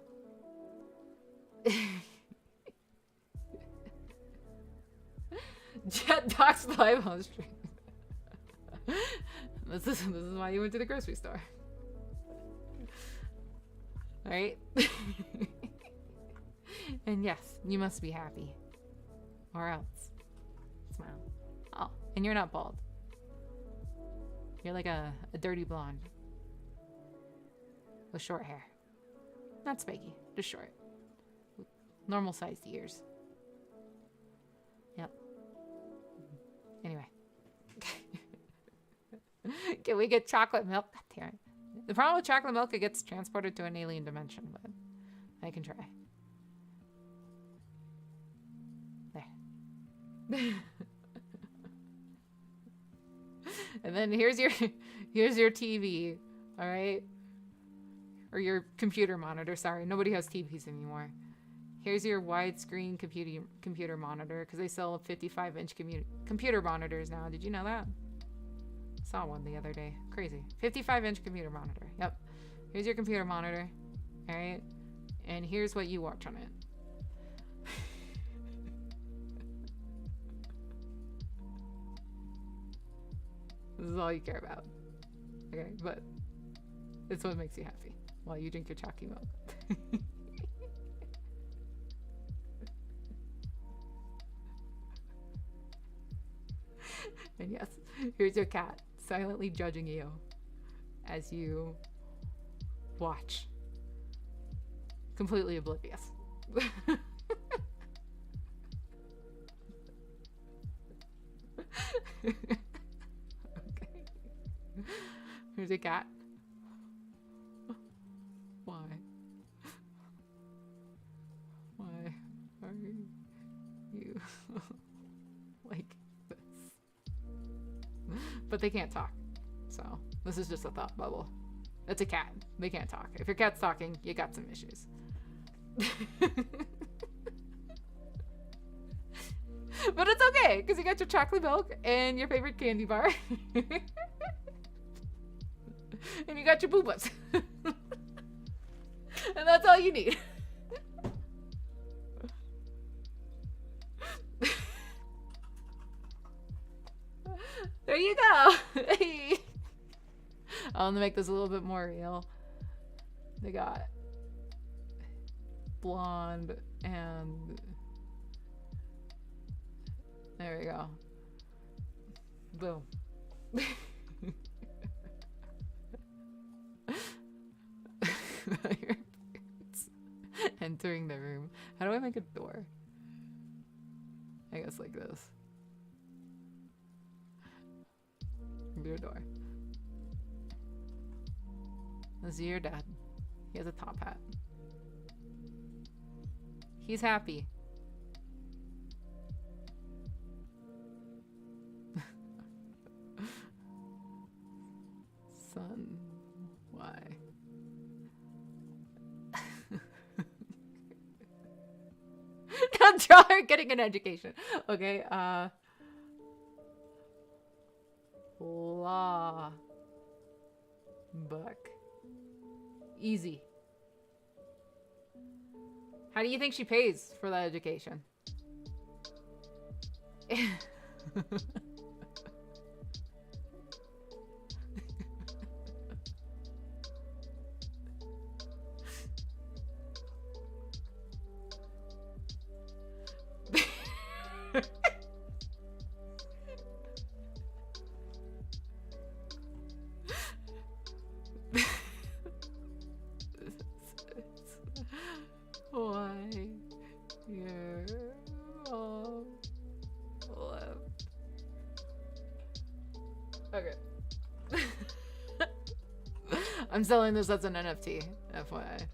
Jet Docs live on stream. This is why you went to the grocery store. Right? And yes, you must be happy. Or else. Smile. Oh, and you're not bald. You're like a dirty blonde. With short hair. Not spiky, just short. Normal sized ears. Yep. Anyway. Can we get chocolate milk? God damn it. The problem with chocolate milk, it gets transported to an alien dimension, but I can try. There. And then here's your TV, all right? Or your computer monitor. Sorry, nobody has TVs anymore. Here's your widescreen computer monitor, because they sell 55-inch computer monitors now. Did you know that? Saw one the other day. Crazy. 55-inch computer monitor. Yep. Here's your computer monitor. All right? And here's what you watch on it. This is all you care about. Okay, but it's what makes you happy while you drink your chalky milk. And yes, here's your cat silently judging you as you watch. Completely oblivious. Okay. Here's a cat. Why? Why are you like this? But they can't talk. So this is just a thought bubble. It's a cat. They can't talk. If your cat's talking, you got some issues. But it's okay, because you got your chocolate milk and your favorite candy bar. And you got your boobas. And that's all you need. There you go. Hey. I want to make this a little bit more real. They got blonde and there we go. Boom. Entering the room. How do I make a door? I guess like this. Your door. This is your dad. He has a top hat. He's happy. Son, why? Draw her getting an education. Okay, law book. Easy. How do you think she pays for that education? Why you're all left. Okay. I'm selling this as an NFT, FYI.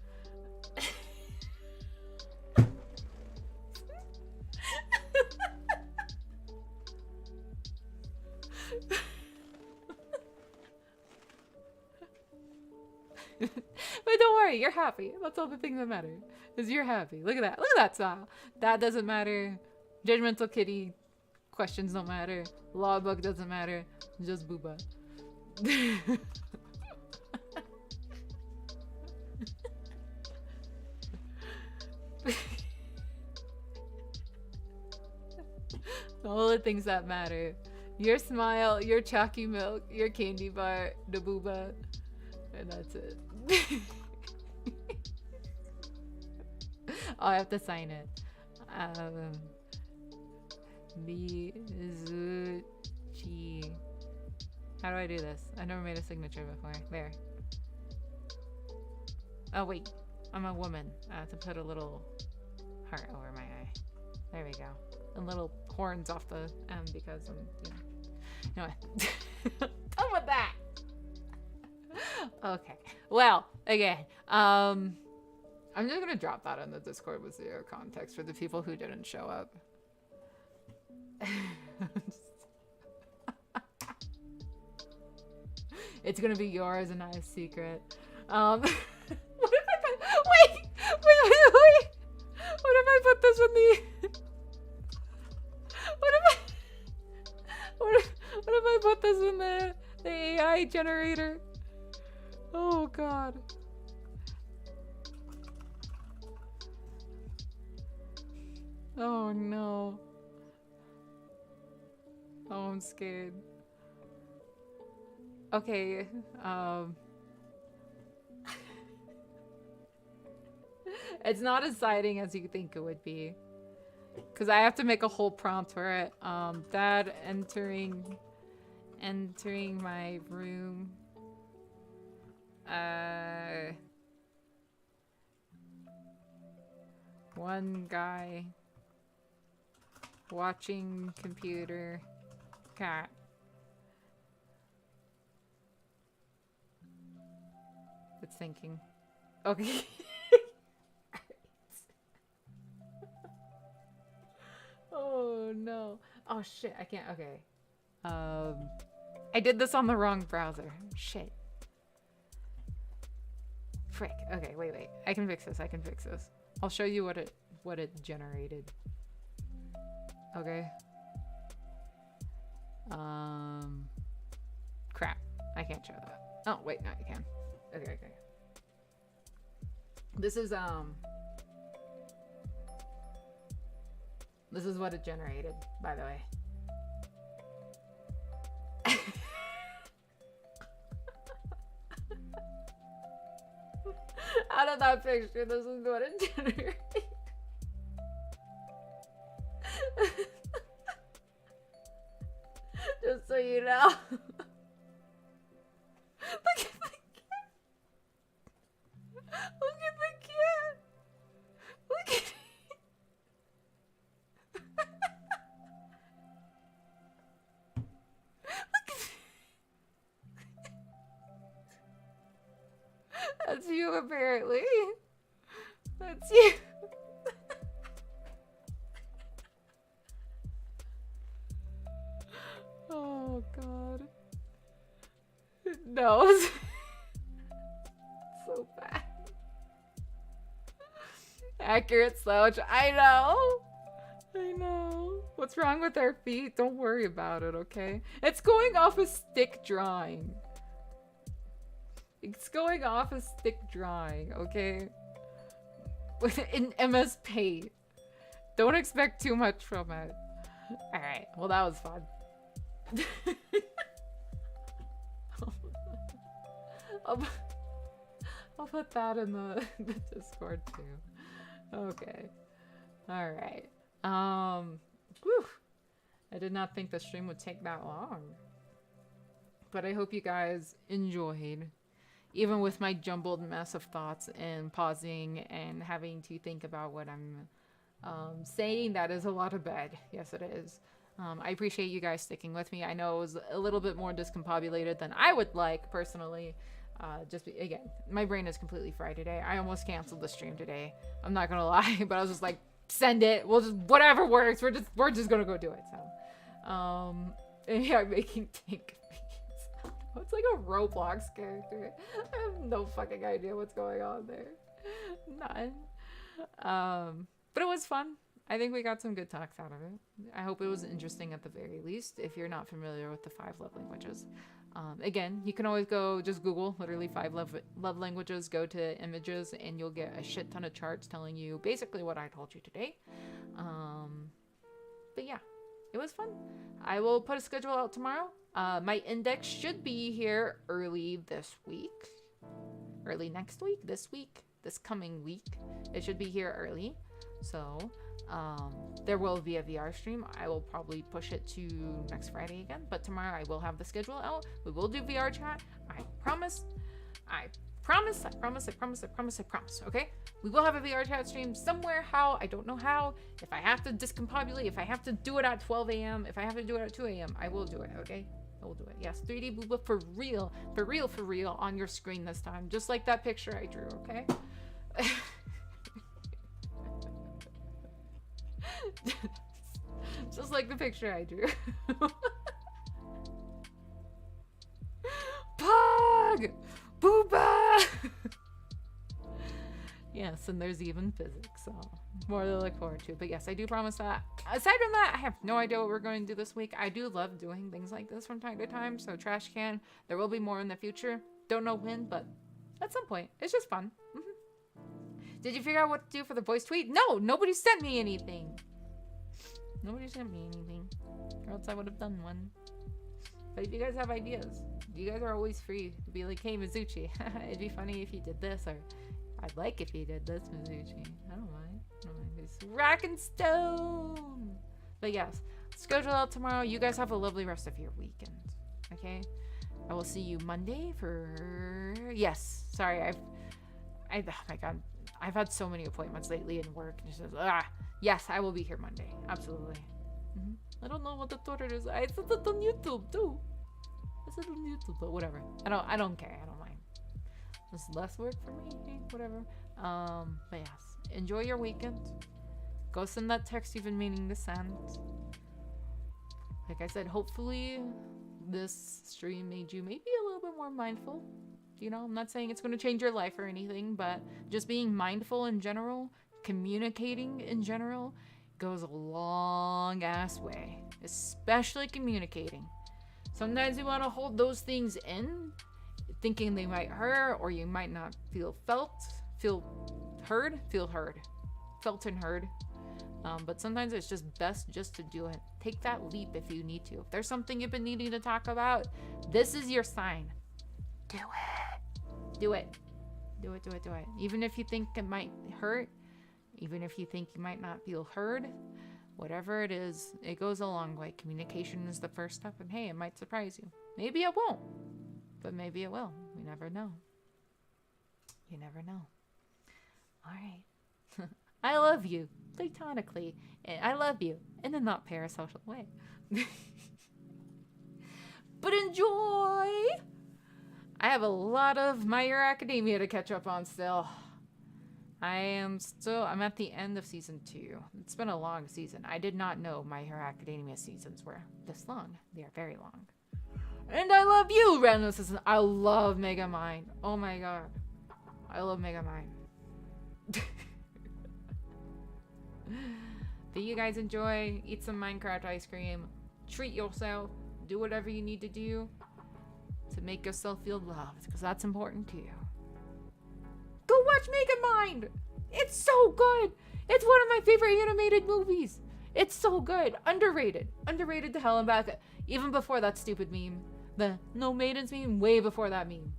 But don't worry, you're happy. That's all the thing that matters. Is you're happy. Look at that. Look at that style. That doesn't matter. Judgmental kitty questions don't matter. Law book doesn't matter. Just booba. All the things that matter. Your smile, your chalky milk, your candy bar, the booba, and that's it. I have to sign it. Mizuchi. How do I do this? I've never made a signature before. There. Oh wait, I'm a woman. I have to put a little heart over my eye. There we go. And little horns off the M because I'm, you know. Anyway. Done with that. Okay. Well, again, I'm just gonna drop that in the Discord with zero context for the people who didn't show up. It's gonna be yours and not a secret. What if I put, wait! What if I put this in the what if I put this in the AI generator? Oh god. Oh no. Oh, I'm scared. Okay, it's not as exciting as you think it would be. Because I have to make a whole prompt for it. Dad entering my room. One guy watching computer. Cat. It's thinking. Okay. Oh no. Oh shit, I can't. Okay. I did this on the wrong browser. Shit. Frick. Okay, wait. I can fix this. I'll show you what it generated. Okay. Crap. I can't show that. Oh, wait, no, you can. Okay. This is what it generated, by the way. Out of that picture, this is what it generated. Just so you know. Look at the cat. Look at the cat. Look at it. That's you, apparently. That's you. Oh, God. No. So bad. Accurate slouch. I know. I know. What's wrong with our feet? Don't worry about it, okay? It's going off a stick drawing. It's going off a stick drawing, okay? In MS Paint. Don't expect too much from it. Alright, well that was fun. I'll put that in the Discord too. Okay. Alright. Whew. I did not think the stream would take that long. But I hope you guys enjoyed. Even with my jumbled mess of thoughts and pausing and having to think about what I'm saying, that is a lot of bed. Yes, it is. I appreciate you guys sticking with me. I know it was a little bit more discombobulated than I would like, personally. Again, my brain is completely fried today. I almost canceled the stream today. I'm not gonna lie, but I was just like, send it. We'll just, whatever works. We're just gonna go do it. So, and yeah, making tank beats. It's like a Roblox character. I have no fucking idea what's going on there. None. But it was fun. I think we got some good talks out of it. I hope it was interesting at the very least. If you're not familiar with the 5 love languages, again, you can always go just Google literally 5 love languages, go to images, and you'll get a shit ton of charts telling you basically what I told you today. But yeah, it was fun. I will put a schedule out tomorrow. My index should be here early this week, early next week, this coming week. It should be here early. So there will be a VR stream. I will probably push it to next Friday again, but tomorrow I will have the schedule out. We will do VR chat. I promise. Okay? We will have a VR chat stream somewhere. How? I don't know how. If I have to discombobulate, if I have to do it at 12 a.m., if I have to do it at 2 a.m., I will do it, okay? I will do it. Yes, 3D booba for real. For real on your screen this time. Just like that picture I drew, okay? Just like the picture I drew. Pog! Booba! Yes, and there's even physics, so more to look forward to. But yes, I do promise that. Aside from that, I have no idea what we're going to do this week. I do love doing things like this from time to time, so trash can. There will be more in the future. Don't know when, but at some point. It's just fun. Did you figure out what to do for the voice tweet? No, nobody sent me anything. Nobody sent me anything, or else I would have done one. But if you guys have ideas, you guys are always free to be like, hey, Mizuchi, it'd be funny if you did this, or I'd like if you did this, Mizuchi. I don't mind. It's rock and stone. But yes, schedule out tomorrow. You guys have a lovely rest of your weekend. Okay? I will see you Monday for... Yes. Sorry, oh my god. I've had so many appointments lately in work. Yes, I will be here Monday. Absolutely. I don't know what the Twitter is. I said it on YouTube too. But whatever. I don't care. I don't mind. It's less work for me. Whatever. But yes. Enjoy your weekend. Go send that text you've been meaning to send. Like I said, hopefully this stream made you maybe a little bit more mindful. You know, I'm not saying it's going to change your life or anything, but just being mindful in general, communicating in general, goes a long ass way. Especially communicating. Sometimes you want to hold those things in, thinking they might hurt, or you might not feel heard. Felt and heard. But sometimes it's just best just to do it. Take that leap if you need to. If there's something you've been needing to talk about, this is your sign. Do it. Even if you think it might hurt, even if you think you might not feel heard, whatever it is, it goes a long way. Communication is the first step, and hey, it might surprise you. Maybe it won't, but maybe it will. We never know. You never know. All right. I love you, platonically, and I love you in a not parasocial way. But enjoy! I have a lot of My Hero Academia to catch up on still. I'm at the end of season 2. It's been a long season. I did not know My Hero Academia seasons were this long. They are very long. And I love you, Random Assistant. I love Megamind. Oh my god. I love Megamind. that you guys enjoy. Eat some Minecraft ice cream. Treat yourself. Do whatever you need to do to make yourself feel loved, because that's important to you. Go watch Megamind! It's so good! It's one of my favorite animated movies. It's so good. Underrated. Underrated to hell and back. Even before that stupid meme. The no maidens meme, way before that meme.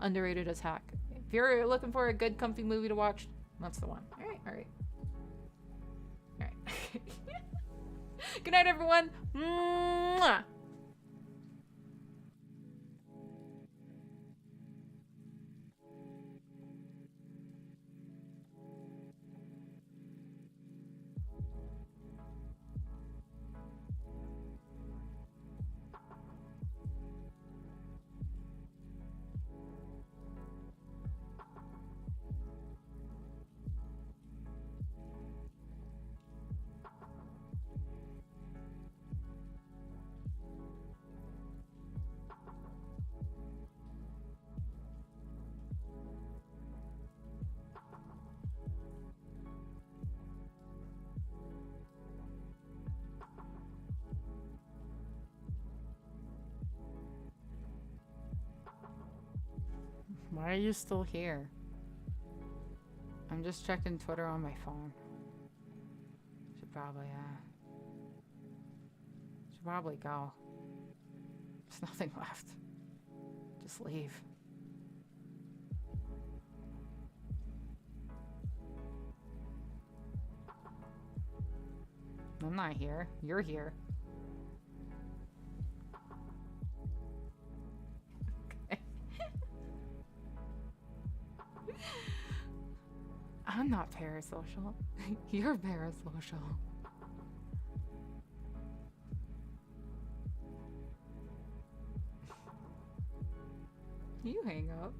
Underrated as heck. If you're looking for a good comfy movie to watch, that's the one. Alright, alright. Alright. Good night, everyone. Mwah! Why are you still here? I'm just checking Twitter on my phone. Should probably go. There's nothing left. Just leave. I'm not here. You're here. I'm not parasocial. You're parasocial. You hang up.